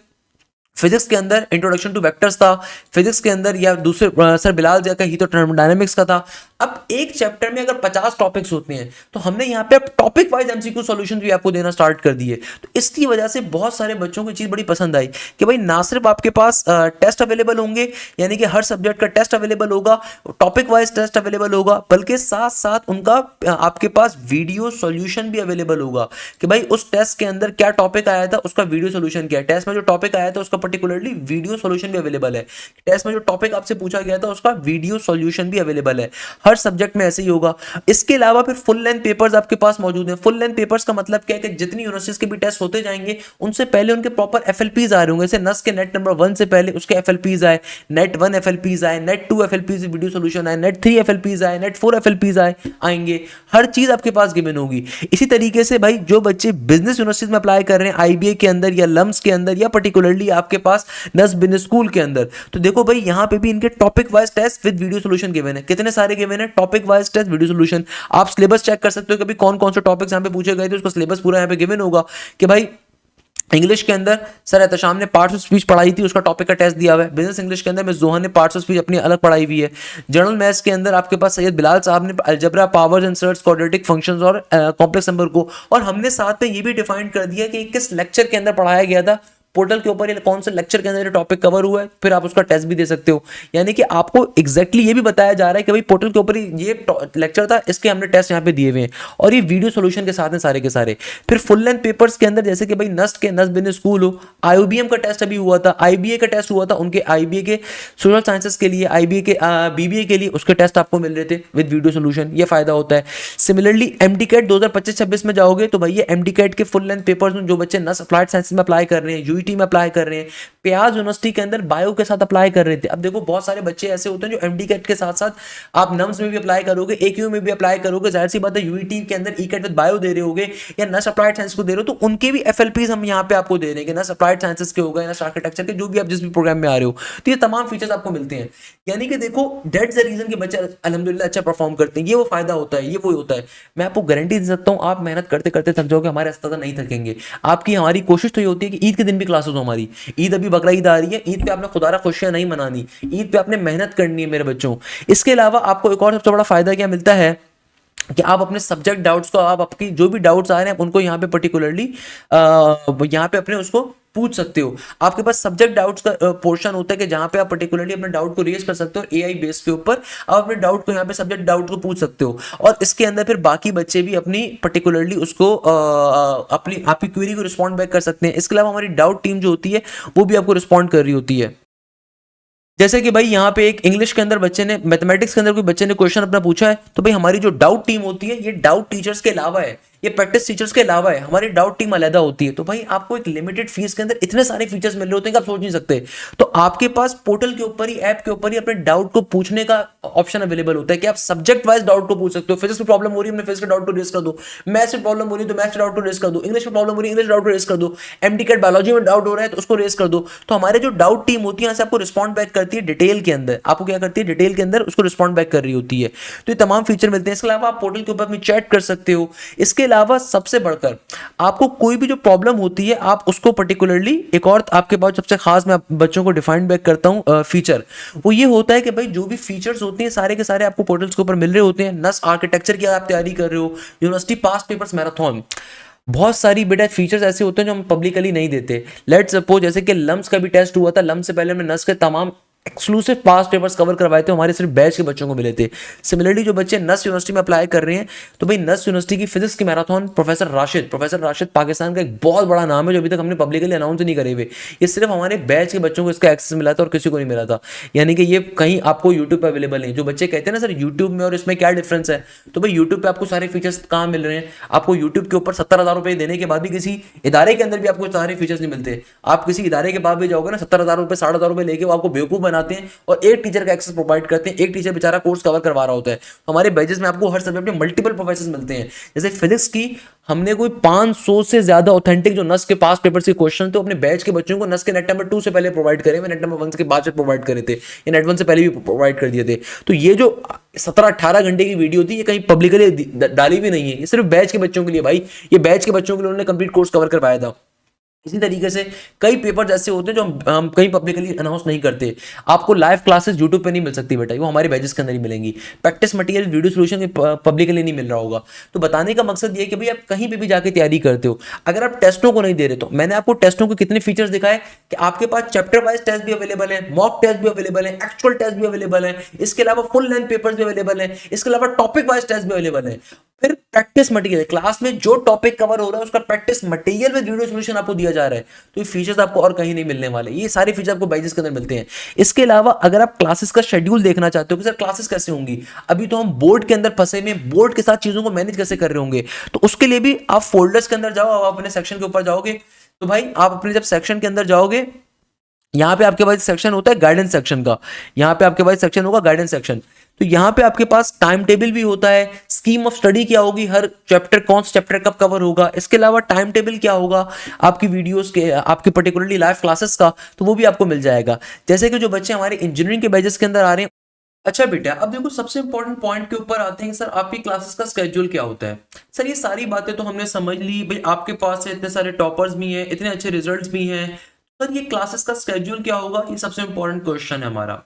फिजिक्स के अंदर इंट्रोडक्शन टू वेक्टर्स था, फिजिक्स के अंदर या दूसरे सर बिलाल का ही तो थर्मोडायनेमिक्स का था। अब एक चैप्टर में अगर 50 टॉपिक्स होते हैं तो हमने यहाँ पे टॉपिक वाइज एमसीक्यू सॉल्यूशन भी आपको देना स्टार्ट कर दिए। तो इसकी वजह से बहुत सारे बच्चों को चीज़ बड़ी पसंद आई कि भाई ना सिर्फ आपके पास टेस्ट अवेलेबल होंगे, यानी कि हर सब्जेक्ट का टेस्ट अवेलेबल होगा, टॉपिक वाइज टेस्ट अवेलेबल होगा, बल्कि साथ साथ उनका आपके पास वीडियो सॉल्यूशन भी अवेलेबल होगा कि भाई उस टेस्ट के अंदर क्या टॉपिक आया था, उसका वीडियो सॉल्यूशन क्या है। टेस्ट में जो टॉपिक आया था उसका पर्टिकुलरली वीडियो सॉल्यूशन भी अवेलेबल है। टेस्ट में जो टॉपिक आपसे पूछा गया था उसका वीडियो सॉल्यूशन भी अवेलेबल है। हर सब्जेक्ट में ऐसे ही होगा। इसके अलावा फिर फुल लेंथ पेपर्स आपके पास मौजूद हैं। फुल लेंथ पेपर्स का मतलब क्या है कि जितनी यूनिवर्सिटीज के भी टेस्ट होते जाएंगे उनसे पहले उनके प्रॉपर एफएलपीज आ रहे होंगे। जैसे नस के नेट नंबर 1 से पहले उसके एफएलपीज आए, नेट 1 एफएलपीज आए, नेट 2 एफएलपीज वीडियो सॉल्यूशन आए, नेट 3 एफएलपीज आए, नेट 4 एफएलपीज आएंगे। हर चीज आपके पास गिवन होगी। इसी तरीके से भाई जो बच्चे बिजनेस यूनिवर्सिटीज में अप्लाई कर रहे हैं, आईबीए के अंदर या लम्स के अंदर या पर्टिकुलरली आपके पास नस बिजनेस स्कूल के अंदर, तो देखो भाई यहां पे भी इनके topic wise test with video solution given है। कितने सारे गिवन है, topic wise test, video solution. आप सिलेबस चेक कर सकते हो कि कौन कौन से टॉपिक्स यहां पे पूछे गए थे, उसका सिलेबस पूरा यहां पे गिवन होगा कि भाई इंग्लिश के अंदर सर एहतशाम ने पार्ट्स ऑफ स्पीच पढ़ाई थी, उसका टॉपिक का टेस्ट दिया हुआ है। बिजनेस इंग्लिश के अंदर मिस जोहन ने पार्ट्स ऑफ स्पीच अपनी अलग पढ़ाई हुई है। जनरल मैथ्स के अंदर आपके पास सैयद बिलाल साहब ने algebra, powers and surds, quadratic functions और कॉम्प्लेक्स नंबर को, और हमने साथ में ये भी डिफाइन कर दिया कि किस लेक्चर के अंदर पढ़ाया गया था, पोर्टल के ऊपर कौन से लेक्चर के अंदर टॉपिक कवर हुआ है, फिर आप उसका टेस्ट भी दे सकते हो। यानी कि आपको एग्जैक्टली ये भी बताया जा रहा है कि भाई पोर्टल के ऊपर ये लेक्चर था, इसके हमने टेस्ट यहाँ पे दिए हुए हैं और ये वीडियो सॉल्यूशन के साथ हैं सारे के सारे। फिर फुल लेंथ पेपर्स के अंदर जैसे कि भाई नस्ट के नस्ट बिजनेस स्कूल हो, आईओबीएम का टेस्ट अभी हुआ था, आईबीए का टेस्ट हुआ था, उनके आईबीए के सोशल साइंसेस के लिए, आईबीए के बीबीए के लिए उसके टेस्ट आपको मिल रहे थे विद वीडियो सॉल्यूशन। ये फायदा होता है। सिमिलरली एमडीकैट 2025-26 में जाओगे तो भाई ये एमडीकैट के फुल लेंथ पेपर्स में जो बच्चे नस अप्लाइड साइंसेस में अप्लाई कर रहे हैं, यूईटी में अप्लाई कर रहे हैं, प्याज यूनिवर्सिटी के अंदर बायो के साथ अप्लाई कर रहे थे। अब देखो बहुत सारे बच्चे ऐसे होते हैं जो एमडीकैट के साथ साथ आप नम्स में भी अप्लाई करोगे, एक्यू में भी अप्लाई करोगे, जाहिर सी बात है यूईटी के अंदर ईकैट विद बायो दे रहे होगे या नस अप्लाइड साइंस को दे रहे हो, तो उनके भी एफएलपीज हम यहाँ पे आपको दे रहे हैं कि नस अप्लाइड साइंसेस के होगा, नस आर्किटेक्चर के, जो भी आप जिस भी प्रोग्राम में आ रहे हो, तो ये तमाम फीचर्स आपको मिलते हैं। यानी कि देखो दैट्स द रीजन कि बच्चे अल्हम्दुलिल्लाह अच्छा परफॉर्म करते हैं। ये वो फायदा होता है, ये वो होता है। मैं आपको गारंटी दे सकता हूँ आप मेहनत करते करते थक जाओगे, हमारे अस्ताद नहीं थकेंगे। आपकी हमारी कोशिश तो ये होती है कि ईद के दिन भी क्लासेस हो हमारी। ईद अभी बकरा ईद आ रही है, ईद पे आपने खुदारा खुशियां नहीं मनानी, ईद पे आपने मेहनत करनी है मेरे बच्चों। इसके अलावा आपको एक और सबसे बड़ा फायदा क्या मिलता है कि आप अपने सब्जेक्ट डाउट्स को, आप आपकी जो भी डाउट्स आ रहे हैं उनको यहाँ पे पर्टिकुलरली यहाँ पे अपने उसको पूछ सकते हो। आपके पास सब्जेक्ट डाउट्स का पोर्शन होता है कि जहां पे आप पर्टिकुलरली अपने डाउट को रेज कर सकते हो एआई बेस के ऊपर। आप अपने डाउट को यहाँ पे सब्जेक्ट डाउट को पूछ सकते हो और इसके अंदर फिर बाकी बच्चे भी अपनी पर्टिकुलरली उसको अपनी आपकी क्वेरी को रिस्पॉन्ड बैक कर सकते हैं। इसके अलावा हमारी डाउट टीम जो होती है वो भी आपको रिस्पॉन्ड कर रही होती है। जैसे कि भाई यहाँ पे एक इंग्लिश के अंदर बच्चे ने, मैथमेटिक्स के अंदर कोई बच्चे ने क्वेश्चन अपना पूछा है, तो भाई हमारी जो डाउट टीम होती है ये डाउट टीचर्स के अलावा है, ये प्रैक्टिस टीचर्स के अलावा है, हमारी डाउट टीम अलग होती है। तो भाई आपको एक लिमिटेड फीस के अंदर इतने सारे फीचर्स मिल रहे होते हैं कि आप सोच नहीं सकते। तो आपके पास पोर्टल के ऊपर ही, ऐप के ऊपर ही अपने डाउट को पूछने का ऑप्शन अवेलेबल होता है कि आप सब्जेक्ट वाइज डाउट को पूछ सकते हो। फिजिक्स में प्रॉब्लम हो रही है, फिजिक्स का डाउट को रेज कर दो, मैथ्स में प्रॉब्लम हो रही है तो मैथ्स डाउट को रेज कर दो, इंग्लिश में प्रॉब्लम हो रही है इंग्लिश डाउट को रेज कर दो, एमडीकैट बायोलॉजी में डाउट हो रहा है तो उसको रेज कर दो। तो हमारे जो डाउट टीम होती है यहाँ से आपको रिस्पॉन्ड बैक करती है डिटेल के अंदर, आपको क्या करती है डिटेल के अंदर उसको रिस्पॉन्ड बैक कर रही होती है। तो ये तमाम फीचर मिलते हैं। इसके अलावा आप पोर्टल के ऊपर अपनी चैट कर सकते हो। इसके अलावा सबसे बढ़कर आपको कोई भी जो प्रॉब्लम होती है आप उसको पर्टिकुलरली, एक और आपके पास सबसे खास मैं बच्चों को डिफाइन बैक करता हूँ फीचर, वो ये होता है कि भाई जो भी फीचर्स होते हैं सारे के सारे आपको पोर्टल्स के ऊपर मिल रहे होते हैं। नस आर्किटेक्चर की आप तैयारी कर रहे हो, यूनिवर्सिटी पास पेपर्स मैराथन, बहुत सारी बेटा फीचर्स ऐसे होते हैं जो हम पब्लिकली नहीं देते। लेट्स सपोज जैसे कि लम्स का भी टेस्ट हुआ था, लम्स से पहले हमने नस के तमाम एक्सक्लूसिव पास पेपर्स कवर करवाए थे, हमारे सिर्फ बैच के बच्चों को मिले थे। सिमिलरली जो बच्चे नस यूनिवर्सिटी में अप्लाई कर रहे हैं, तो भाई नस यूनिवर्सिटी की फिजिक्स की मैराथन प्रोफेसर राशिद पाकिस्तान का एक बहुत बड़ा नाम है जो अभी तक हमने पब्लिकली अनाउंस नहीं करे हुए। ये सिर्फ हमारे बैच के बच्चों को इसका एक्सेस मिला था और किसी को नहीं मिला था, यानी कि ये कहीं आपको यूट्यूब पर अवेलेबल नहीं। जो बच्चे कहते हैं ना सर यूट्यूब में और इसमें क्या डिफरेंस है, तो भाई यूट्यूब पे आपको सारे फीचर्स कहाँ मिल रहे हैं? आपको यूट्यूब के ऊपर 70,000 रुपए देने के बाद भी किसी इदारे के अंदर भी आपको सारे फीचर्स नहीं मिलते। आप किसी इदारे के बाद भी जाओगे ना, 70,000 रुपए 60,000 रुपए लेके वो आपको बेवकूफ बनाते हैं और एक टीचर का एक्सेस प्रोवाइड करते हैं। एक टीचर बेचारा कोर्स कवर करवा रहा होता है। हमारे बैचेस में आपको हर सब्जेक्ट में मल्टीपल प्रोफेसर मिलते हैं। जैसे फिजिक्स की हमने कोई 500 से ज्यादा ऑथेंटिक जो नस के पास पेपर्स के क्वेश्चन थे अपने बैच के बच्चों को नस के नेट नंबर 2 से पहले प्रोवाइड करे, नेट नंबर 1 के बाद प्रोवाइड करे थे, या नेट 1 से पहले भी प्रोवाइड कर दिए थे। तो ये जो 17-18 घंटे की वीडियो थी ये कहीं पब्लिकली डाली भी नहीं है, ये सिर्फ बैच के बच्चों के लिए। भाई ये बैच के बच्चों के लिए उन्होंने कंप्लीट कोर्स कवर करवाया था। इसी तरीके से कई पेपर्स ऐसे होते हैं जो हम कहीं पब्लिकली अनाउंस नहीं करते। आपको लाइव क्लासेस यूट्यूब पे नहीं मिल सकती बेटा, वो हमारे बैचेस के अंदर ही मिलेंगी। Practice material video solution publicly नहीं मिल रहा होगा। तो बताने का मकसद ये है कि भाई आप कहीं पे भी जाके तैयारी करते हो, अगर आप टेस्टों को नहीं दे रहे, तो मैंने आपको टेस्टों के कितने फीचर्स दिखाए कि आपके पास चैप्टर वाइज टेस्ट भी अवेलेबल है, मॉक टेस्ट भी अवेलेबल है, एक्चुअल टेस्ट भी अवेलेबल है, इसके अलावा फुल लेंथ पेपर्स भी अवेलेबल है, इसके अलावा टॉपिक वाइज टेस्ट भी अवेलेबल है। फिर प्रैक्टिस मटेरियल, क्लास में जो टॉपिक कवर हो रहा है उसका practice material with video solution आपको दिया जा रहा है। तो ये फीचर्स आपको और कहीं नहीं मिलने वाले, ये सारे फीचर आपको बैचेस के अंदर मिलते हैं। इसके अलावा अगर आप क्लासेस का शेड्यूल देखना चाहते हो कि सर क्लासेस कैसे होंगी, अभी तो हम बोर्ड के अंदर फंसे में, बोर्ड के साथ चीजों को मैनेज कैसे कर रहे होंगे, तो उसके लिए भी आप फोल्डर्स के अंदर जाओ, आप अपने सेक्शन के ऊपर जाओगे, तो भाई आप अपने जब सेक्शन के अंदर जाओगे, यहाँ पे आपके पास सेक्शन होता है गाइडेंस सेक्शन का, यहाँ पे आपके पास सेक्शन होगा गाइडेंस सेक्शन। तो यहाँ पे आपके पास टाइम टेबल भी होता है, स्कीम ऑफ स्टडी क्या होगी, हर चैप्टर कौन सा चैप्टर कब कवर होगा, इसके अलावा टाइम टेबल क्या होगा आपकी वीडियोस के, आपके पर्टिकुलरली लाइव क्लासेस का, तो वो भी आपको मिल जाएगा। जैसे कि जो बच्चे हमारे इंजीनियरिंग के बैचेस के अंदर आ रहे हैं। अच्छा बेटा, अब देखो सबसे इंपॉर्टेंट पॉइंट के ऊपर आते हैं सर, आपकी क्लासेस का स्केड्यूल क्या होता है। सर ये सारी बातें तो हमने समझ ली, भाई आपके पास इतने सारे टॉपर्स भी हैं, इतने अच्छे रिजल्ट्स भी हैं, सर ये क्लासेस का स्केड्यूल क्या होगा, ये सबसे इंपॉर्टेंट क्वेश्चन है हमारा।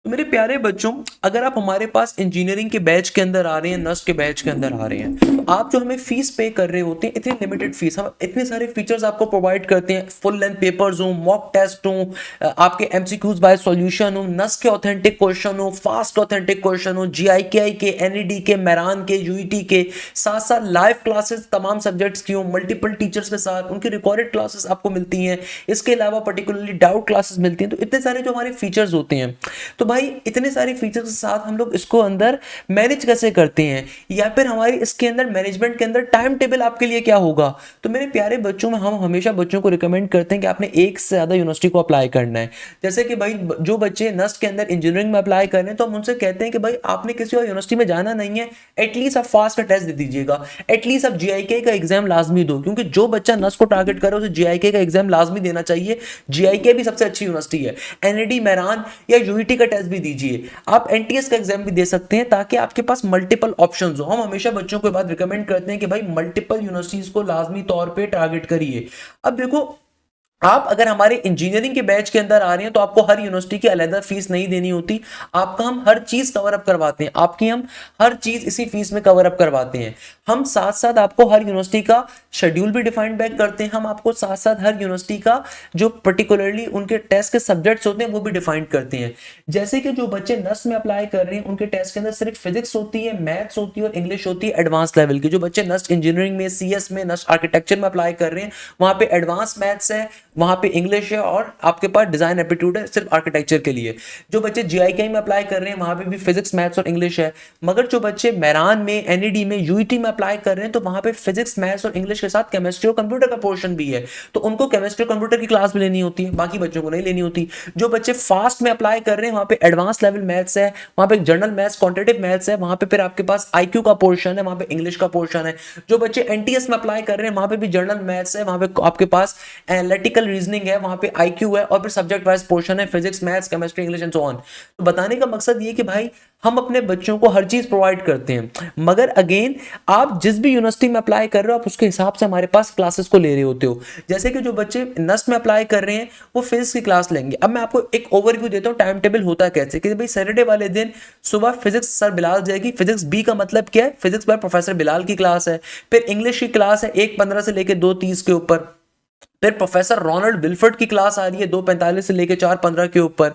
तो मेरे प्यारे बच्चों, अगर आप हमारे पास इंजीनियरिंग के बैच के अंदर आ रहे हैं, नर्स के बैच के अंदर आ रहे हैं, तो आप जो हमें फीस पे कर रहे होते हैं, इतनी लिमिटेड फीस, हम इतने सारे फीचर्स आपको प्रोवाइड करते हैं, फुल लेंथ पेपर्स हो, मॉक टेस्ट हो, आपके एमसीक्यूज बाय सॉल्यूशन हो, नर्स के ऑथेंटिक क्वेश्चन हो, फास्ट ऑथेंटिक क्वेश्चन हो, जीआईकेआई के, एनईडी के, मेरान के, यूईटी के, साथ साथ लाइव क्लासेस तमाम सब्जेक्ट्स की हो, मल्टीपल टीचर्स के साथ उनकी रिकॉर्डेड क्लासेस आपको मिलती हैं, इसके अलावा पर्टिकुलरली डाउट क्लासेस मिलती हैं। तो इतने सारे जो हमारे फीचर्स होते हैं, तो भाई इतने सारे फीचर्स के साथ हम लोग इसको अंदर मैनेज कैसे करते हैं, या फिर हमारी इसके अंदर मैनेजमेंट के अंदर टाइम टेबल आपके लिए क्या होगा। तो मेरे प्यारे बच्चों में हम हमेशा बच्चों को रिकमेंड करते हैं कि आपने एक से ज्यादा यूनिवर्सिटी को अप्लाई करना है। जैसे कि भाई जो बच्चे नस्ट के अंदर इंजीनियरिंग में अप्लाई कर रहे हैं, तो हम उनसे कहते हैं कि भाई आपने किसी और यूनिवर्सिटी में जाना नहीं है, एटलीस्ट आप फास्ट का टेस्ट दे दीजिएगा, एटलीस्ट आप जीआईके का एग्जाम लाजमी दो, क्योंकि जो बच्चा नस्ट को टारगेट करे उसे जीआईके का एग्जाम लाजमी देना चाहिए। जीआईके भी सबसे अच्छी यूनिवर्सिटी है, एनईडी, मेरान या यूईटी का टेस्ट भी दीजिए, आप एनटीएस का एग्जाम भी दे सकते हैं, ताकि आपके पास मल्टीपल ऑप्शंस हो। हम हमेशा बच्चों को बात रिकमेंड करते हैं कि भाई मल्टीपल यूनिवर्सिटीज को लाजमी तौर पे टारगेट करिए। अब देखो, आप अगर हमारे इंजीनियरिंग के बैच के अंदर आ रहे हैं, तो आपको हर यूनिवर्सिटी की अलग फीस नहीं देनी होती, आपका हम हर चीज कवर अप करवाते हैं, आपकी हम हर चीज इसी फीस में कवर अप करवाते हैं। हम साथ साथ आपको हर यूनिवर्सिटी का शेड्यूल भी डिफाइन बैक करते हैं, हम आपको साथ साथ हर यूनिवर्सिटी का जो पर्टिकुलरली उनके टेस्ट के सब्जेक्ट्स होते हैं वो भी डिफाइन करते हैं। जैसे कि जो बच्चे नर्स में अप्लाई कर रहे हैं, उनके टेस्ट के अंदर सिर्फ फिजिक्स होती है, मैथ्स होती है और इंग्लिश होती है एडवांस लेवल की। जो बच्चे नर्स इंजीनियरिंग में, सीएस में, नर्स आर्किटेक्चर में अप्लाई कर रहे हैं, वहां पे एडवांस मैथ्स है, वहां पे इंग्लिश है और आपके पास डिजाइन एप्टीट्यूड है सिर्फ आर्किटेक्चर के लिए। जो बच्चे जीआईके में अप्लाई कर रहे हैं, वहां पे भी फिजिक्स, मैथ्स और इंग्लिश है। मगर जो बच्चे मेरान में, एनईडी में, यूईटी में अप्लाई कर रहे हैं, तो वहां पे फिजिक्स, मैथ्स और इंग्लिश के साथ केमिस्ट्री और कंप्यूटर का पोर्शन भी है, तो उनको केमिस्ट्री और कंप्यूटर की क्लास भी लेनी होती है, बाकी बच्चों को नहीं लेनी होती। जो बच्चे फास्ट में अप्लाई कर रहे हैं, वहां पे एडवांस लेवल मैथ्स है, वहां पे जनरल मैथ्स, क्वांटिटेटिव मैथ्स है, वहां पे फिर आपके पास आईक्यू का पोर्शन है, वहां पे इंग्लिश का पोर्शन है। जो बच्चे एनटीएस में अप्लाई कर रहे हैं, वहां पे भी जनरल मैथ्स है, वहां पे आपके पास एनालिटिकल लॉजिकल रीजनिंग है, वहां पे आईक्यू है, और फिर सब्जेक्ट वाइज पोर्शन है, physics, maths, chemistry, English and so on. तो बताने का मकसद ये कि भाई हम अपने बच्चों को हर चीज प्रोवाइड करते हैं, मगर अगेन आप जिस भी यूनिवर्सिटी में अप्लाई कर रहे हो आप उसके हिसाब से हमारे पास क्लासेस को ले रहे होते हो। जैसे कि जो बच्चे नस्ट में अप्लाई कर रहे हैं वो फिजिक्स की क्लास लेंगे। अब मैं आपको एक ओवरव्यू देता हूँ टाइम टेबल होता कैसे, कि भाई सैटरडे वाले दिन सुबह फिजिक्स सर बिलाल जाएगी, फिजिक्स बी का मतलब क्या है, फिजिक्स बाय प्रोफेसर बिलाल की क्लास है। फिर इंग्लिश की क्लास है 1:15 से लेकर 2:30 के ऊपर। फिर प्रोफेसर रोनाल्ड विल्फर्ड की क्लास आ रही है 2:45 से लेकर 4:15 के ऊपर।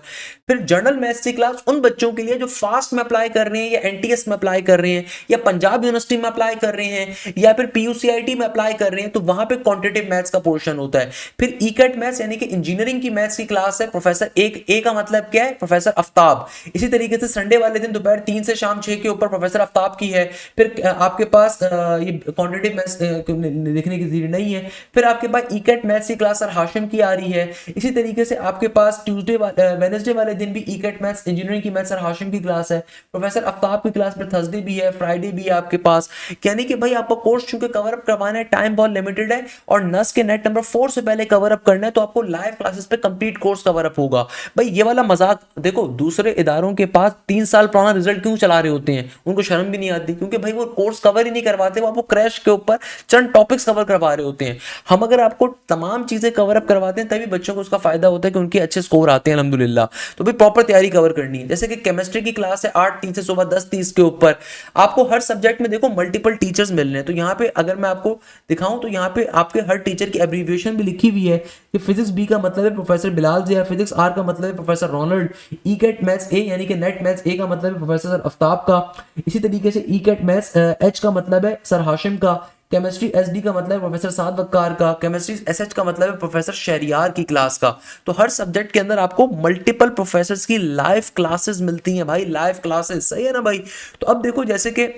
फिर जर्नल मैथ्स की क्लास उन बच्चों के लिए जो फास्ट में अप्लाई कर रहे हैं या एनटीएस में अप्लाई कर रहे हैं या पंजाब यूनिवर्सिटी में अप्लाई कर रहे हैं या फिर पीयूसीआईटी में अप्लाई कर रहे हैं, तो वहां पे क्वांटिटेटिव मैथ्स का पोर्शन होता है। फिर ईकेट मैथ्स यानी कि इंजीनियरिंग की मैथ्स की क्लास है, प्रोफेसर ए का मतलब क्या है, प्रोफेसर आफ्ताब। इसी तरीके से संडे वाले दिन दोपहर 3 से शाम 6 के ऊपर प्रोफेसर आफ्ताब की है। फिर आपके पास ये क्वांटिटेटिव मैथ्स देखने की जरूरत नहीं है। फिर आपके पास ईकेट मैथ्स की क्लास सर हाशिम की आ रही है। इसी तरीके से आपके पास वेडनेसडे वाले दिन भी ईकेट मैथ्स इंजीनियरिंग की मैथ्स सर हाशिम की क्लास है, प्रोफेसर आफ्ताब की क्लास पर थर्सडे भी है, फ्राइडे भी है आपके पास। यानी कि भाई आपको कोर्स चूंकि कवर अप करवाना है, टाइम बहुत लिमिटेड है और नस के नेट नंबर 4 से पहले कवर अप करना है, तो आपको लाइव क्लासेस पे कंप्लीट कोर्स कवर अप होगा। भाई ये वाला मजाक देखो, दूसरे इदारों के पास 3 साल पुराना रिजल्ट क्यों चला रहे होते हैं, उनको शर्म भी नहीं आती, क्योंकि भाई वो कोर्स कवर ही नहीं करवाते, वो आपको क्रैश के ऊपर चंद टॉपिक्स कवर करवा रहे होते हैं। हम अगर आपको तमाम चीजें कवर अप करवाते हैं तभी बच्चों को उसका फायदा होता है कि उनके अच्छे स्कोर आते हैं अल्हम्दुलिल्लाह। तो भाई प्रॉपर तैयारी कवर करनी है। जैसे कि केमिस्ट्री की क्लास है 8:30 से सुबह 10:30 के ऊपर। आपको हर सब्जेक्ट में देखो मल्टीपल टीचर्स मिल रहे हैं, तो यहाँ पे अगर मैं आपको दिखाऊं तो यहाँ पे आपके हर टीचर की एब्रीविएशन भी लिखी हुई है कि फिजिक्स बी का मतलब है professor Bilal Zia, physics R का मतलब है professor Ronald, ECAT maths A यानी कि नेट मैथ्स ए का मतलब है प्रोफेसर आफ्ताब का। इसी तरीके से ईकेट मैथ्स एच का मतलब है सर हाशिम का, केमिस्ट्री एसडी का मतलब है प्रोफेसर साद वक्कार का, केमिस्ट्री एसएच का मतलब है प्रोफेसर शहरियार की क्लास का। तो हर सब्जेक्ट के अंदर आपको मल्टीपल प्रोफेसर्स की लाइव क्लासेस मिलती हैं भाई, लाइव क्लासेस, सही है ना भाई। तो अब देखो जैसे कि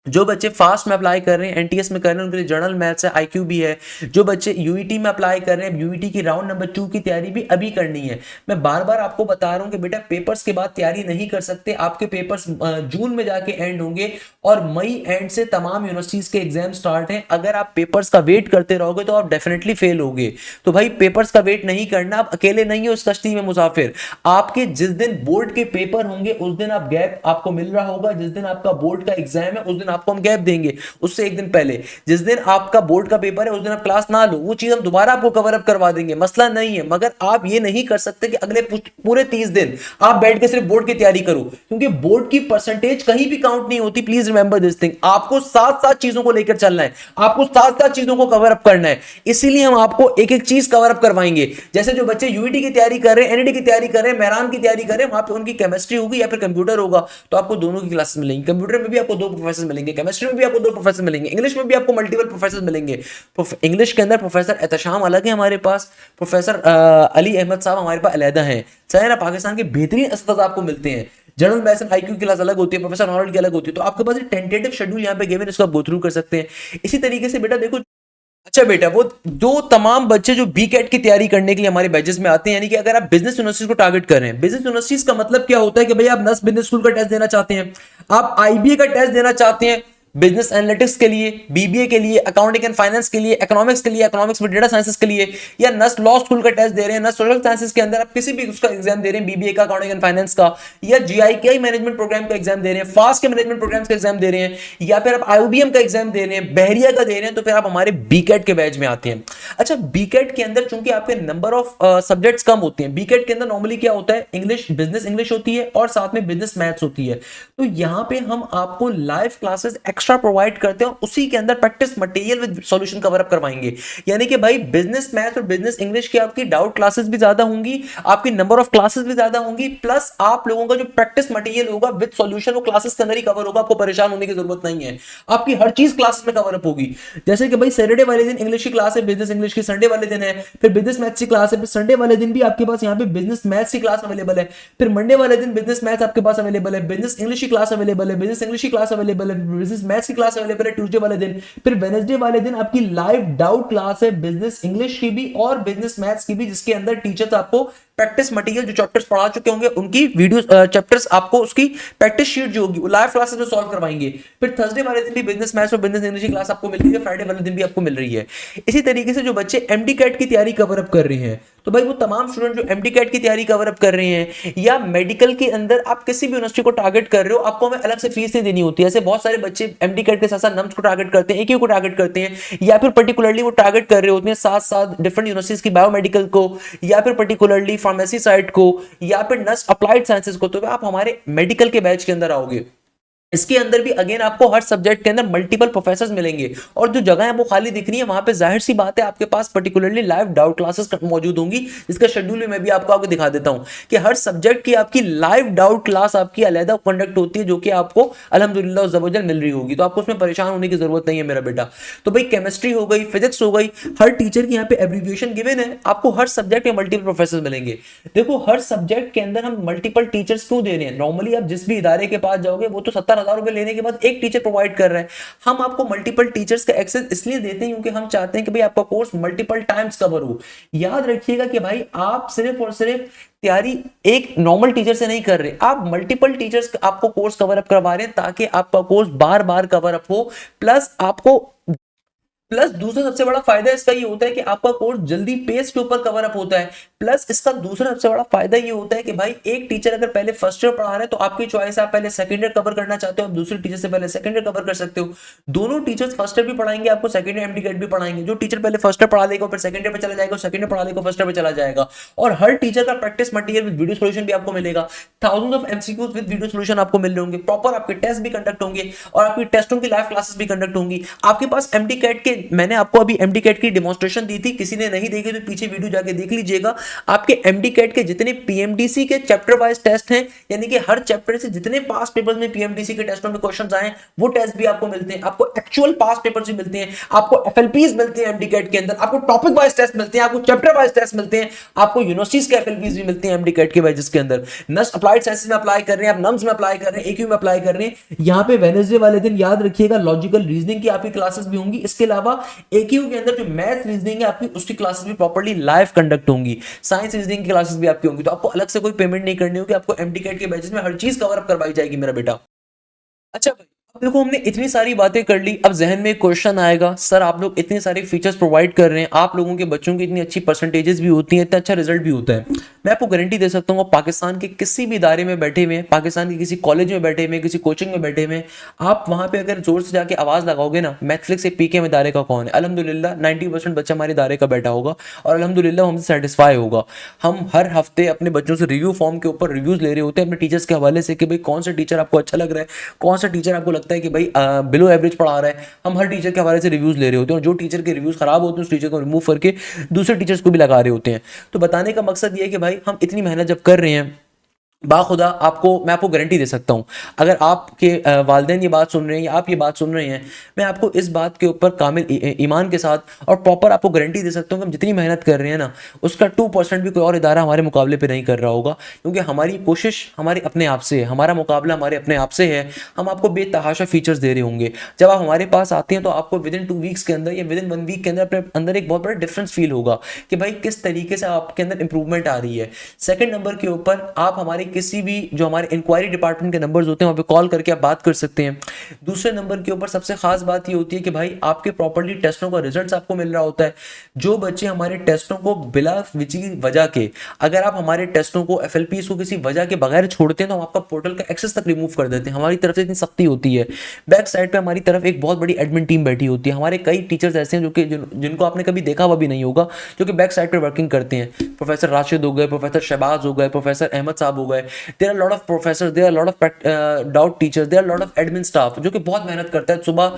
जो बच्चे फास्ट में अप्लाई कर रहे हैं, एनटीएस में कर रहे हैं, उनके लिए जर्नल मैथ्स है, आईक्यू भी है। जो बच्चे यूईटी में अप्लाई कर रहे हैं, यूईटी की राउंड नंबर 2 की तैयारी भी अभी करनी है। मैं बार बार आपको बता रहा हूं कि बेटा पेपर्स के बाद तैयारी नहीं कर सकते, आपके पेपर्स जून में जाके एंड होंगे और मई एंड से तमाम यूनिवर्सिटीज के एग्जाम स्टार्ट हैं। अगर आप पेपर्स का वेट करते रहोगे तो आप डेफिनेटली फेल होगे। तो भाई पेपर्स का वेट नहीं करना, आप अकेले नहीं हो इस कश्ती में मुसाफिर। आपके जिस दिन बोर्ड के पेपर होंगे उस दिन आप गैप आपको मिल रहा होगा, जिस दिन आपका बोर्ड का एग्जाम है उस दिन आपको हम गैप देंगे, उससे एक दिन पहले। जिस दिन आपका बोर्ड का पेपर है उस दिन आप क्लास ना लो, वो चीज हम दोबारा आपको कवर अप करवा देंगे, मसला नहीं है। मगर आप ये नहीं कर सकते कि अगले पूरे 30 दिन आप बैठ के सिर्फ बोर्ड की तैयारी करो, क्योंकि बोर्ड की परसेंटेज कहीं भी काउंट नहीं होती। प्लीज रिमेंबर दिस थिंग, आपको साथ साथ चीजों को लेकर चलना है, आपको साथ साथ चीजों को कवर अप करना है। इसीलिए हम आपको एक एक चीज कवर अप करवाएंगे। जैसे जो बच्चे यूईटी की तैयारी कर रहे हैं, एनईटी की तैयारी कर रहे हैं, मेहरान की तैयारी कर रहे हैं, वहां पे उनकी केमिस्ट्री होगी या फिर कंप्यूटर होगा, तो आपको दोनों की क्लासेस मिलेंगी। कंप्यूटर में भी आपको 2 प्रोफेसर मिलेंगे, केमिस्ट्री में भी आपको 2 प्रोफेसर मिलेंगे, इंग्लिश में भी आपको मल्टीपल प्रोफेसर मिलेंगे। इंग्लिश के अंदर प्रोफेसर एहतशाम अलग है हमारे पास, प्रोफेसर अली अहमद साहब हमारे पास अलहदा हैं, चाहे ना पाकिस्तान के बेहतरीन अस्ताद आपको मिलते हैं। जनरल मैथ्स एंड आईक्यू की क्लास अलग होती है, प्रोफेसर नॉलेज की अलग होती है। तो आपके पास एक टेंटेटिव शेड्यूल यहाँ पे गिवन, इसको आप गो थ्रू कर सकते हैं। इसी तरीके से बेटा देखो, अच्छा बेटा वो दो तमाम बच्चे जो बी कैट की तैयारी करने के लिए हमारे बैचेस में आते हैं, यानी कि अगर आप बिजनेस यूनिवर्सिटीज को टारगेट कर रहे हैं, बिजनेस यूनिवर्सिटीज का मतलब क्या होता है कि भाई आप नस बिजनेस स्कूल का टेस्ट देना चाहते हैं, आप आईबीए का टेस्ट देना चाहते हैं बिजनेस एनालिटिक्स के लिए, बीबीए के लिए, अकाउंटिंग एंड फाइनेंस के लिए, इकोनॉमिक्स के लिए, इकोनॉमिक्स विद डेटा साइंसेस के लिए, या नस लॉ स्कूल का टेस्ट दे रहे हैं, नस सोशल साइंसेस के अंदर आप किसी भी उसका एग्जाम दे रहे हैं, बीबीए का, अकाउंटिंग एंड फाइनेंस का, या जीआईकेआई मैनेजमेंट प्रोग्राम का एग्जाम दे रहे हैं, फास्ट के मैनेजमेंट प्रोग्राम्स का एग्जाम दे रहे हैं, या फिर आप आईओबीएम का एग्जाम दे रहे हैं, बहरिया का दे रहे हैं, तो फिर आप हमारे बीकेट के बैच में आते हैं। अच्छा बीकेट के अंदर चूंकि आपके नंबर ऑफ सब्जेक्ट्स कम होते हैं, बीकेट के अंदर नॉर्मली क्या होता है, इंग्लिश, बिजनेस इंग्लिश होती है और साथ में बिजनेस मैथ्स होती है। तो यहां पे हम आपको लाइव क्लासेस एक्स्ट्रा प्रोवाइड करते हैं, उसी के अंदर practice material with solution cover up करवाएंगे। यानी कि भाई बिजनेस मैथ्स और बिजनेस इंग्लिश की आपकी डाउट क्लासेस भी ज्यादा होंगी, आपकी नंबर ऑफ क्लासेस भी ज्यादा होंगी, प्लस आप लोगों का जो प्रैक्टिस मटेरियल होगा विद सॉल्यूशन वो क्लासेस के अंदर ही कवर होगा, आपको परेशान होने की जरूरत नहीं है, आपकी हर चीज क्लासेस में कवर अप होगी। जैसे कि भाई सैटरडे वाले दिन इंग्लिश की क्लास है, बिजनेस इंग्लिश की, संडे वाले दिन है, फिर बिजनेस मैथ्स की क्लास है, फिर संडे वाले दिन भी आपके पास यहाँ पे बिजनेस मैथ्स की क्लास अवेलेबल है, फिर मंडे वाले दिन बिजनेस मैथ्स आपके पास अवेलेबल है, बिजनेस इंग्लिश की क्लास अवेलेबल है, बिजनेस इंग्लिश की क्लास अवेलेबल है, बिजनेस मैथ्स की क्लास अवेलेबल है ट्यूसडे वाले दिन, फिर वेडनेसडे वाले दिन आपकी लाइव डाउट क्लास है बिजनेस इंग्लिश की भी और बिजनेस मैथ्स की भी, जिसके अंदर टीचर्स आपको प्रैक्टिस मटेरियल जो चैप्टर्स पढ़ा चुके होंगे उनकी वीडियो चैप्टर्स आपको उसकी प्रैक्टिस शीट जो होगी वो लाइव क्लासेस में सॉल्व करवाएंगे। फिर थर्सडे वाले दिन भी बिजनेस मैथ्स और बिजनेस इंग्लिश की क्लास आपको मिल रही है, फ्राइडे वाले दिन भी आपको मिल रही है। इसी तरीके से जो बच्चे एमडी कैट की तैयारी कवर अप कर रहे हैं, तो भाई वो तमाम स्टूडेंट जो एमडी कैट की तैयारी कवर अप कर रहे हैं या मेडिकल के अंदर आप किसी भी यूनिवर्सिटी को टारगेट कर रहे हो, आपको हमें अलग से फीस नहीं देनी होती है। ऐसे बहुत सारे बच्चे एमडी कैट के साथ साथ नम्स को टारगेट करते हैं, AQ को टारगेट करते हैं, या फिर पर्टिकुलरली वो टारगेट कर रहे होते हैं साथ साथ डिफरेंट यूनिवर्सिटीज की बायोमेडिकल को, या फिर पर्टिकुलरली फार्मेसी साइड को, या फिर नर्स अप्लाइड साइंसेज को। तो आप हमारे मेडिकल के बैच के अंदर आओगे, इसके अंदर भी अगेन आपको हर सब्जेक्ट के अंदर मल्टीपल प्रोफेसर्स मिलेंगे, और जो जगह है वो खाली दिख रही है वहां पे जाहिर सी बात है आपके पास पर्टिकुलरली लाइव डाउट क्लासेस मौजूद होंगी, जिसका शेड्यूल मैं भी आपको दिखा देता हूं कि हर सब्जेक्ट की आपकी लाइव डाउट क्लास आपकी अलग कंडक्ट होती है, जो कि आपको अल्हम्दुलिल्लाह ज़वजल मिल रही होगी। तो आपको उसमें परेशान होने की जरूरत नहीं है मेरा बेटा। तो भाई केमिस्ट्री हो गई, फिजिक्स हो गई, हर टीचर की यहाँ पे एब्रीविएशन गिवन है, आपको हर सब्जेक्ट में मल्टीपल प्रोफेसर मिलेंगे। देखो हर सब्जेक्ट के अंदर हम मल्टीपल टीचर्स क्यों दे रहे हैं, नॉर्मली आप जिस भी इदारे के पास जाओगे वो तो 70,000 रुपए लेने के बाद एक टीचर प्रोवाइड कर रहा है। हम आपको मल्टीपल टीचर्स का एक्सेस इसलिए देते हैं क्योंकि हम चाहते हैं कि भाई आपका कोर्स मल्टीपल टाइम्स कवर हो। याद रखिएगा कि भाई आप सिर्फ और सिर्फ तैयारी एक नॉर्मल टीचर से नहीं कर रहे, आप मल्टीपल टीचर्स आपको कोर्स कवर अप करवा रहे हैं ताकि आपका कोर्स बार बार कवर अप हो। प्लस दूसरा सबसे बड़ा फायदा इसका ये होता है कि आपका कोर्स जल्दी पेस के ऊपर कवर अप होता है। प्लस इसका दूसरा सबसे बड़ा फायदा ये होता है कि भाई एक टीचर अगर पहले फर्स्ट ईयर पढ़ा रहे हैं तो आपकी चॉइस है, आप पहले सेकंड ईयर कवर करना चाहते हो, आप दूसरे टीचर से पहले सेकंड ईयर कवर कर सकते हो। दोनों टीचर्स फर्स्ट ईयर भी पढ़ाएंगे आपको, सेकंड ईयर एमडी कैट भी पढ़ाएंगे। जो टीचर पहले फर्स्ट ईयर पढ़ा लेगा फिर सेकंड ईयर पे चला जाएगा, सेकंड ईयर पढ़ा लेगा फर्स्ट ईयर पे चला जाएगा। और हर टीचर का practice material with video solution भी आपको मिलेगा, thousands of MCQs with video solution आपको मिल रहे होंगे, प्रॉपर आपके टेस्ट भी कंडक्ट होंगे और आपकी टेस्टों की लाइव क्लासेस भी कंडक्ट होंगी। आपके पास एमडी कैट के, मैंने आपको अभी एमडी कैट की डेमोंस्ट्रेशन दी थी, किसी ने नहीं देखी तो पीछे वीडियो जाके देख लीजिएगा। आपके एमडी कैट के जितने पीएमडीसी के चैप्टर वाइज टेस्ट हैं, यानी कि हर चैप्टर से जितने पास पेपर्स में पीएमडीसी के टेस्टों में क्वेश्चंस आए वो टेस्ट भी आपको मिलते हैं, आपको एक्चुअल पास पेपर्स भी मिलते हैं, आपको एफएलपीज मिलते हैं एमडी कैट के अंदर, आपको टॉपिक वाइज टेस्ट मिलते हैं, आपको चैप्टर वाइज टेस्ट मिलते हैं, आपको यूनिवर्सिटीज के एफएलपीज भी मिलते हैं एमडी कैट के बैचेस के अंदर। नर्स अप्लाइड साइंसेज में अप्लाई कर रहे हैं, आप नम्स में अप्लाई कर रहे हैं, एक्यू में अप्लाई कर रहे हैं। यहां पे वेडनेसडे वाले दिन याद रखिएगा लॉजिकल रीजनिंग की आपकी क्लासेस भी होंगी। इसके अलावा एक्यू के अंदर जो मैथ रीजनिंग है आपकी उसकी क्लासेस भी प्रॉपर्ली लाइव कंडक्ट होंगी, साइंस रीजनिंग की क्लासेस भी आपकी होंगी। तो आपको अलग से कोई पेमेंट नहीं करनी होगी, आपको एमडी कैट के बैचेस में हर चीज कवर अप करवाई जाएगी मेरा बेटा। अच्छा भाई, अब देखो हमने इतनी सारी बातें कर ली, अब जहन में एक क्वेश्चन आएगा, सर आप लोग इतने सारे फीचर्स प्रोवाइड कर रहे हैं, आप लोगों के बच्चों की इतनी अच्छी परसेंटेजेस भी होती हैं, इतना अच्छा रिजल्ट भी होता है, मैं आपको गारंटी दे सकता हूँ पाकिस्तान के किसी भी इदारे में बैठे हुए, पाकिस्तान के किसी कॉलेज में बैठे हुए, किसी कोचिंग में बैठे हुए, आप वहां पे अगर जोर से जाके आवाज लगाओगे ना नेटफ्लिक्स से पीके में इदारे का कौन है, अल्हम्दुलिल्लाह 90% बच्चा हमारे इदारे का बैठा होगा और अल्हम्दुलिल्लाह हमसे सेटिस्फाई होगा। हम हर हफ्ते अपने बच्चों से रिव्यू फॉर्म के ऊपर रिव्यूज ले रहे होते हैं अपने टीचर्स के हवाले से कि भाई कौन सा टीचर आपको अच्छा लग रहा है, कौन सा टीचर आपको लगता है कि भाई बिलो एवरेज पढ़ा रहा है। हम हर टीचर के हवाले से रिव्यूज ले रहे होते हैं और जो टीचर के रिव्यूज खराब होते हैं उस टीचर को रिमूव करके दूसरे टीचर्स को भी लगा रहे होते हैं। तो बताने का मकसद ये है कि भाई हम इतनी मेहनत जब कर रहे हैं, बाखुदा मैं आपको गारंटी दे सकता हूं, अगर आपके वालिदैन ये बात सुन रहे हैं या आप ये बात सुन रहे हैं, मैं आपको इस बात के ऊपर कामिल ईमान के साथ और प्रॉपर आपको गारंटी दे सकता हूं कि हम जितनी मेहनत कर रहे हैं ना उसका 2% भी कोई और इदारा हमारे मुकाबले पे नहीं कर रहा होगा, क्योंकि हमारी कोशिश हमारे अपने आप से है, हमारा मुकाबला हमारे अपने आप से है। हम आपको बेतहाशा फीचर्स दे रहे होंगे, जब आप हमारे पास आते हैं तो आपको विद इन 2 वीक्स के अंदर या विद इन 1 वीक के अंदर अपने अंदर एक बहुत बड़ा डिफरेंस फील होगा कि भाई किस तरीके से आपके अंदर इंप्रूवमेंट आ रही है। सेकंड नंबर के ऊपर आप हमारे किसी भी जो हमारे इंक्वायरी डिपार्टमेंट के नंबर्स होते हैं वहां पे कॉल करके आप बात कर सकते हैं। दूसरे नंबर के ऊपर सबसे खास बात ये होती है कि भाई आपके प्रॉपर्ली टेस्टों का रिजल्ट्स आपको मिल रहा होता है। जो बच्चे हमारे टेस्टों को बिला वजह के, अगर आप हमारे टेस्टों को एफएलपीज को किसी वजह के बगैर छोड़ते हैं तो हम आपका पोर्टल का एक्सेस तक रिमूव कर देते हैं। हमारी तरफ से इतनी सख्ती होती है। बैक साइड पे हमारी तरफ एक बहुत बड़ी एडमिन टीम बैठी होती है। हमारे कई टीचर्स ऐसे हैं जिनको आपने कभी देखा हुआ भी नहीं होगा, जो कि बैक साइड पे वर्किंग करते हैं। प्रोफेसर राशिद हो गए, प्रोफेसर शहबाज हो गए, प्रोफेसर अहमद साहब हो गए, there are lot of professor, there are lot of doubt teachers, there are lot of admin staff जो कि बहुत मेहनत करता है। सुबह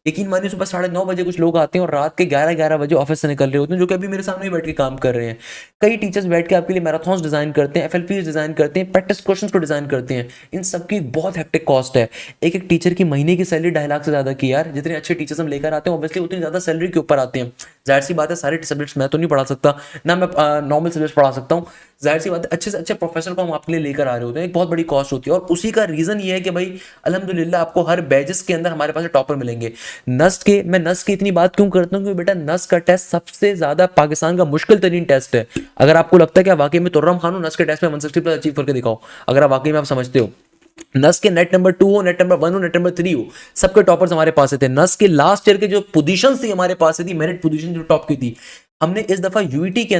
यकीन मानिए सुबह 9:30 बजे कुछ लोग आते हैं और रात के 11 बजे ऑफिस से निकल रहे होते हैं, जो कि अभी मेरे सामने ही बैठ के काम कर रहे हैं। कई टीचर्स बैठ के आपके लिए मैराथन्स डिजाइन करते हैं, एफएलपीज डिजाइन करते हैं, प्रैक्टिस क्वेश्चंस को डिजाइन करते हैं। इन सब की बहुत हेक्टिक कॉस्ट है। एक एक टीचर की महीने की सैलरी 2.5 लाख से ज्यादा की यार। जितने अच्छे टीचर्स हम लेकर आते हैं ऑब्वियसली उतनी ज्यादा सैलरी के ऊपर आते हैं। जाहिर सी बात है सारे सब्जेक्ट्स मैं तो नहीं पढ़ा सकता, ना मैं नॉर्मल सब्जेक्ट्स पढ़ा सकता हूँ। जाहिर सी बात है अच्छे से अच्छे प्रोफेसर को हम आपके लिए लेकर आ रहे होते हैं, एक बहुत बड़ी कॉस्ट होती है। और उसी का रीजन ये है कि भाई अल्हम्दुलिल्लाह आपको हर बैचेस के अंदर हमारे पास टॉपर मिलेंगे। मैं नस्ट की इतनी बात क्यों करता हूँ, क्योंकि बेटा नस्ट का टेस्ट सबसे ज्यादा पाकिस्तान का मुश्किल तरीन टेस्ट है। अगर आपको लगता है कि आप वाकई में तुर्रम खान हो, नस्ट के टेस्ट में 160+ अचीव करके दिखाओ, अगर आप वाकई में आप समझते हो। नस के नेट नंबर 2 हो, नेट नंबर 1 हो, नेट नंबर 3 हो, सबके टॉपर्स हमारे पास थे। नस के लास्ट ईयर के जो पोजीशंस थी हमारे पास थी, मेरिट पोजीशन जो टॉप की थी, हमने इस दफा यूईटी के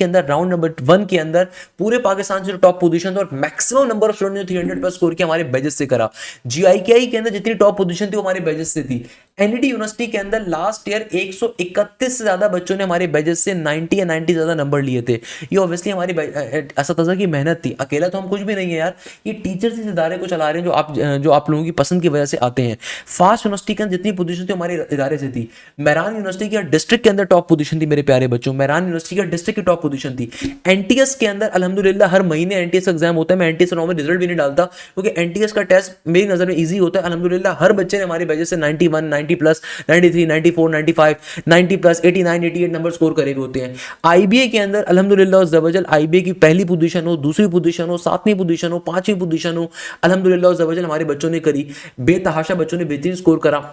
अंदर राउंड नंबर 1 के अंदर पूरे पाकिस्तान से जो टॉप पोजीशन और मैक्सिमम नंबर ऑफ स्टूडेंट जो 300+ स्कोर किया हमारे बैजेस से करा। जीआईकेआई के अंदर जितनी टॉप पोजीशन थी वो हमारे बैजेस से थी। एनईडी यूनिवर्सिटी के अंदर लास्ट ईयर 131 से ज्यादा बच्चों ने हमारे बैजेस से 90 या 90 ज्यादा नंबर लिए थे। ये ऑब्वियसली हमारी असतज़ा की मेहनत थी, अकेला तो हम कुछ भी नहीं है यार, ये टीचर्स इस इदारे को चला रहे हैं जो आप लोगों की पसंद की वजह से आते हैं। फास्ट यूनिवर्सिटी के अंदर जितनी पोजीशन थी हमारे इदारे से थी। मेरान यूनिवर्सिटी की डिस्ट्रिक्ट के अंदर टॉप पोजीशन थी मेरे प्यारे बच्चों, मेरान यूनिवर्सिटी का डिस्ट्रिक्ट की टॉप पोजीशन थी। एनटीएस के अंदर अल्हम्दुलिल्लाह हर महीने एनटीएस एग्जाम होता है, मैं एनटीएस नॉर्मल रिजल्ट भी नहीं डालता क्योंकि एनटीएस का टेस्ट मेरी नजर में इजी होता है। अल्हम्दुलिल्लाह हर बच्चे ने हमारे बैजेस से 91, 90+, 93, 94, 95, 90+, 89, 88 नंबर स्कोर करे हुए होते हैं। आईबीए के अंदर अल्हम्दुलिल्लाह ज़बरदस्त आईबीए की पहली पोजीशन हो, दूसरी पोजीशन हो, 7वीं पोजीशन हो, 5वीं पोजीशन हो, अल्हम्दुलिल्लाह ज़बरदस्त हमारे बच्चों ने करी। बेतहाशा बच्चों ने बेहतरीन स्कोर करा।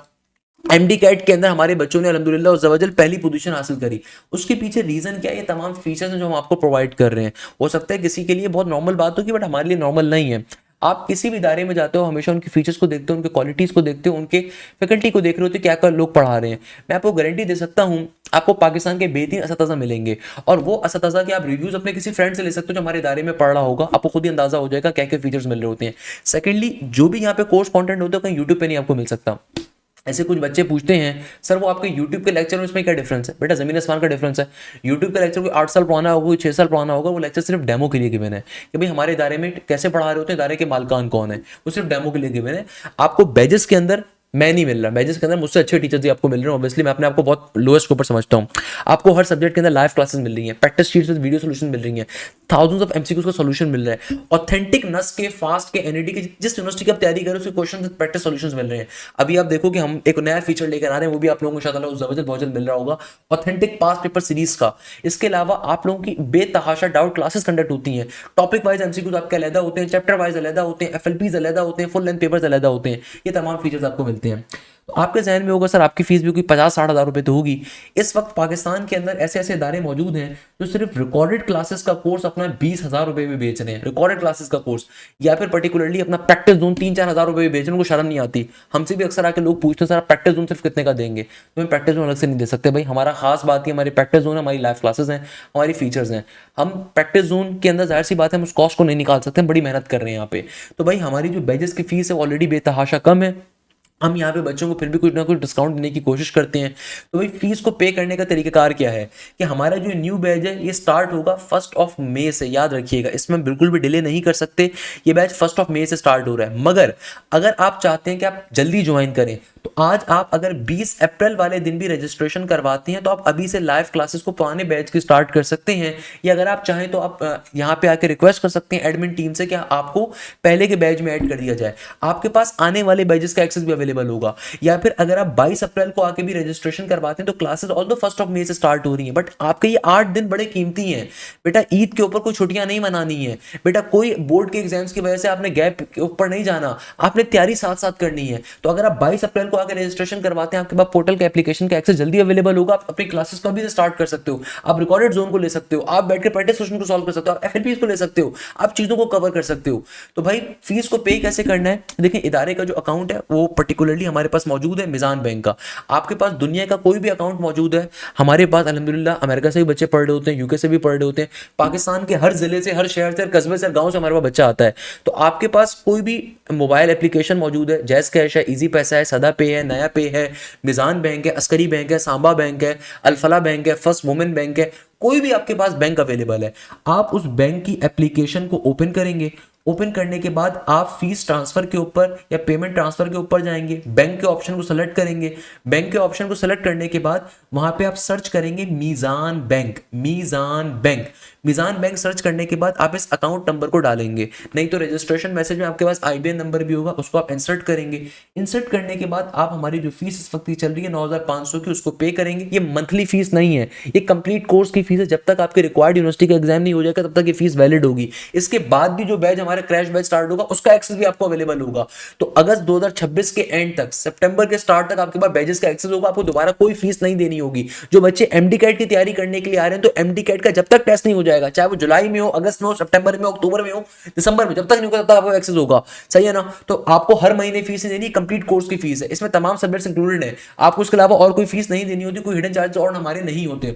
एमडी कैट के अंदर हमारे बच्चों ने अल्हम्दुलिल्लाह ज़बरदस्त पहली पोजीशन हासिल करी। उसके पीछे रीजन क्या है, ये तमाम फीचर्स हैं जो हम आपको प्रोवाइड कर रहे हैं। हो सकता है किसी के लिए बहुत नॉर्मल बात होगी, बट हमारे लिए नॉर्मल नहीं है। आप किसी भी इदारे में जाते हो हमेशा उनके फीचर्स को देखते हो, उनके क्वालिटीज़ को देखते हो, उनके फैकल्टी को देख रहे होते हो क्या क्या लोग पढ़ा रहे हैं। मैं आपको गारंटी दे सकता हूँ आपको पाकिस्तान के बेहतरीन असतज़ा मिलेंगे, और वो असतज़ा के आप रिव्यूज़ अपने किसी फ्रेंड से ले सकते हो जो हमारे इदारे में पढ़ रहा होगा, आपको खुद ही अंदाजा हो जाएगा क्या क्या फीचर्स मिल रहे होते हैं। सेकेंडली, जो भी यहाँ पे कोर्स कॉन्टेंट होता है कहीं यूट्यूब पर नहीं आपको मिल सकता। ऐसे कुछ बच्चे पूछते हैं सर वो आपके YouTube के लेक्चर में इसमें क्या डिफरेंस है। बेटा ज़मीन आसमान का डिफरेंस है। YouTube का लेक्चर कोई 8 साल पुराना होगा, कोई 6 साल पुराना होगा, वो लेक्चर सिर्फ डेमो के लिए गिवन है कि भाई हमारे इदारे में कैसे पढ़ा रहे होते हैं, इदारे के मालकान कौन है, वो सिर्फ डेमो के लिए गिवन है। आपको बैजेस के अंदर मैं नहीं मिल रहा, बैजेस के अंदर मुझसे अच्छे टीचर्स ही आपको मिल रहे हैं। ऑब्वियसली मैं अपने आपको बहुत लोएस्ट के ऊपर समझता हूँ। आपको हर सब्जेक्ट के अंदर लाइव क्लासेस मिल रही हैं, practice sheets with video solution मिल रही हैं, थाउजेंड्स ऑफ एमसीक्यूज का सोल्यूशन मिल रहा है, ऑथेंटिक नस के, फास्ट के, एनईडी के, जिस यूनिवर्सिटी की आप तैयारी करो उसके क्वेश्चन प्रैक्टिस सोल्यूशंस मिल रहे हैं। अभी आप देखो कि हम एक नया फीचर लेकर आ रहे हैं, वो भी आप लोगों को इंशाअल्लाह ज़बरदस्त बहुत जल्द मिल रहा होगा, ऑथेंटिक पास्ट पेपर सीरीज का। इसके अलावा आप लोगों की बेतहाशा डाउट क्लासेस कंडक्ट होती हैं, टॉपिक वाइज एमसीक्यूज आपके अलग होते हैं, चैप्टर वाइज अलग होते हैं, एफएलपीज अलग होते हैं, फुल लेंथ पेपर्स अलग होते हैं। ये तमाम फीचर्स आपको मिलते हैं। तो आपके जहन में होगा सर आपकी फीस भी कोई 50-60 हज़ार रुपए तो होगी। इस वक्त पाकिस्तान के अंदर ऐसे ऐसे इदारे मौजूद हैं जो सिर्फ रिकॉर्डेड क्लासेस का कोर्स अपना 20,000 रुपए में बेच रहे हैं, रिकॉर्डेड क्लासेस का कोर्स, या फिर पर्टिकुलरली अपना प्रैक्टिस जोन 3-4 हज़ार रुपए में बेच रहे हैं। उनको शर्म नहीं आती। हमसे भी अक्सर आके लोग पूछते हैं सर प्रैक्टिस जोन सिर्फ कितने का देंगे, तो हम प्रैक्टिस जोन अलग से नहीं दे सकते भाई। हमारा खास बात है हमारी प्रैक्टिस जोन है, हमारी लाइव क्लासेस हैं, हमारी फीचर्स हैं। हम प्रैक्टिस जोन के अंदर जाहिर सी बात है हम उस कॉस्ट को नहीं निकाल सकते, हम बड़ी मेहनत कर रहे हैं यहाँ पे। तो भाई हमारी जो बैजेस की फीस है वो ऑलरेडी बेतहाशा कम है। हम यहाँ पे बच्चों को फिर भी कुछ ना कुछ डिस्काउंट देने की कोशिश करते हैं। तो भाई फीस को पे करने का तरीकाकार क्या है कि हमारा जो न्यू बैच है ये स्टार्ट होगा 1 मई से, याद रखिएगा इसमें बिल्कुल भी डिले नहीं कर सकते। ये बैच 1 मई से स्टार्ट हो रहा है। मगर अगर आप चाहते हैं कि आप जल्दी ज्वाइन करें तो आज आप अगर 20 अप्रैल वाले दिन भी रजिस्ट्रेशन करवाते हैं तो आप अभी से लाइव क्लासेस को पुराने बैच की स्टार्ट कर सकते हैं, या अगर आप चाहें तो आप यहाँ पे आके रिक्वेस्ट कर सकते हैं एडमिन टीम से कि आपको पहले के बैच में ऐड कर दिया जाए। आपके पास आने वाले बैचेस का एक्सेस भी अवेलेबल होगा। या फिर अगर आप 22 अप्रैल को आके भी रजिस्ट्रेशन करवाते हैं तो क्लासेस ऑल्दो 1 मई से स्टार्ट हो रही हैं, बट आपके ये 8 दिन बड़े कीमती हैं। बेटा ईद के ऊपर कोई छुट्टियां नहीं मनानी है, बेटा कोई बोर्ड के एग्जाम्स की वजह से आपने गैप के ऊपर नहीं जाना, आपने तैयारी साथ साथ करनी है। तो अगर आप 22 अप्रैल को आकर रजिस्ट्रेशन करवाते हैं आपके पास पोर्टल के एप्लीकेशन का एक्सेस जल्दी अवेलेबल होगा। आप अपनी क्लासेस को भी स्टार्ट कर सकते हो, आप रिकॉर्डेड जोन को ले सकते हो, आप बैठ के प्रैक्टिस क्वेश्चन को सॉल्व कर सकते हो, आप एफएलपीज को ले सकते हो, आप चीजों को कवर कर सकते हो। तो भाई फीस को पे कैसे करना है, देखिए इदारे का जो अकाउंट है वो पर्टिकुलरली हमारे पास मौजूद है मिजान बैंक का। आपके पास दुनिया का कोई भी अकाउंट मौजूद है, हमारे पास अल्हम्दुलिल्लाह अमेरिका से भी बच्चे पढ़ रहे होते हैं, यूके से भी पढ़ रहे होते हैं, पाकिस्तान के हर जिले से, हर शहर से, हर कस्बे से, हर गांव से हमारे पास बच्चा आता है। तो आपके पास कोई भी मोबाइल एप्लीकेशन मौजूद है, जैस कैश है, इजी पैसा है, सदा पे है, नया पे है, मिजान बैंक है, अस्करी बैंक है, सांबा बैंक है, अल्फला बैंक है, फर्स्ट वुमेन बैंक है, कोई भी आपके पास बैंक अवेलेबल है, आप उस बैंक की एप्लीकेशन को ओपन करेंगे। ओपन करने के बाद आप फीस ट्रांसफर के ऊपर या पेमेंट ट्रांसफर के ऊपर जाएंगे, बैंक के ऑप्शन को सेलेक्ट करेंगे। बैंक के ऑप्शन को सेलेक्ट करने के बाद वहां पे आप सर्च करेंगे मीजान बैंक, मीजान बैंक। मीजान बैंक सर्च करने के बाद आप इस अकाउंट नंबर को डालेंगे, नहीं तो रजिस्ट्रेशन मैसेज में आपके पास IBN नंबर भी होगा, उसको आप इंसर्ट करेंगे। इंसर्ट करने के बाद आप हमारी जो फीस इस वक्त की चल रही है 9,500 की, उसको पे करेंगे। ये मंथली फीस नहीं है, ये कंप्लीट कोर्स की फीस है। जब तक आपके रिक्वायर्ड यूनिवर्सिटी का एग्जाम नहीं हो जाएगा तब तक ये फीस वैलिड होगी। इसके बाद भी जो बैच हमारा क्रैश बैच स्टार्ट होगा उसका एक्सेस भी आपको अवेलेबल होगा। तो अगस्त 2026 के एंड तक, सितंबर के स्टार्ट तक आपके पास बैचेस का एक्सेस होगा। आपको दोबारा कोई फीस नहीं देनी होगी। जो बच्चे MD कैट की तैयारी करने के लिए आ रहे हैं, तो MD कैट का जब तक टेस्ट नहीं हो जाएगा, चाहे वो जुलाई में हो, अगस्त में हो, सितंबर में हो, अक्टूबर में हो, दिसंबर में, जब तक नहीं होगा तब तक आपको एक्सेस होगा। सही है ना? तो आपको हर महीने फीस नहीं देनी, कंप्लीट कोर्स की फीस है। इसमें तमाम सब्जेक्ट्स इंक्लूडेड है। आपको इसके अलावा और कोई फीस नहीं देनी होती, कोई हिडन चार्ज और हमारे नहीं होते।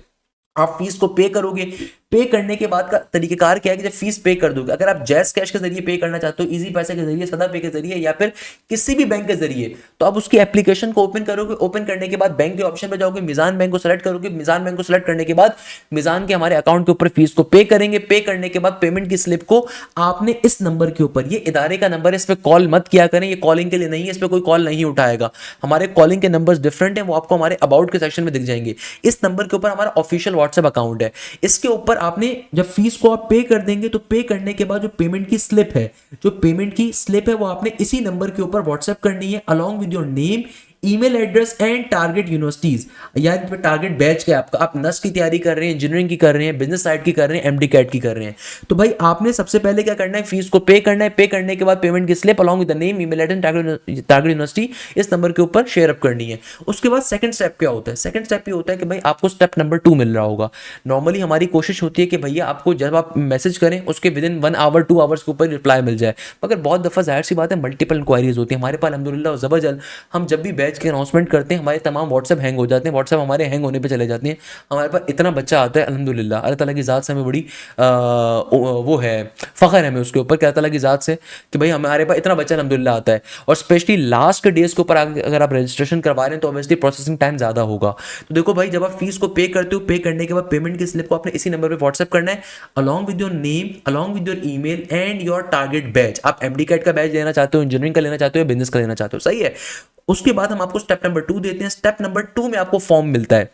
आप फीस को पे करोगे। पे करने के बाद का तरीकेकार क्या है कि जब फीस पे कर दोगे, अगर आप जैस कैश के जरिए पे करना चाहते हो, इजी पैसे के जरिए, सदा पे के जरिए, या फिर किसी भी बैंक के जरिए, तो आप उसकी एप्लीकेशन को ओपन करोगे। ओपन करने के बाद बैंक के ऑप्शन पे जाओगे, मीजान बैंक को सेलेक्ट करोगे। मीजान बैंक को सेलेक्ट करने के बाद मीजान के हमारे अकाउंट के ऊपर फीस को पे करेंगे। पे करने के बाद पेमेंट की स्लिप को आपने इस नंबर के ऊपर, ये इदारे का नंबर है, इस पर कॉल मत किया करें, ये कॉलिंग के लिए नहीं है, इस पर कोई कॉल नहीं उठाएगा। हमारे कॉलिंग के नंबर्स डिफरेंट है, वो आपको हमारे अबाउट के सेक्शन में दिख जाएंगे। इस नंबर के ऊपर हमारा ऑफिशियल व्हाट्सएप अकाउंट है। इसके ऊपर आपने जब फीस को आप पे कर देंगे, तो पे करने के बाद जो पेमेंट की स्लिप है, जो पेमेंट की स्लिप है, वो आपने इसी नंबर के ऊपर व्हाट्सएप करनी है, along with your name, email address and target universities, या टारगेट बैच क्या आपका, आप नर्स की तैयारी कर रहे हैं, इंजीनियरिंग की कर रहे हैं, बिजनेस साइड की कर रहे हैं, MD कैट की कर रहे हैं। तो भाई आपने सबसे पहले क्या करना है, फीस को पे करना है। पे करने के बाद पेमेंट की slip along with the name, email address, target university इस नंबर के ऊपर शेयर अप करनी है। उसके बाद सेकंड स्टेप क्या होता है? सेकंड स्टेप ये होता है कि भाई आपको स्टेप नंबर 2 मिल रहा होगा। नॉर्मली हमारी कोशिश होती है कि भैया आपको जब आप मैसेज करें उसके विद इन 1 आवर 2 आवर्स के ऊपर रिप्लाई मिल जाए, मगर बहुत दफा जाहिर सी बात है मल्टीपल इंक्वायरीज होती है हमारे पास। अल्हम्दुलिल्लाह ज़बरजल हम जब भी बैच की अनाउंसमेंट करते हैं, हमारे तमाम व्हाट्सएप हैंग हो जाते हैं, व्हाट्सएप हमारे हैंग होने पे चले जाते हैं। हमारे पास इतना बच्चा आता है, अल्हम्दुलिल्लाह, अल्लाह ताला की ज़ात से हमें बड़ी वो है, फ़ख्र है हमें उसके ऊपर कि अल्लाह ताला की ज़ात से कि भाई हमारे पास इतना बच्चा अल्हम्दुलिल्लाह आता है। और स्पेशली लास्ट के डेज़ के ऊपर अगर आप रजिस्ट्रेशन करवा रहे हैं तो ऑब्वियसली प्रोसेसिंग टाइम ज़्यादा होगा। तो देखो भाई, जब आप फीस को पे करते हो, पे करने के बाद पेमेंट की स्लिप को आपने इसी नंबर पर व्हाट्सएप करना है, along with your name, along with your email and your target batch. आप MD कैट का बैच लेना चाहते हो, इंजीनियरिंग का लेना चाहते हो, बिजनेस का लेना चाहते हो, सही है। उसके बाद हम आपको स्टेप नंबर 2 देते हैं। स्टेप नंबर 2 में आपको फॉर्म मिलता है।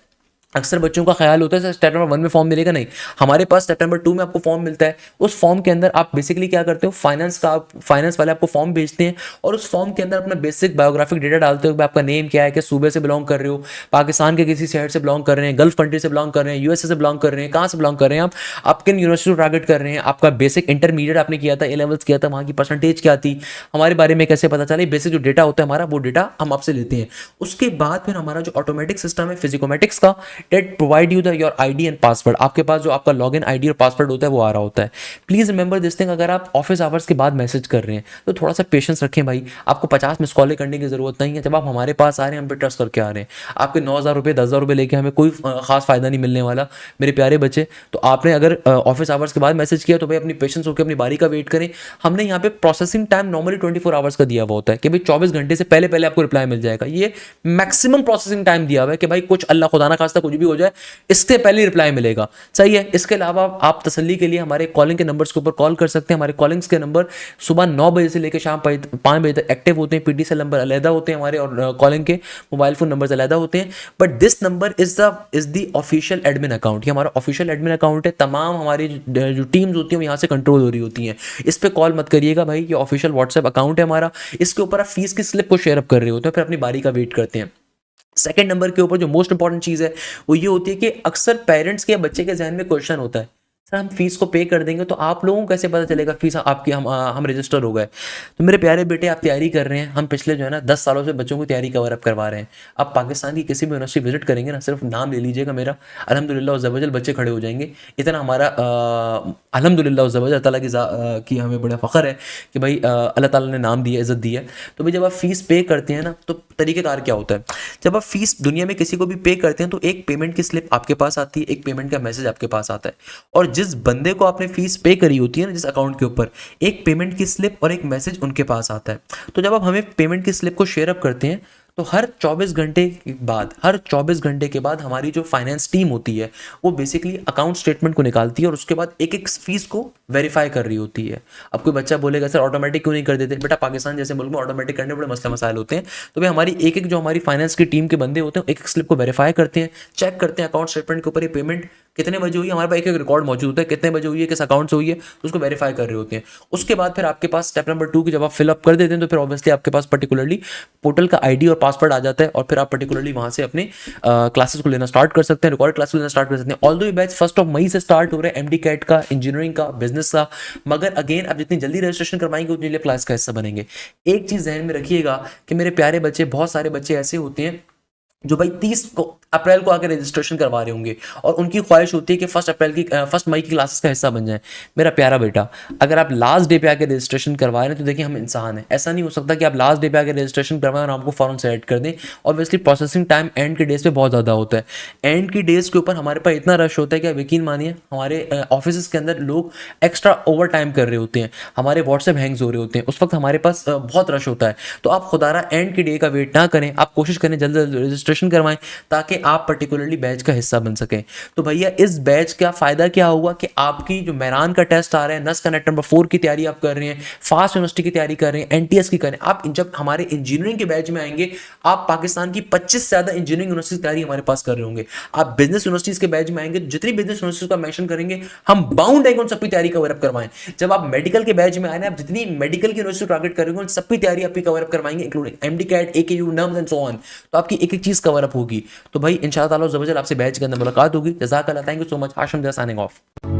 अक्सर बच्चों का ख्याल होता है सर स्टेप नंबर 1 में फॉर्म मिलेगा, नहीं, हमारे पास स्टेप नंबर 2 में आपको फॉर्म मिलता है। उस फॉर्म के अंदर आप बेसिकली क्या करते हो, फाइनेंस वाले आपको फॉर्म भेजते हैं, और उस फॉर्म के अंदर अपना बेसिक बायोग्राफिक डेटा डालते हो कि आपका नेम क्या है, किस सूबे से बिलोंग कर रहे हो, पाकिस्तान के किसी शहर से बिलोंग कर रहे हैं, गल्फ कंट्री से बिलोंग कर रहे हैं, USA से बिलोंग कर रहे हैं, कहाँ से बिलोंग कर रहे हैं आप किन यूनिवर्सिटी को टारगेट कर रहे हैं, आपका बेसिक इंटरमीडिएट आपने किया था, A-levels किया था, वहाँ की परसेंटेज क्या थी, हमारे बारे में कैसे पता चले, बेसिक जो डेटा होता है हमारा, वो डेटा हम आपसे लेते हैं। उसके बाद फिर हमारा जो ऑटोमेटिक सिस्टम है फिजिकोमेटिक्स का, that provide your ID and password, आपके पास जो आपका लॉगिन ID और पासवर्ड होता है वो आ रहा होता है। प्लीज रिमेंबर दिस थिंग, अगर आप ऑफिस आवर्स के बाद मैसेज कर रहे हैं तो थोड़ा सा पेशेंस रखें भाई। आपको 50 मिस कॉलें करने की जरूरत नहीं है। जब आप हमारे पास आ रहे हैं, हम पे ट्रस्ट करके आ रहे हैं, आपके 9,000 रुपये 10,000 रुपये लेके हमें कोई खास फायदा नहीं मिलने वाला मेरे प्यारे बच्चे। तो आपने अगर ऑफिस आवर्स के बाद मैसेज किया तो भाई अपनी पेशेंस होकर अपनी बारी का वेट करें। हमने यहाँ पे प्रोसेसिंग टाइम नॉर्मली 24 आवर्स का दिया हुआ होता है कि भाई 24 घंटे से पहले पहले आपको रिप्लाई मिल जाएगा। ये मैक्सिमम प्रोसेसिंग टाइम दिया हुआ है कि भाई कुछ अल्लाह खुदा ना खास्ता कुछ भी हो जाए, इससे पहले रिप्लाई मिलेगा, सही है। इसके अलावा आप तसल्ली के लिए हमारे कॉलिंग के नंबर्स के ऊपर कॉल कर सकते हैं। हमारे कॉलिंग्स के नंबर सुबह 9 बजे से लेकर शाम 5 बजे तक एक्टिव होते हैं। PTCL नंबर अलहदा होते हैं हमारे, और कॉलिंग के मोबाइल फोन नंबर अलहदा होते हैं। But this number is the official admin account. ये हमारा ऑफिशियल एडमिन अकाउंट है। तमाम हमारी जो टीम्स होती हैं वो यहाँ से कंट्रोल हो रही होती हैं। इस पर कॉल मत करिएगा भाई, ये ऑफिशियल व्हाट्सएप अकाउंट है हमारा। इसके ऊपर आप फीस की स्लिप को शेयर अप कर रहे होते हैं, फिर अपनी बारी का वेट करते हैं। सेकंड नंबर के ऊपर जो मोस्ट इंपॉर्टेंट चीज़ है वो ये होती है कि अक्सर पेरेंट्स के बच्चे के जहन में क्वेश्चन होता है, सर हम फीस को पे कर देंगे तो आप लोगों को कैसे पता चलेगा फीस आपकी हम रजिस्टर हो गए। तो मेरे प्यारे बेटे, आप तैयारी कर रहे हैं, हम पिछले जो है ना 10 सालों से बच्चों को तैयारी कवर अप करवा रहे हैं। आप पाकिस्तान की किसी भी यूनिवर्सिटी विजिट करेंगे ना, सिर्फ नाम ले लीजिएगा मेरा, अल्हम्दुलिल्लाह ज़बरदस्त बच्चे खड़े हो जाएंगे। इतना हमारा अल्हम्दुलिल्लाह ज़बरदस्त ताला की हमें बड़ा फ़ख्र है कि भाई अल्लाह ताला ने नाम दिया, इज़्ज़त दी है। तो भाई जब आप फीस पे करते हैं ना, तो तरीक़ेकार क्या होता है, जब आप फीस दुनिया में किसी को भी पे करते हैं तो एक पेमेंट की स्लिप आपके पास आती है, एक पेमेंट का मैसेज आपके पास आता है, और जिस बंदे को आपने फीस पे करी होती है ना, जिस अकाउंट के ऊपर, एक पेमेंट की स्लिप और एक मैसेज उनके पास आता है। तो जब आप हमें पेमेंट की स्लिप को शेयर अप करते हैं तो हर 24 घंटे के बाद हमारी जो फाइनेंस टीम होती है वो बेसिकली अकाउंट स्टेटमेंट को निकालती है और उसके बाद एक एक फीस को वेरीफाई कर रही होती है। अब कोई बच्चा बोलेगा सर ऑटोमेटिक क्यों नहीं कर देते, बेटा पाकिस्तान जैसे मुल्क में ऑटोमेटिक करने बड़े मसले मसाइल होते हैं। तो भाई हमारी एक एक जो हमारी फाइनेंस की टीम के बंदे होते हैं एक एक स्लिप को वेरीफाई करते हैं, चेक करते हैं अकाउंट स्टेटमेंट के ऊपर ये पेमेंट कितने बजे हुई है, हमारे पास एक एक रिकॉर्ड मौजूद होता है कितने बजे हुई है, किस अकाउंट से हुई है, तो उसको वेरीफाई कर रहे होते हैं। उसके बाद फिर आपके पास स्टेप नंबर 2 की जब आप फिलअप कर देते हैं तो फिर ऑब्वियसली आपके पास पर्टिकुलरली पोर्टल का आईडी और पासवर्ड आ जाता है और फिर आप पर्टिकुलरली वहां से अपने क्लासेस को लेना स्टार्ट कर सकते हैं, रिकॉर्ड क्लासेस लेना स्टार्ट कर सकते हैं। ऑल्दो ये बैच 1 मई से स्टार्ट हो रहा है, एमडी कैट का, इंजीनियरिंग का, बिजनेस का, मगर अगेन आप जितनी जल्दी रजिस्ट्रेशन करवाएंगे उतनी जल्दी क्लास का हिस्सा बनेंगे। एक चीज ध्यान में रखिएगा कि मेरे प्यारे बच्चे, बहुत सारे बच्चे ऐसे होते हैं जो भाई 30 अप्रैल को आकर रजिस्ट्रेशन करवा रहे होंगे और उनकी ख्वाहिश होती है कि 1 मई की क्लासेस का हिस्सा बन जाए। मेरा प्यारा बेटा, अगर आप लास्ट डे पे आकर रजिस्ट्रेशन करवा रहे हैं तो देखिए हम इंसान हैं, ऐसा नहीं हो सकता कि आप लास्ट डे पे आकर रजिस्ट्रेशन करवाएं और आपको फॉरन से ऐड कर दें। ऑब्वियसली प्रोसेसिंग टाइम एंड के डेज पे बहुत ज़्यादा होता है। एंड की डेज के ऊपर हमारे पास इतना रश होता है कि आप यकीन मानिए हमारे ऑफिस के अंदर लोग एक्स्ट्रा ओवर टाइम कर रहे होते हैं, हमारे व्हाट्सएप हैंग्स हो रहे होते हैं, उस वक्त हमारे पास बहुत रश होता है। तो आप खुदारा एंड की डे का वेट ना करें, आप कोशिश करें जल्द जल्द रजिस्ट्रेशन करवाएं ताकि आप पर्टिकुलरली बैच का हिस्सा बन सकें। तो भैया इस बैच का फायदा क्या हुआ कि आपकी जो मेरान का टेस्ट आ रहा है, नस कनेक्ट नंबर 4 की तैयारी आप कर रहे हैं, फास्ट यूनिवर्सिटी की तैयारी कर रहे हैं, एनटीएस की कर रहे हैं, आप जब हमारे इंजीनियरिंग के बैच में आएंगे आप पाकिस्तान की 25 से ज्यादा इंजीनियरिंग यूनिवर्सिटी की तैयारी हमारे पास कर रहे होंगे। आप बिजनेस यूनिवर्सिटीज के बैच में आएंगे, जितनी बिजनेस यूनिवर्सिटीज का मेंशन करेंगे हम बाउंड है कि उन सबकी तैयारी कवर अप करवाएं। जब आप मेडिकल के बैच में आए आप जितनी मेडिकल की यूनिवर्सिटी टारगेट करेंगे उन सबकी तैयारी आपकी कवर अप करवाएंगे, including MDCAT, AKU, NUMS and so on. तो आपकी एक एक चीज कवर अप होगी। तो भाई इंशाअल्लाह ताला ज़बरदस्त आपसे बैच के अंदर मुलाकात होगी। जज़ाकल्लाह, thank you so much. Hashim just signing of.